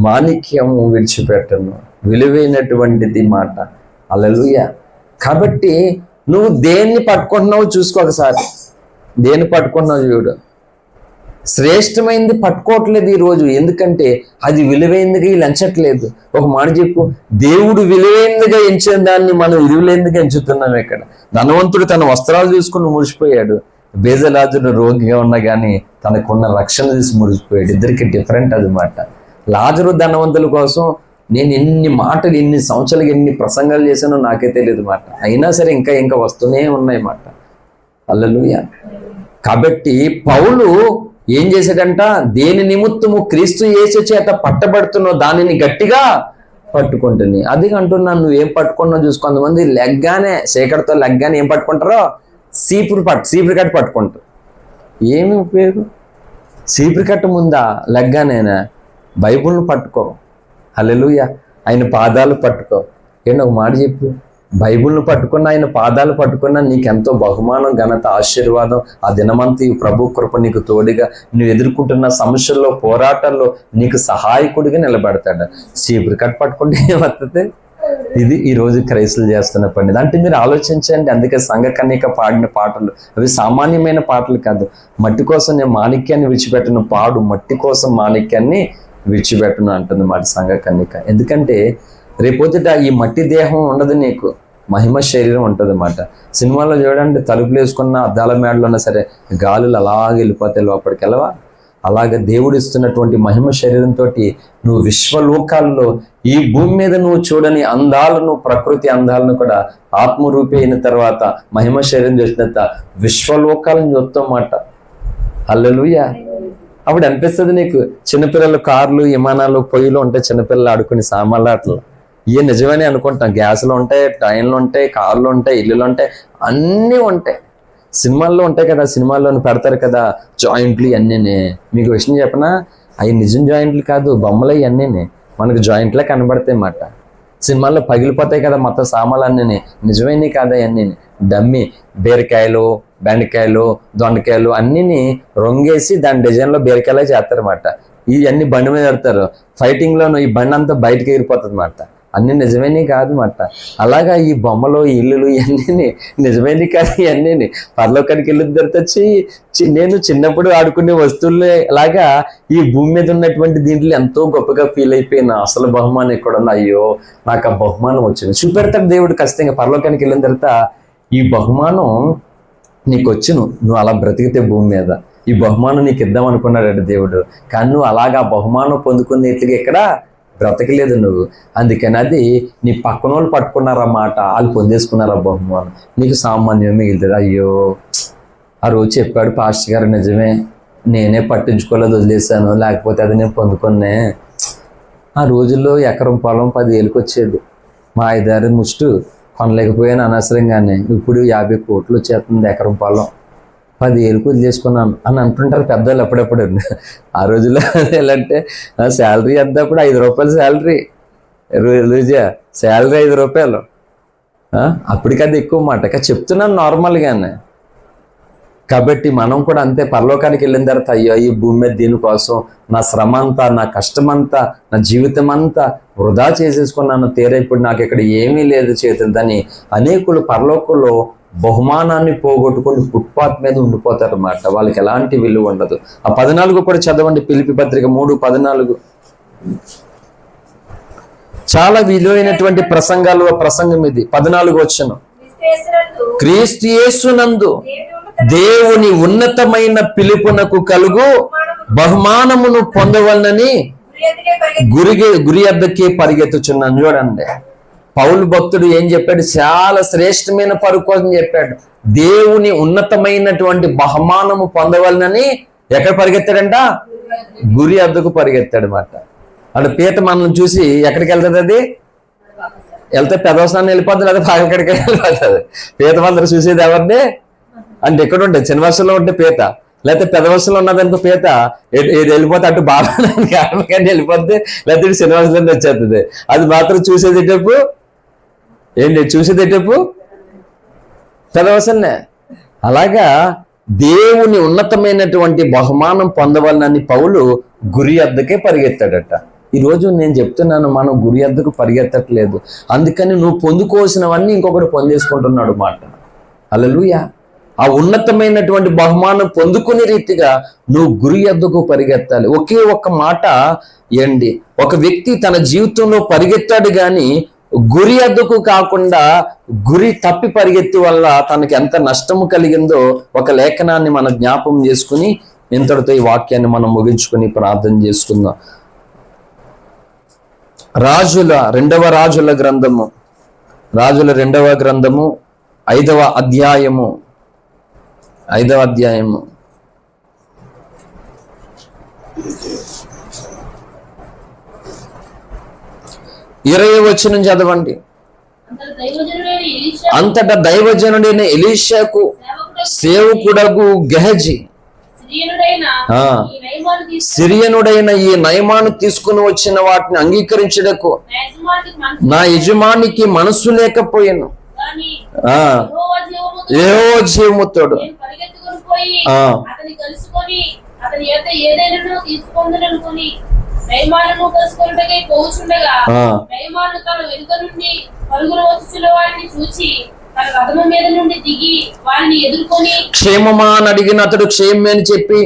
మాణిక్యము విడిచిపెట్టను. విలువైనటువంటిది మాట. హల్లెలూయా. కాబట్టి నువ్వు దేన్ని పట్టుకుంటున్నావు చూసుకో ఒకసారి. దేన్ని పట్టుకుంటున్నావు చూడు. శ్రేష్టమైనది పట్టుకోవట్లేదు ఈరోజు. ఎందుకంటే అది విలువైనదిగా వీళ్ళు ఎంచట్లేదు. ఒక మాట చెప్పు, దేవుడు విలువైనదిగా ఎంచిన దాన్ని మనం విలువలేనిదిగా ఎంచుతున్నాం. ఇక్కడ ధనవంతుడు తన వస్త్రాలు చూసుకుని మురిసిపోయాడు, బేజలాజుడు రోగిగా ఉన్నా కానీ తనకున్న రక్షణ చూసి మురిసిపోయాడు. ఇద్దరికి డిఫరెంట్ అన్నమాట. లాజరు ధనవంతుల కోసం నేను ఎన్ని మాటలు, ఎన్ని సంవత్సరాలు, ఎన్ని ప్రసంగాలు చేశానో నాకే తెలియదు మాట. అయినా సరే ఇంకా వస్తూనే ఉన్నాయి మాట. హల్లెలూయా. కాబట్టి పౌలు ఏం చేశాడంట, దేని నిమిత్తము క్రీస్తు యేసు చేత పట్టబడుతున్నావు దానిని గట్టిగా పట్టుకుంటుంది. అది అంటున్నాను, నువ్వేం పట్టుకున్నావు చూసుకో. కొంతమంది లెగ్గానే శేఖర్తో లెగ్గానే ఏం పట్టుకుంటారో సీపురు కట్ట పట్టుకుంటారు. ఏమి ఉపయోగం? సీపురు కట్ట ముందా లెగ్గానేనా? బైబుల్ని పట్టుకో. హల్లెలూయా. ఆయన పాదాలు పట్టుకో. ఏంటి ఒక మాట చెప్పు, బైబుల్ను పట్టుకున్న, ఆయన పాదాలు పట్టుకున్నా నీకెంతో బహుమానం, ఘనత, ఆశీర్వాదం. ఆ దినమంతా ఈ ప్రభు కృప నీకు తోడుగా, నువ్వు ఎదుర్కొంటున్న సమస్యల్లో, పోరాటాల్లో నీకు సహాయకుడిగా నిలబెడతాడు. చీపురు కట్ట పట్టుకుంటే ఏమవుతుంది? ఇది ఈరోజు క్రైస్తులు చేస్తున్న పని. అంటే మీరు ఆలోచించండి. అందుకే సంఘ కన్యక పాడిన పాటలు అవి సామాన్యమైన పాటలు కాదు. మట్టి కోసం నేను మాణిక్యాన్ని విడిచిపెట్టను, పాడు మట్టి కోసం మాణిక్యాన్ని విడిచిపెట్టను అంటుంది మాట సంఘ కన్యక. ఎందుకంటే రేపొద్దుట ఈ మట్టి దేహం ఉండదు, నీకు మహిమ శరీరం ఉంటుంది అన్నమాట. సినిమాలో చూడండి, తలుపులు వేసుకున్న అద్దాల మేడలో ఉన్నా సరే గాలులు అలాగే వెళ్ళిపోతాయి, లోపలికి వెళ్ళవా? అలాగే దేవుడు ఇస్తున్నటువంటి మహిమ శరీరంతో నువ్వు విశ్వలోకాల్లో, ఈ భూమి మీద నువ్వు చూడని అందాలను, ప్రకృతి అందాలను కూడా ఆత్మరూపి అయిన తర్వాత, మహిమ శరీరం చేసిన తర్వాత విశ్వలోకాలను చూస్తామాట. హల్లెలూయా. అప్పుడు అనిపిస్తుంది నీకు, చిన్నపిల్లలు కార్లు, విమానాలు, పొయ్యిలు ఉంటాయి, చిన్నపిల్లలు ఆడుకుని సామాన్లు అట్లా ఇవే నిజమని అనుకుంటాం. గ్యాసులు ఉంటాయి, ట్రైన్లు ఉంటాయి, కార్లు ఉంటాయి, ఇల్లులు ఉంటాయి, అన్నీ ఉంటాయి. సినిమాల్లో ఉంటాయి కదా, సినిమాల్లోని పెడతారు కదా జాయింట్లు, ఇవన్నీ. మీకు విషయం చెప్పనా, అవి నిజం జాయింట్లు కాదు, బొమ్మలు ఇవన్నీ మనకు జాయింట్లే కనబడతాయి అన్నమాట. సినిమాల్లో పగిలిపోతాయి కదా మొత్తం సామాన్లు అన్నీ, నిజమైనవి కాదా ఇవన్నీ డమ్మి. బీరకాయలు, బెండకాయలు, దొండకాయలు అన్నీ రొంగేసి దాని డిజైన్లో బీరకాయలే చేస్తారన్నమాట. ఇవన్నీ బండి మీద పెడతారు, ఫైటింగ్లోనూ ఈ బండి అంతా బయటకు ఎగిరిపోతుంది అన్నమాట. అన్నీ నిజమైనవి కాదు అన్నమాట. అలాగా ఈ బొమ్మలు, ఇల్లులు ఇవన్నీ నిజమైనవి కాదు, ఇవన్నీ పరలోకానికి వెళ్ళిన తర్వాత నేను చిన్నప్పుడు ఆడుకునే వస్తువులు లాగా ఈ భూమి మీద ఉన్నటువంటి దీంట్లో ఎంతో గొప్పగా ఫీల్ అయిపోయినా అసలు బహుమానం ఎక్కడ ఉంది, అయ్యో నాకు ఆ బహుమానం వచ్చింది చూపెడతాడు దేవుడు ఖచ్చితంగా. పరలోకానికి వెళ్ళిన తర్వాత ఈ బహుమానం నీకు వచ్చును, నువ్వు అలా బ్రతికితే భూమి మీద ఈ బహుమానం నీకు ఇద్దాం అనుకున్నాడు దేవుడు. కానీ నువ్వు అలాగా బహుమానం పొందుకునే ఇట్లుగా ఇక్కడ బ్రతకలేదు నువ్వు. అందుకని అది నీ పక్కన వాళ్ళు పట్టుకున్నారన్నమాట, వాళ్ళు పొందేసుకున్నారా బహుమానం, నీకు సామాన్యం మిగులుతుంది. అయ్యో ఆ రోజు చెప్పాడు పాస్టర్ గారు, నిజమే, నేనే పట్టించుకోలేదు, వదిలేశాను, లేకపోతే అది నేను పొందుకునే. ఆ రోజుల్లో ఎకరం పొలం 10,000కి వచ్చేది, మా ఐదారు ముష్టి కొనలేకపోయాను అనవసరంగానే. ఇప్పుడు 50 కోట్లు వచ్చేస్తుంది ఎకరం పొలం, 10,000కి వదిలేసుకున్నాను అని అంటుంటారు పెద్దవాళ్ళు అప్పుడప్పుడు. ఆ రోజుల్లో ఎలాంటే శాలరీ ఎంత, అప్పుడు 5 రూపాయలు శాలరీ, శాలరీ 5 రూపాయలు. అప్పటికది ఎక్కువ మాట చెప్తున్నాను నార్మల్గానే. కాబట్టి మనం కూడా అంతే, పరలోకానికి వెళ్ళిన తర్వాత అయ్యో ఈ భూమి మీద దీనికోసం నా శ్రమ అంతా, నా కష్టమంతా, నా జీవితం అంతా వృధా చేసేసుకున్నాను, తీరా ఇప్పుడు నాకు ఇక్కడ ఏమీ లేదు చేతుందని అనేకులు పరలోకంలో బహుమానాన్ని పోగొట్టుకుని ఫుట్పాత్ మీద ఉండిపోతారు అన్నమాట. వాళ్ళకి ఎలాంటి విలువ ఉండదు. ఆ 14 కూడా చదవండి, ఫిలిప్పీ పత్రిక 3:14. చాలా విలువైనటువంటి ప్రసంగాలు ప్రసంగం ఇది. 14 వచనం, క్రీస్తు యేసునందు దేవుని ఉన్నతమైన పిలుపునకు కలుగు బహుమానమును పొందవలనని గురి వద్దకే పరిగెత్తుచున్నాను. చూడండి, పౌలు భక్తుడు ఏం చెప్పాడు, చాలా శ్రేష్టమైన పరుగు కోసం చెప్పాడు. దేవుని ఉన్నతమైనటువంటి బహుమానము పొందవలనని ఎక్కడ పరిగెత్తాడంట? గురి వద్దకు పరిగెత్తాడు అన్నమాట. అంటే పీత మనల్ని చూసి ఎక్కడికి వెళ్తుంది? అది వెళ్తే పెదవసనాన్ని వెళ్ళిపోతుంది, లేదా పాకడికి వెళ్ళిపోతుంది. పీత అందరూ చూసేది ఎవరిని అంటే ఎక్కడ ఉంటుంది? చిన్న వర్షంలో ఉంటే పీత, లేకపోతే పెద్ద వర్షంలో ఉన్నదనుకో పీత వెళ్ళిపోతే అటు బాగా వెళ్ళిపోద్ది, లేకపోతే చిన్న వర్షంలో వచ్చేస్తుంది. అది మాత్రం చూసేదేటప్పు ఏంటి? చూసేదేటప్పు పెదవసన్నే. అలాగా దేవుని ఉన్నతమైనటువంటి బహుమానం పొందవాలని పౌలు గురి వద్దకే పరిగెత్తాడట. ఈరోజు నేను చెప్తున్నాను, మనం గురి వద్దకు పరిగెత్తట్లేదు. అందుకని నువ్వు పొందుకోవాల్సినవన్నీ ఇంకొకటి పొందేసుకుంటున్నాడు మాట. హల్లెలూయా. ఆ ఉన్నతమైనటువంటి బహుమానం పొందుకునే రీతిగా నువ్వు గురి ఎద్దకు పరిగెత్తాలి. ఒకే ఒక్క మాట ఏంటి, ఒక వ్యక్తి తన జీవితంలో పరిగెత్తాడు కానీ గురి ఎద్దకు కాకుండా గురి తప్పి పరిగెత్తి వల్ల తనకి ఎంత నష్టము కలిగిందో ఒక లేఖనాన్ని మనం జ్ఞాపకం చేసుకుని ఇంతటితో ఈ వాక్యాన్ని మనం ముగించుకుని ప్రార్థన చేసుకుందాం. రాజుల రెండవ గ్రంథము 5వ అధ్యాయము 20వ వచనం చదవండి. అంతటా దైవజనుడైన ఎలీషాకు సేవకుడగు గెహజీ సిరియనుడైన ఈ నయమాను తీసుకుని వచ్చిన వాటిని అంగీకరించుటకు నా యజమానికి మనస్సు లేకపోయాను. యెహోవా జీవముతోడు నయమానును కలుసుకొనుటకై పోవుచుండగా నయమాను తన వెనుక నుండి పరుగున వచ్చుచున్న వారిని చూచి తన రథము మీద నుండి దిగి వారిని ఎదుర్కొని క్షేమమా అని అడిగిన అతడు క్షేమే అని చెప్పి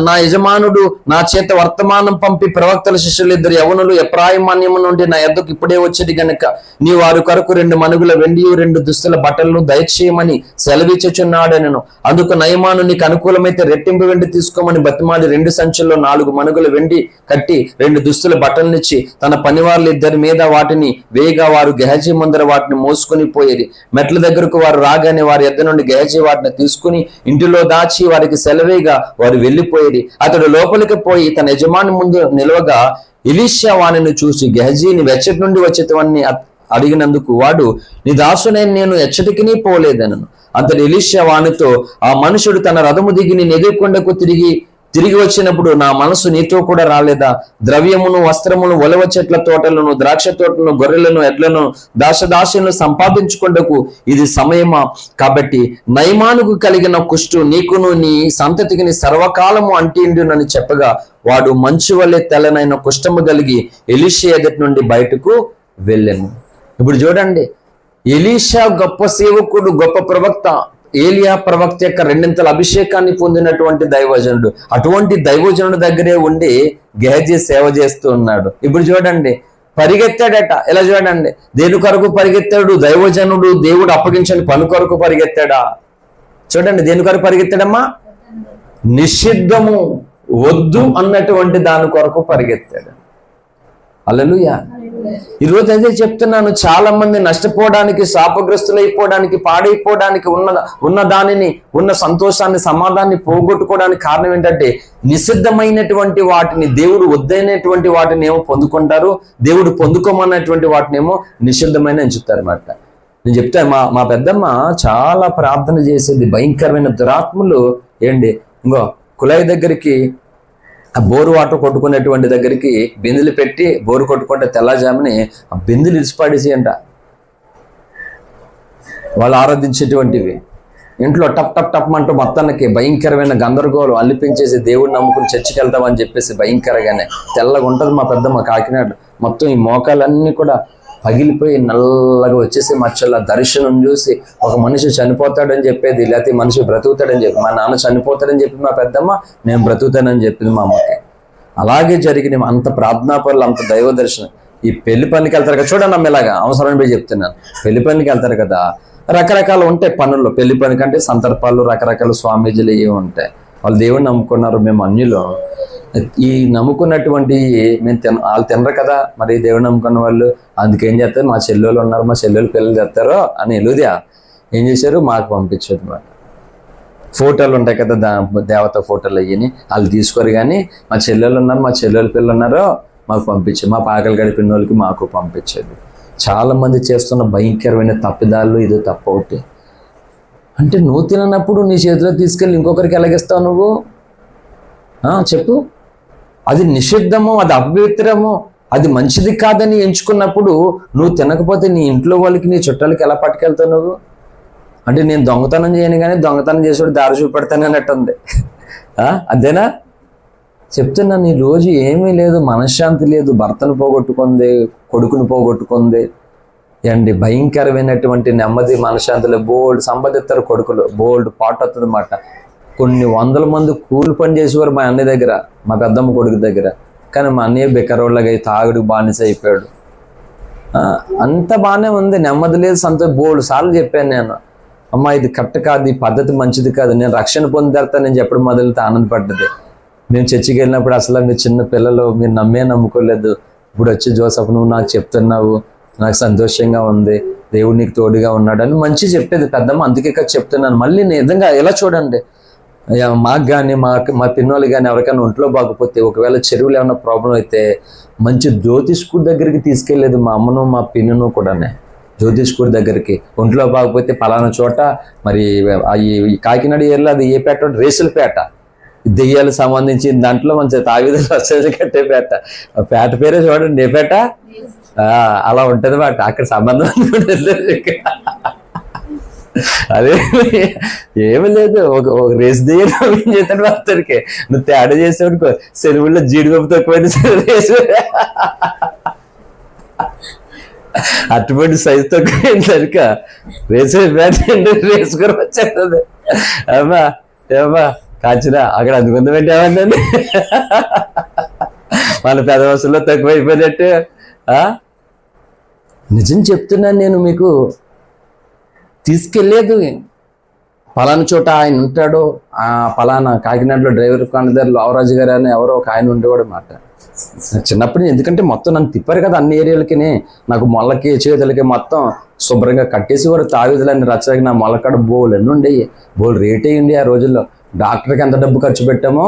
నా యజమానుడు నా చేత వర్తమానం పంపి ప్రవక్తల శిష్యులు 2 యవనులు ఎఫ్రాయిమాన్యము నుండి నా యొద్దకు ఇప్పుడే వచ్చేది గనుక నీ వారి కొరకు 2 మనుగుల వెండి 2 దుస్తుల బట్టలను దయచేయమని సెలవిచ్చుచున్నాడనెను. అందుకు నయమాను నీకు అనుకూలమైతే రెట్టింపు వెండి తీసుకోమని బతిమాలి 2 సంచుల్లో 4 మనుగుల వెండి కట్టి 2 దుస్తుల బట్టలనిచ్చి తన పనివాళ్ళు 2 మీద వాటిని వేయగా వారు గెహజీ ముందర వాటిని మోసుకుని పోయేది. మెట్ల దగ్గరకు వారు రాగానే వారి యొద్ద నుండి గెహజీ వాటిని తీసుకుని ఇంటిలో దాచి వారికి సెలవేగా వారు వెళ్ళిపోయేది. అతడు లోపలికి పోయి తన యజమాని ముందు నిలవగా ఎలీషా వానిని చూసి గెహజీని వెచ్చటి నుండి వచ్చేటవన్నీ అడిగినందుకు వాడు నీ దాసునైన నేను ఎచ్చటికి పోలేదనను. అంతటి ఎలీషా వానితో ఆ మనుషుడు తన రథము దిగి నేను ఎదుర్కొండకు తిరిగి వచ్చినప్పుడు నా మనసు నీతో కూడా రాలేదా? ద్రవ్యమును వస్త్రమును ఒలవ చెట్ల తోటలను ద్రాక్ష తోటలను గొర్రెలను ఎడ్లను దాసదాసులను సంపాదించుకుంటకు ఇది సమయమా? కాబట్టి నయమానుకు కలిగిన కుష్టు నీకును నీ సంతతికి సర్వకాలము అంటిండునని చెప్పగా వాడు మంచు వలె తెల్లనైన కుష్టము కలిగి ఎలీషా ఎదుటి నుండి బయటకు వెళ్ళెను. ఇప్పుడు చూడండి, ఎలీషా గొప్ప సేవకుడు, గొప్ప ప్రవక్త. ఏలియా ప్రవక్త యొక్క 2 అభిషేకాన్ని పొందినటువంటి దైవజనుడు. అటువంటి దైవజనుడు దగ్గరే ఉండి గెహజీ సేవ చేస్తూ ఉన్నాడు. ఇప్పుడు చూడండి, పరిగెత్తాడట. ఎలా చూడండి, దేని కొరకు పరిగెత్తాడు? దైవజనుడు దేవుడు అప్పగించని పని కొరకు పరిగెత్తాడా? చూడండి, దేని కొరకు పరిగెత్తాడమ్మా? నిషిద్ధము వద్దు అన్నటువంటి దాని కొరకు పరిగెత్తాడు. హల్లెలూయా. ఈరోజు అదే చెప్తున్నాను, చాలా మంది నష్టపోవడానికి, శాపగ్రస్తులైపోవడానికి, పాడైపోవడానికి, ఉన్న దానిని, ఉన్న సంతోషాన్ని, సమాధానాన్ని పోగొట్టుకోవడానికి కారణం ఏంటంటే నిషిద్ధమైనటువంటి వాటిని, దేవుడు వద్దైనటువంటి వాటిని ఏమో పొందుకుంటారు, దేవుడు పొందుకోమన్నటువంటి వాటిని ఏమో నిషిద్ధమైన ఎంచుతారు అన్నమాట. నేను చెప్తాను, మా పెద్దమ్మ చాలా ప్రార్థన చేసేది. భయంకరమైన దురాత్మలు ఇంకో కుళాయి దగ్గరికి, ఆ బోరు వాటర్ కొట్టుకునేటువంటి దగ్గరికి బిందెలు పెట్టి బోరు కొట్టుకుంటే తెల్లజాముని ఆ బిందెలు ఇరిసిపాడేసి అంట వాళ్ళు ఆరాధించేటువంటివి. ఇంట్లో టప్ టప్ టప్ అంటూ మొత్తానికి భయంకరమైన గందరగోళం అల్లిపించేసి దేవుడిని నమ్ముకుని చర్చికి వెళ్తామని చెప్పేసి భయంకరంగానే తెల్లగా ఉంటుంది మా పెద్దమ్మ కాకినాడ. మొత్తం ఈ మోకాలన్నీ కూడా పగిలిపోయి నల్లగా వచ్చేసి మచ్చల దర్శనం చూసి ఒక మనిషి చనిపోతాడని చెప్పేది, లేకపోతే మనిషి బ్రతుకుతాడని చెప్పి, మా నాన్న చనిపోతాడని చెప్పి మా పెద్దమ్మ, నేను బ్రతుకుతానని చెప్పింది మా అమ్మకి. అలాగే జరిగిన అంత ప్రార్థనాపరులు, అంత దైవ దర్శనం. ఈ పెళ్లి పనికి వెళ్తారు కదా, చూడండి అమ్మ, ఇలాగా అవసరం పోయి చెప్తున్నాను. పెళ్లి పనికి వెళ్తారు కదా, రకరకాలు ఉంటాయి పనుల్లో. పెళ్లి పని కంటే సందర్భాలు, రకరకాల స్వామీజీలు ఏవి ఉంటాయి. వాళ్ళు దేవుడిని నమ్ముకున్నారు, మేము అన్యులో. ఈ నమ్ముకున్నటువంటి వాళ్ళు తినరు కదా, మరి దేవుడు నమ్ముకున్న వాళ్ళు. అందుకేం చేస్తారు, మా చెల్లెళ్ళు ఉన్నారు, మా చెల్లెలు పిల్లలు చేస్తారో అని ఎలుదియా ఏం చేశారు, మాకు పంపించారు అన్నమాట. ఫోటోలు ఉంటాయి కదా, దేవత ఫోటోలు అయ్యని వాళ్ళు తీసుకోరు, కానీ మా చెల్లెలు ఉన్నారు, మా చెల్లెలు పిల్లలు ఉన్నారో మాకు పంపించారు. మా పాకలు గడిపిన వాళ్ళకి మాకు పంపించేది. చాలా మంది చేస్తున్న భయంకరమైన తప్పిదాలు ఇది తప్పు ఒకటి. అంటే నువ్వు తినప్పుడు నీ చేతిలో తీసుకెళ్ళి ఇంకొకరికి ఎలాగిస్తావు నువ్వు? చెప్పు. అది నిషిద్ధము, అది అపవిత్రము, అది మంచిది కాదని ఎంచుకున్నప్పుడు నువ్వు తినకపోతే నీ ఇంట్లో వాళ్ళకి, నీ చుట్టాలకి ఎలా పట్టుకెళ్తావు నువ్వు? అంటే నేను దొంగతనం చేయను కానీ దొంగతనం చేసేవాడు దారి చూపెడతాను అన్నట్టుంది. అదేనా చెప్తున్నాను. ఈ రోజు ఏమీ లేదు, మనశ్శాంతి లేదు, భర్తను పోగొట్టుకుంది, కొడుకుని పోగొట్టుకుంది, అండి భయంకరమైనటువంటి నెమ్మది మనశ్శాంతిలో బోల్డ్ సంపాదిస్తారు కొడుకులు, బోల్డ్ పాట వస్తుంది అన్నమాట. కొన్ని వందల మంది కూలి పని చేసేవారు మా అన్నయ్య దగ్గర, మా పెద్దమ్మ కొడుకు దగ్గర. కానీ మా అన్నయ్య బెకరోళ్ళగా తాగుడు బానిస అయిపోయాడు. అంత బాగానే ఉంది, నెమ్మది లేదు, సంతోషం. బోల్డ్ సార్లు చెప్పాను నేను, అమ్మ ఇది కరెక్ట్ కాదు, ఈ పద్ధతి మంచిది కాదు, నేను రక్షణ పొందిన తర్వాత నేను చెప్పడం మొదలైతే ఆనందపడ్డది. మేము చర్చికి వెళ్ళినప్పుడు అసలు మీరు చిన్న పిల్లలు, మీరు నమ్ముకోలేదు, ఇప్పుడు వచ్చి జోసఫ్ నువ్వు నాకు చెప్తున్నావు, నాకు సంతోషంగా ఉంది, దేవుడు నీకు తోడుగా ఉన్నాడు అని మంచి చెప్పేది పెద్దమ్మ. అందుకే కదా చెప్తున్నాను. మళ్ళీ నిజంగా ఎలా చూడండి, మాకు కానీ మా పిన్నోళ్ళు కానీ ఎవరికైనా ఒంట్లో బాగపోతే, ఒకవేళ చెరువులు ఏమైనా ప్రాబ్లం అయితే మంచి జ్యోతిష్కుడి దగ్గరికి తీసుకెళ్లేదు మా అమ్మను మా పిన్నును కూడానే. జ్యోతిష్కుడి దగ్గరికి ఒంట్లో బాగపోతే పలానా చోట, మరి ఈ కాకినాడ ఏరియాలో అది ఏ పేట, రేసులపేట, దెయ్యాలకు సంబంధించిన దాంట్లో మంచి తావిధులు వచ్చేది కట్టే పేట. పేట పేరే చూడండి, ఏ పేట, అలా ఉంటది మాట. అక్కడ సంబంధం అదే ఏమి లేదు, ఒక రేసు దియ్యం చేస్తాడు అతనికి. నువ్వు తేడా చేసావుకో, సెలవుల్లో జీడిపప్పు తక్కువైతే రేసు, అటువంటి సైజు తక్కువైంది సరిక రేసు రేసుకొని వచ్చేస్తుంది. అమ్మా ఏమా కాచినా అక్కడ అందుకుంది పెట్టామండి, మన పెదవసల్లో తక్కువైపోయినట్టు. నిజం చెప్తున్నాను నేను మీకు, తీసుకెళ్ళలేదు. పలానా చోట ఆయన ఉంటాడు, పలానా కాకినాడలో డ్రైవర్ కాండదారులు లావరాజు గారు అని ఎవరో ఒక ఆయన ఉండేవాడు మాట. చిన్నప్పుడు ఎందుకంటే మొత్తం నన్ను తిప్పారు కదా అన్ని ఏరియాలకి, నాకు మొలకి చేతులకి మొత్తం శుభ్రంగా కట్టేసేవారు. తావిధులన్నీ రచ్చకి నా మొలకడ బోల్ ఎన్ని ఉండేవి, బోల్ రేట్ అయ్యింది ఆ రోజుల్లో. డాక్టర్కి ఎంత డబ్బు ఖర్చు పెట్టామో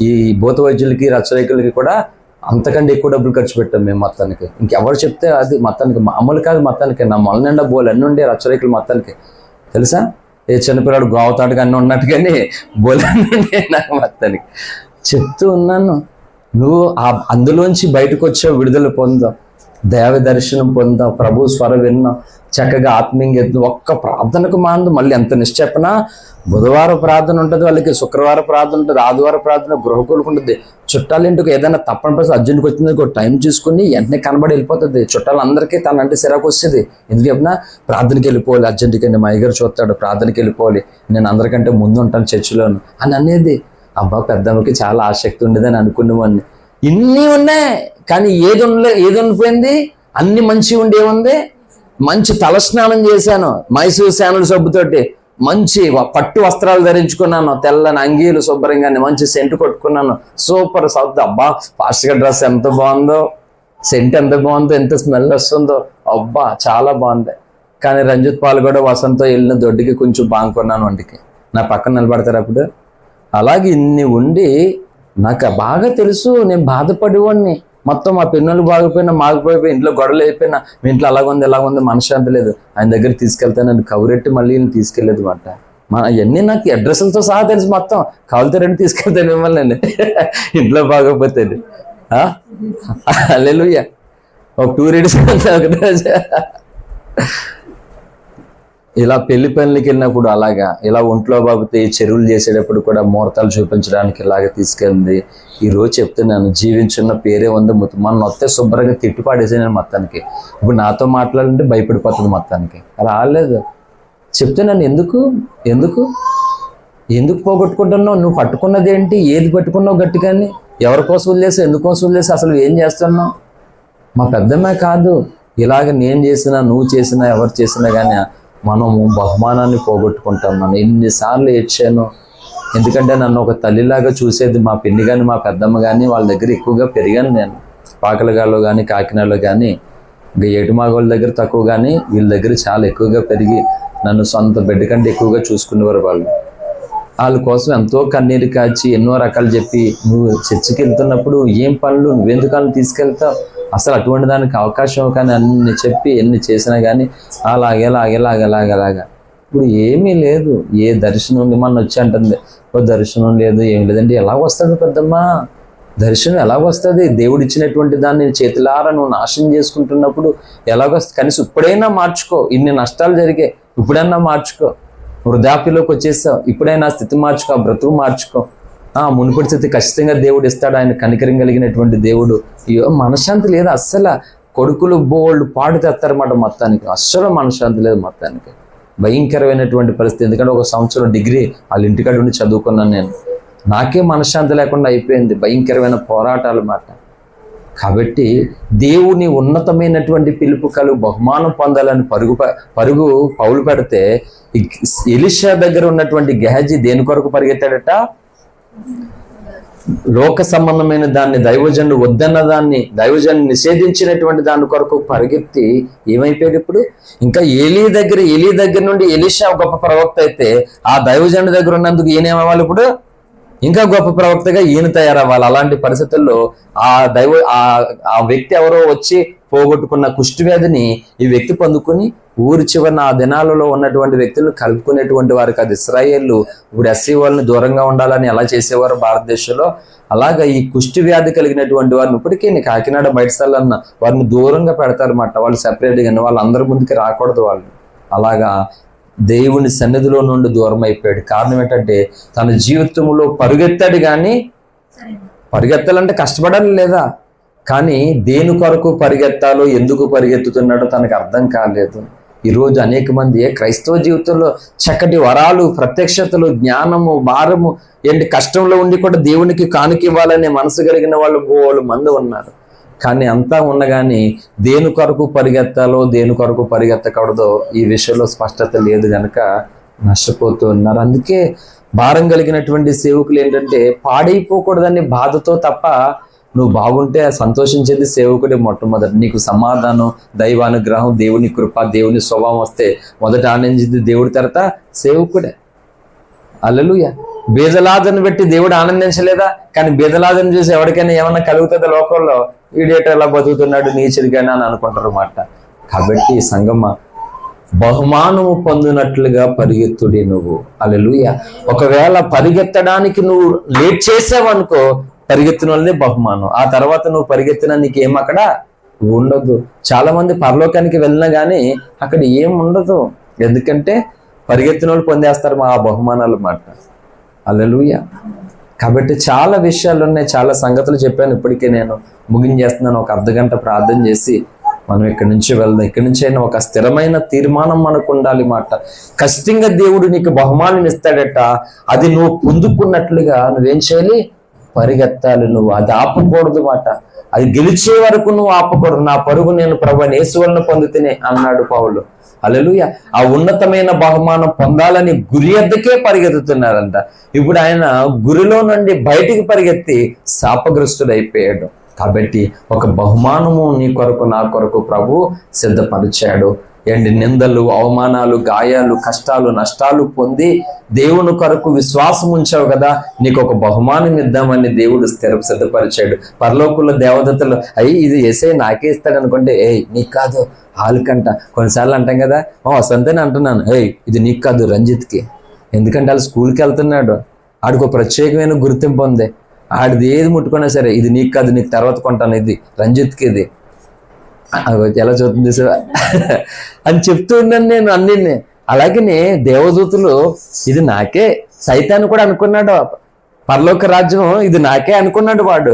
ఈ భూత వైద్యులకి రచ్చరేకులకి కూడా అంతకంటే ఎక్కువ డబ్బులు ఖర్చు పెట్టాం మేము మొత్తానికి. ఇంకెవరు చెప్తే అది మొత్తానికి మామూలు కాదు. మొత్తానికి నా మొల నిండా బోల్ అన్నీ ఉండే రచ్చరేకులు మొత్తానికి, తెలుసా? ఏ చిన్నపిల్లాడు గోవతాడుగా అన్నీ ఉన్నట్టుగానే బోల్ అన్నీ ఉండే నాకు మొత్తానికి. చెప్తూ ఉన్నాను, నువ్వు అందులోంచి బయటకు వచ్చావు, విడుదల పొందావు, దేవ దర్శనం పొందావు, ప్రభు స్వర విన్నావు, చక్కగా ఆత్మీయంగా ఎత్తు. ఒక్క ప్రార్థనకు మాందు మళ్ళీ ఎంత నిశ్చపనా. బుధవారం ప్రార్థన ఉంటుంది వాళ్ళకి, శుక్రవారం ప్రార్థన ఉంటుంది, ఆదివారం ప్రార్థన, గృహకూలకు ఉంటుంది. చుట్టాలు ఇంటికి ఏదైనా తప్పని పరిస్థితి అర్జెంట్కి వచ్చింది ఒక టైం చూసుకుని వెంటనే కనబడి వెళ్ళిపోతుంది. చుట్టాలు అందరికీ తనంటే సిరాకు వస్తుంది. ఎందుకు చెప్పినా ప్రార్థనకి వెళ్ళిపోవాలి అర్జెంటుగా, మా అయ్యగారు చూస్తాడు, ప్రార్థనకి వెళ్ళిపోవాలి, నేను అందరికంటే ముందు ఉంటాను చర్చిలోను అని అనేది. అబ్బా పెద్దమ్మకి చాలా ఆసక్తి ఉండేదని అనుకునేవాడిని. ఇన్ని ఉన్నాయి కానీ ఏది ఉండిపోయింది, అన్ని మంచి ఉండేముంది. మంచి తలస్నానం చేశాను మైసూర్ శానల్ సబ్బుతోటి, మంచి పట్టు వస్త్రాలు ధరించుకున్నాను, తెల్లని అంగీలు శుభ్రంగానే, మంచి సెంటు కొట్టుకున్నాను, సూపర్ సౌత్. అబ్బా ఫాస్ట్గా డ్రెస్ ఎంత బాగుందో, సెంట్ ఎంత బాగుందో, ఎంత స్మెల్ వస్తుందో, అబ్బా చాలా బాగుంది. కానీ రంజిత్ పాల్ కూడా వసంతో వెళ్ళిన దొడ్డికి కొంచెం బాగుకున్నాను, వంటికి నా పక్కన నిలబడతారు అప్పుడు. అలాగే ఇన్ని ఉండి నాకు బాగా తెలుసు, నేను బాధపడేవాడిని. మొత్తం మా పిన్నలు బాగిపోయినా మాగిపోయిపోయి ఇంట్లో గొడవలు అయిపోయినా, మీ ఇంట్లో అలాగుంది మనశ్శాంతి లేదు, ఆయన దగ్గర తీసుకెళ్తానని కౌరెట్టి మళ్ళీ తీసుకెళ్ళలేదు మాట. అవన్నీ నాకు అడ్రస్లతో సహా తెలుసు, మొత్తం కౌలుతో రెండు తీసుకెళ్తాను మిమ్మల్ని ఇంట్లో బాగోపోతే. హల్లెలూయా. ఒక 2 readers ఇలా పెళ్లి పనులకి వెళ్ళినప్పుడు అలాగా, ఇలా ఒంట్లో బాబుతే చెరువులు చేసేటప్పుడు కూడా ముహూర్తాలు చూపించడానికి ఇలాగ తీసుకెళ్ళింది. ఈరోజు చెప్తున్నాను, జీవించున్న పేరే ఉంది. మన వస్తే శుభ్రంగా తిట్టుపాడేసాను మొత్తానికి. ఇప్పుడు నాతో మాట్లాడాలంటే భయపడిపోతుంది మొత్తానికి. అలా ఆడలేదు. చెప్తున్నాను, ఎందుకు పోగొట్టుకుంటున్నావు? నువ్వు పట్టుకున్నది ఏంటి? ఏది పట్టుకున్నావు గట్టిగాని? ఎవరి కోసం వదిలేసి, ఎందుకోసం వదిలేసి, అసలు ఏం చేస్తున్నావు? మా పెద్దమ్మే కాదు, ఇలాగ నేను చేసినా, నువ్వు చేసినా, ఎవరు చేసినా కానీ మనము బహుమానాన్ని పోగొట్టుకుంటాం. మనం ఎన్నిసార్లు ఏడ్చాను, ఎందుకంటే నన్ను ఒక తల్లిలాగా చూసేది మా పిన్ని కానీ మా పెద్దమ్మ కానీ. వాళ్ళ దగ్గర ఎక్కువగా పెరిగాను నేను, పాకలగాల్లో కానీ కాకినాడలో కానీ. ఇంకా ఏటుమాగోళ్ళ దగ్గర తక్కువ కానీ వీళ్ళ దగ్గర చాలా ఎక్కువగా పెరిగి నన్ను సొంత బిడ్డ కంటే ఎక్కువగా చూసుకునేవారు వాళ్ళు. వాళ్ళ కోసం ఎంతో కన్నీరు కాచి ఎన్నో రకాలు చెప్పి, నువ్వు చర్చికి వెళ్తున్నప్పుడు ఏం పనులు, నువ్వెందుకు వాళ్ళు తీసుకెళ్తావు, అసలు అటువంటి దానికి అవకాశం కానీ అన్ని చెప్పి ఎన్ని చేసినా కానీ అలాగే. ఇప్పుడు ఏమీ లేదు. ఏ దర్శనం మన వచ్చి అంటుంది, ఓ దర్శనం లేదు, ఏం లేదంటే ఎలా వస్తుంది పెద్దమ్మా? దర్శనం ఎలాగొస్తుంది? దేవుడు ఇచ్చినటువంటి దాన్ని చేతులారా నువ్వు నాశనం చేసుకుంటున్నప్పుడు ఎలాగొస్తుంది? కనీసం ఇప్పుడైనా మార్చుకో. ఇన్ని నష్టాలు జరిగాయి, ఇప్పుడైనా మార్చుకో. వృద్ధాప్యలోకి వచ్చేసావు, ఇప్పుడైనా స్థితి మార్చుకో, బ్రతుకు మార్చుకో. మునుపటి స్థితి ఖచ్చితంగా దేవుడు ఇస్తాడు. ఆయన కనికరం కలిగినటువంటి దేవుడు. మనశ్శాంతి లేదు అస్సలు. కొడుకులు బోల్డ్ పాడు తెస్తారన్నమాట మొత్తానికి. అస్సలు మనశ్శాంతి లేదు మొత్తానికి. భయంకరమైనటువంటి పరిస్థితి. ఎందుకంటే 1 సంవత్సరం డిగ్రీ వాళ్ళ ఇంటికాడ ఉండి చదువుకున్నాను నేను. నాకే మనశ్శాంతి లేకుండా అయిపోయింది. భయంకరమైన పోరాటాలు మాట. కాబట్టి దేవుని ఉన్నతమైనటువంటి పిలుపు కలుగు బహుమానం పొందాలని పరుగు పౌలు పెడితే, ఎలీషా దగ్గర ఉన్నటువంటి గెహజీ దేని కొరకు పరిగెత్తాడట? లోక సంబంధమైన దాన్ని, దైవజనుడు వద్దన్న దాన్ని, దైవజనుడు నిషేధించినటువంటి దాని కొరకు పరిగెత్తి ఏమైపోయాడు ఇప్పుడు? ఇంకా ఏలీ దగ్గర నుండి ఎలీషా గొప్ప ప్రవక్త అయితే, ఆ దైవజనుడి దగ్గర ఉన్నందుకు ఈయన ఏమవ్వాలి ఇప్పుడు? ఇంకా గొప్ప ప్రవక్తగా ఈయన తయారవ్వాలి. అలాంటి పరిస్థితుల్లో ఆ వ్యక్తి ఎవరో వచ్చి పోగొట్టుకున్న కుష్ఠవ్యాధిని ఈ వ్యక్తి పొందుకుని ఊరి చివరిన ఆ దినాలలో ఉన్నటువంటి వ్యక్తులను కలుపుకునేటువంటి వారు కాదు. ఇశ్రాయేళ్లు ఇప్పుడు ఎస్సీ వాళ్ళని దూరంగా ఉండాలని ఎలా చేసేవారు భారతదేశంలో, అలాగా ఈ కుష్ఠవ్యాధి కలిగినటువంటి వారిని ఇప్పటికీ కాకినాడ బయటసలన్న వారిని దూరంగా పెడతారన్నమాట. వాళ్ళు సెపరేట్గా, వాళ్ళు అందరి ముందుకి రాకూడదు వాళ్ళు. అలాగా దేవుని సన్నిధిలో నుండి దూరం అయిపోయాడు. కారణం ఏంటంటే తన జీవితంలో పరుగెత్తాడు, కానీ పరిగెత్తాలంటే కష్టపడాలి లేదా, కానీ దేని కొరకు పరిగెత్తాలో, ఎందుకు పరిగెత్తుతున్నాడో తనకు అర్థం కాలేదు. ఈరోజు అనేక మంది క్రైస్తవ జీవితంలో చక్కటి వరాలు, ప్రత్యక్షతలు, జ్ఞానము, భారము కష్టంలో ఉండి కూడా దేవునికి కానుక ఇవ్వాలనే మనసు కలిగిన వాళ్ళు మంది ఉన్నారు. కానీ అంతా ఉండగాని దేని కొరకు పరిగెత్తాలో, దేని కొరకు పరిగెత్తకూడదో ఈ విషయంలో స్పష్టత లేదు కనుక నష్టపోతూ ఉన్నారు. అందుకే భారం కలిగినటువంటి సేవకులు ఏంటంటే పాడైపోకూడదని బాధతో తప్ప, నువ్వు బాగుంటే సంతోషించేది సేవకుడే మొట్టమొదటి. నీకు సమాధానం, దైవానుగ్రహం, దేవుని కృప, దేవుని స్వభావం వస్తే మొదట ఆనందించేది దేవుడి తర్వాత సేవకుడే. హల్లెలూయా. బీదలాదను పెట్టి దేవుడు ఆనందించలేదా? కానీ బీదలాదను చూసి ఎవరికైనా ఏమన్నా కలుగుతుందో లోకంలో, ఈడేట ఎలా బతుకుతున్నాడు నీచుడిగానే అని అనుకుంటారు అన్నమాట. కాబట్టి సంగమ బహుమానము పొందినట్లుగా పరిగెత్తుడి నువ్వు. హల్లెలూయా. ఒకవేళ పరిగెత్తడానికి నువ్వు లేట్ చేసావనుకో, పరిగెత్తిన వాళ్ళదే బహుమానం. ఆ తర్వాత నువ్వు పరిగెత్తిన నీకేం అక్కడ ఉండదు. చాలా మంది పరలోకానికి వెళ్ళినా కానీ అక్కడ ఏం ఉండదు. ఎందుకంటే పరిగెత్తిన వాళ్ళు పొందేస్తారు ఆ బహుమానాలు మాట. హల్లెలూయా. కాబట్టి చాలా విషయాలు ఉన్నాయి, చాలా సంగతులు చెప్పాను. ఇప్పటికే నేను ముగించేస్తున్నాను. ఒక అర్ధగంట ప్రార్థన చేసి మనం ఇక్కడి నుంచి వెళ్దాం. ఇక్కడి నుంచి అయినా ఒక స్థిరమైన తీర్మానం మనకు ఉండాలి మాట. ఖచ్చితంగా దేవుడు నీకు బహుమానం ఇస్తాడట. అది నువ్వు పొందుకున్నట్లుగా నువ్వేం చేయాలి? పరిగెత్తాలి. నువ్వు అది ఆపకూడదు మాట. అది గెలిచే వరకు నువ్వు ఆపకూడదు. నా పరుగు నేను ప్రభువైన యేసు వలన పొందుతేనే అన్నాడు పౌలు. హల్లెలూయా. ఆ ఉన్నతమైన బహుమానం పొందాలని గురి వద్దకే పరిగెత్తుతున్నారంట. ఇప్పుడు ఆయన గురిలో నుండి బయటికి పరిగెత్తి శాపగ్రస్తుడైపోయాడు. కాబట్టి ఒక బహుమానము నీ కొరకు, నా కొరకు ప్రభు సిద్ధపరిచాడు. నిందలు, అవమానాలు, గాయాలు, కష్టాలు, నష్టాలు పొంది దేవుని కొరకు విశ్వాసం ఉంచావు కదా, నీకు ఒక బహుమానం ఇద్దామని దేవుడు సిద్ధపరిచాడు. పరలోకంలో దేవదత్తలు ఇది యేసయ్య నాకే ఇస్తాడు అనుకుంటే, నీకు కాదు వాళ్ళకంట. కొన్నిసార్లు అంటాం కదా, వసంతని అంటున్నాను, ఇది నీకు కాదు రంజిత్కి. ఎందుకంటే వాళ్ళు స్కూల్కి వెళ్తున్నాడు, ఆడికి ఒక ప్రత్యేకమైన గుర్తింపు ఉంది. ఆడిది ఏది ముట్టుకున్నా సరే, ఇది నీకు కాదు, నీకు తర్వాత కొంటాను, ఇది రంజిత్కి, ఇది ఎలా చూస్తుంది అని చెప్తూ ఉన్నాను నేను అన్ని. అలాగనే దేవదూతులు ఇది నాకే, సైతాను కూడా అనుకున్నాడు పరలోక రాజ్యం ఇది నాకే అనుకున్నాడు వాడు.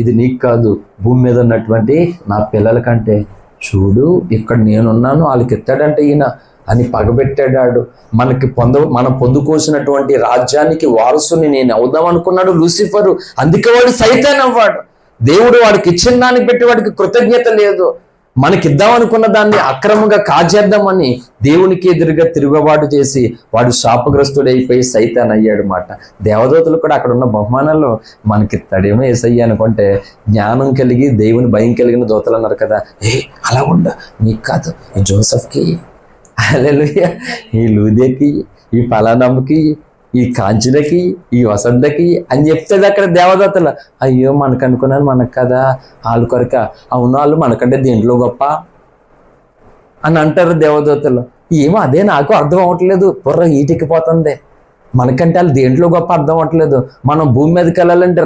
ఇది నీకు కాదు, భూమి మీద ఉన్నటువంటి నా పిల్లల కంటే చూడు ఇక్కడ నేనున్నాను, వాళ్ళకి ఎత్తాడంటే ఈయన అని పగబెట్టాడు. మనం పొందుకోసినటువంటి రాజ్యానికి వారసుని నేను అవుదాం అనుకున్నాడు లూసిఫరు. అందుకే వాడు సైతాన్ అవ్వాడు. దేవుడు వాడికి ఇచ్చిన దాన్ని పెట్టి వాడికి కృతజ్ఞత లేదు. మనకిద్దాం అనుకున్న దాన్ని అక్రమంగా కాజేద్దామని దేవునికి ఎదురుగా తిరుగుబాటు చేసి వాడు శాపగ్రస్తుడైపోయి సైతాన్ అయ్యాడు మాట. దేవదూతలు కూడా అక్కడ ఉన్న బహుమానాల్లో మనకిస్తాడేమో యేసయ్య అనుకుంటే, జ్ఞానం కలిగి దేవుని భయం కలిగిన దూతలు అన్నారు కదా, అలా ఉండు, నీకు కాదు, ఈ జోసెఫ్కి, హల్లెలూయా, ఈ లూదేకి, ఈ పలానమ్మకి, ఈ కాంచనకి, ఈ వసంతకి అని చెప్తుంది అక్కడ దేవదత్తలు. అయ్యో మనకు అనుకున్నాను, మనకు కదా, వాళ్ళు కొరక, అవును వాళ్ళు మనకంటే దేంట్లో గొప్ప అని అంటారు దేవదత్తలు. ఏమో అదే నాకు అర్థం అవ్వట్లేదు, బుర్ర ఈటికిపోతుంది. మనకంటే వాళ్ళు దేంట్లో గొప్ప అర్థం అవ్వట్లేదు. మనం భూమి మీదకి వెళ్ళాలంటే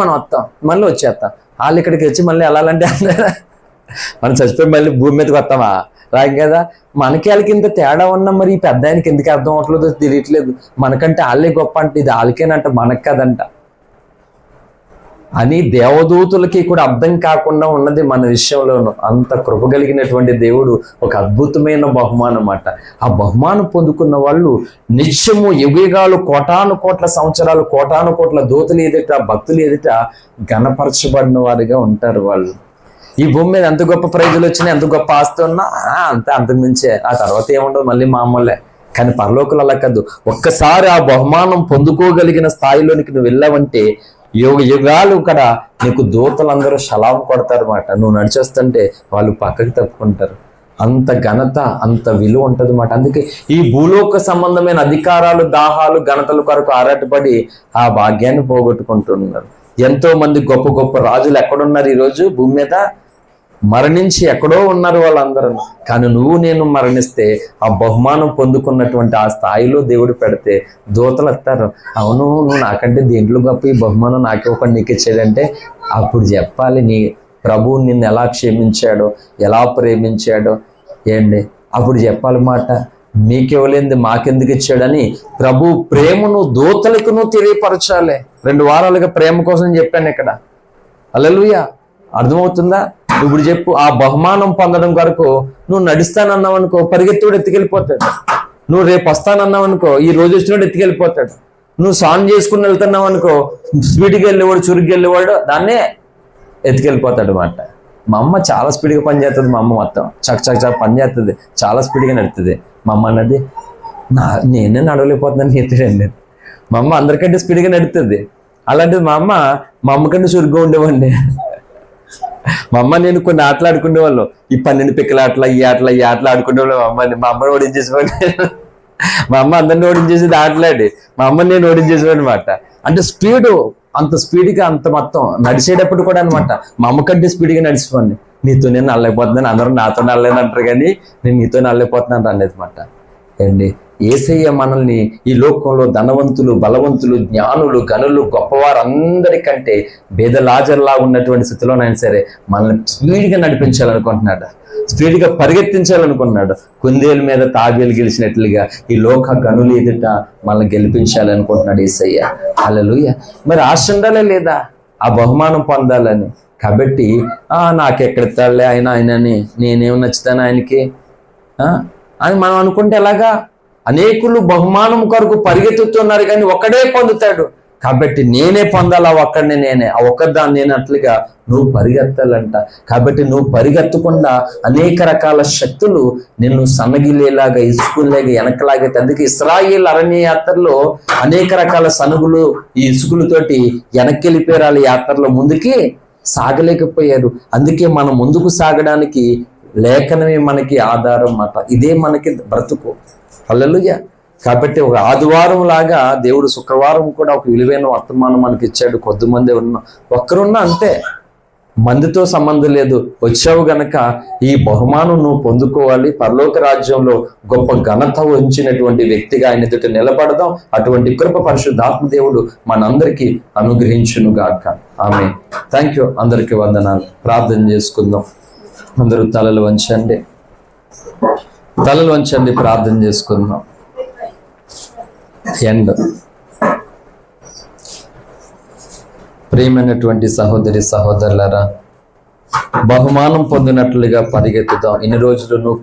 మనం వస్తాం, మళ్ళీ వచ్చేస్తాం. వాళ్ళు ఇక్కడికి వచ్చి మళ్ళీ వెళ్ళాలంటే మనం చచ్చిపోయి మళ్ళీ భూమి మీదకి వస్తామా? రాదు కదా. మనకి వాళ్ళకి ఇంత తేడా ఉన్నా మరి ఈ పెద్ద ఆయనకి ఎందుకు అర్థం అవ్వట్లేదో తెలియట్లేదు. మనకంటే వాళ్ళే గొప్ప అంటే ఇది వాళ్ళకేనంట, మనకు కదంట. అని దేవదూతులకి కూడా అర్థం కాకుండా ఉన్నది మన విషయంలోనూ. అంత కృప కలిగినటువంటి దేవుడు ఒక అద్భుతమైన బహుమానం అన్నమాట. ఆ బహుమానం పొందుకున్న వాళ్ళు నిత్యము యుగాలు కోటాను కోట్ల సంవత్సరాలు కోటాను కోట్ల దూతలు ఎదుట భక్తులు ఎదుట ఘనపరచబడిన వారిగా ఉంటారు వాళ్ళు. ఈ భూమి మీద ఎంత గొప్ప ప్రైజులు వచ్చినా, ఎంత గొప్ప ఆస్తి ఉన్నా అంతకుమించే. ఆ తర్వాత ఏముండదు, మళ్ళీ మామూలే. కానీ పరలోకులు అలా కాదు. ఒక్కసారి ఆ బహుమానం పొందుకోగలిగిన స్థాయిలోనికి నువ్వు వెళ్ళావంటే యుగాలు కూడా నీకు దూతలందరూ సలాం కొడతారు అన్నమాట. నువ్వు నడిచేస్తుంటే వాళ్ళు పక్కకి తప్పుకుంటారు. అంత ఘనత, అంత విలువ ఉంటుంది అన్నమాట. అందుకే ఈ భూలోక సంబంధమైన అధికారాలు, దాహాలు, ఘనతల కొరకు ఆరాటపడి ఆ భాగ్యాన్ని పోగొట్టుకుంటున్నారు. ఎంతో మంది గొప్ప గొప్ప రాజులు ఎక్కడున్నారు ఈరోజు భూమి మీద? మరణించి ఎక్కడో ఉన్నారు వాళ్ళందరూ. కానీ నువ్వు నేను మరణిస్తే ఆ బహుమానం పొందుకున్నటువంటి ఆ స్థాయిలో దేవుడు పెడితే దూతలు వస్తారు, అవును నువ్వు నాకంటే దేంట్లో గొప్ప, ఈ బహుమానం నాకే ఒక నీకు ఇచ్చాడంటే అప్పుడు చెప్పాలి నీ ప్రభువు నిన్ను ఎలా క్షమించాడో, ఎలా ప్రేమించాడో. ఏంటి అప్పుడు చెప్పాలన్నమాట. మీకివ్వలేంది మాకెందుకు ఇచ్చాడని ప్రభు ప్రేమను దూతలకు నువ్వు తెలియపరచాలి. 2 వారాలుగా ప్రేమ కోసం చెప్పాను ఇక్కడ. హల్లెలూయా. అర్థమవుతుందా? ఇప్పుడు చెప్పు, ఆ బహుమానం పొందడం కొరకు నువ్వు నడుస్తానన్నావు అనుకో, పరిగెత్తుడు ఎత్తుకెళ్ళిపోతాడు. నువ్వు రేపు వస్తానన్నావు అనుకో, ఈ రోజు వచ్చినోడు ఎత్తుకెళ్ళిపోతాడు. నువ్వు సాన్ చేసుకుని వెళ్తున్నావు అనుకో, స్పీడ్కి వెళ్ళేవాడు, చురుగ్గా వెళ్ళేవాడు దాన్నే ఎత్తుకెళ్ళిపోతాడు అన్నమాట. మా అమ్మ చాలా స్పీడ్గా పనిచేస్తుంది. మా అమ్మ మొత్తం చక్క పని చేస్తుంది, చాలా స్పీడ్గా నడుతుంది. మా అమ్మ అన్నది నేనే నడవలేకపోతున్నాను నీతుడండి. మా అమ్మ అందరికంటే స్పీడ్గా నడుతుంది. అలాంటిది మా అమ్మకంటే చురుగ్గా ఉండేవాడిని. మా అమ్మ నేను కొన్ని ఆటలు ఆడుకునేవాళ్ళు, ఈ 12 పిక్కల ఆటలు, ఈ ఆటలు ఆడుకునేవాళ్ళు. మా అమ్మని ఓడించేసేవాడిని. మా అమ్మ అందరిని ఓడించేసేది ఆటలాడి, మా అమ్మని నేను ఓడించేసేవాడు అనమాట. అంటే అంత స్పీడ్గా అంత మొత్తం నడిచేటప్పుడు కూడా అనమాట. మా అమ్మ కంటే స్పీడ్గా నడిచిపోండి. నీతో నేను నల్లైపోతున్నాను, అందరూ నాతో నల్లేని అంటారు కానీ నేను నీతో నల్లైపోతున్నాను అనేది మాట. ఏంటి యేసయ్య మనల్ని ఈ లోకంలో ధనవంతులు, బలవంతులు, జ్ఞానులు, గనులు, గొప్పవారు అందరికంటే బేదలాజర్లా ఉన్నటువంటి స్థితిలోనైనా సరే మనల్ని స్పీడ్గా నడిపించాలనుకుంటున్నాడు, స్పీడ్గా పరిగెత్తించాలనుకున్నాడు. కుందేలు మీద తాబేలు గెలిచినట్లుగా ఈ లోక గనులు ఎదుట మనల్ని గెలిపించాలనుకుంటున్నాడు యేసయ్య. హల్లెలూయా. మరి ఆశ ఉండాలే లేదా ఆ బహుమానం పొందాలని? కాబట్టి నాకెక్కడెత్తాడులే ఆయనని, నేనేం నచ్చుతాను ఆయనకి అని మనం అనుకుంటే ఎలాగా? అనేకులు బహుమానం కొరకు పరిగెత్తుతున్నారు కానీ ఒక్కడే పొందుతాడు. కాబట్టి నేనే పొందాలి, ఆ ఒక్కడిని నేనే, ఆ ఒక్కదాన్ని నేనట్లుగా నువ్వు పరిగెత్తాలంట. కాబట్టి నువ్వు పరిగెత్తకుండా అనేక రకాల శక్తులు నిన్ను సన్నగిలేలాగా, ఇసుకులేగా వెనకలాగే. అందుకే ఇశ్రాయేల్ అరణ్య యాత్రలో అనేక రకాల సనుగులు, ఈ ఇసుకులతోటి వెనక్కి వెళ్ళిపోయారు. యాత్రలో ముందుకి సాగలేకపోయారు. అందుకే మనం ముందుకు సాగడానికి లేఖనమే మనకి ఆధారం అన్నమాట. ఇదే మనకి బ్రతుకు. హల్లెలూయా. కాబట్టి ఒక ఆదివారం లాగా దేవుడు శుక్రవారం కూడా ఒక విలువైన వర్తమానం మనకి ఇచ్చాడు. కొద్దిమంది ఒక్కరున్నా అంతే, మందితో సంబంధం లేదు. వచ్చావు గనక ఈ బహుమానం నువ్వు పొందుకోవాలి. పరలోక రాజ్యంలో గొప్ప ఘనత ఉంచినటువంటి వ్యక్తిగా ఆయన ఎదుట నిలబడదాం. అటువంటి కృప పరిశుద్ధాత్మ దేవుడు మనందరికీ అనుగ్రహించును గాక. ఆమేన్. Thank you. అందరికీ వందనాలు. ప్రార్థన చేసుకుందాం. అందరూ తలలు వంచండి, ప్రార్థన చేసుకుందాం. ప్రియమైనటువంటి సహోదరి సహోదరులారా, బహుమానం పొందినట్లుగా పరిగెత్తుదాం. ఇన్ని రోజులు నువ్వు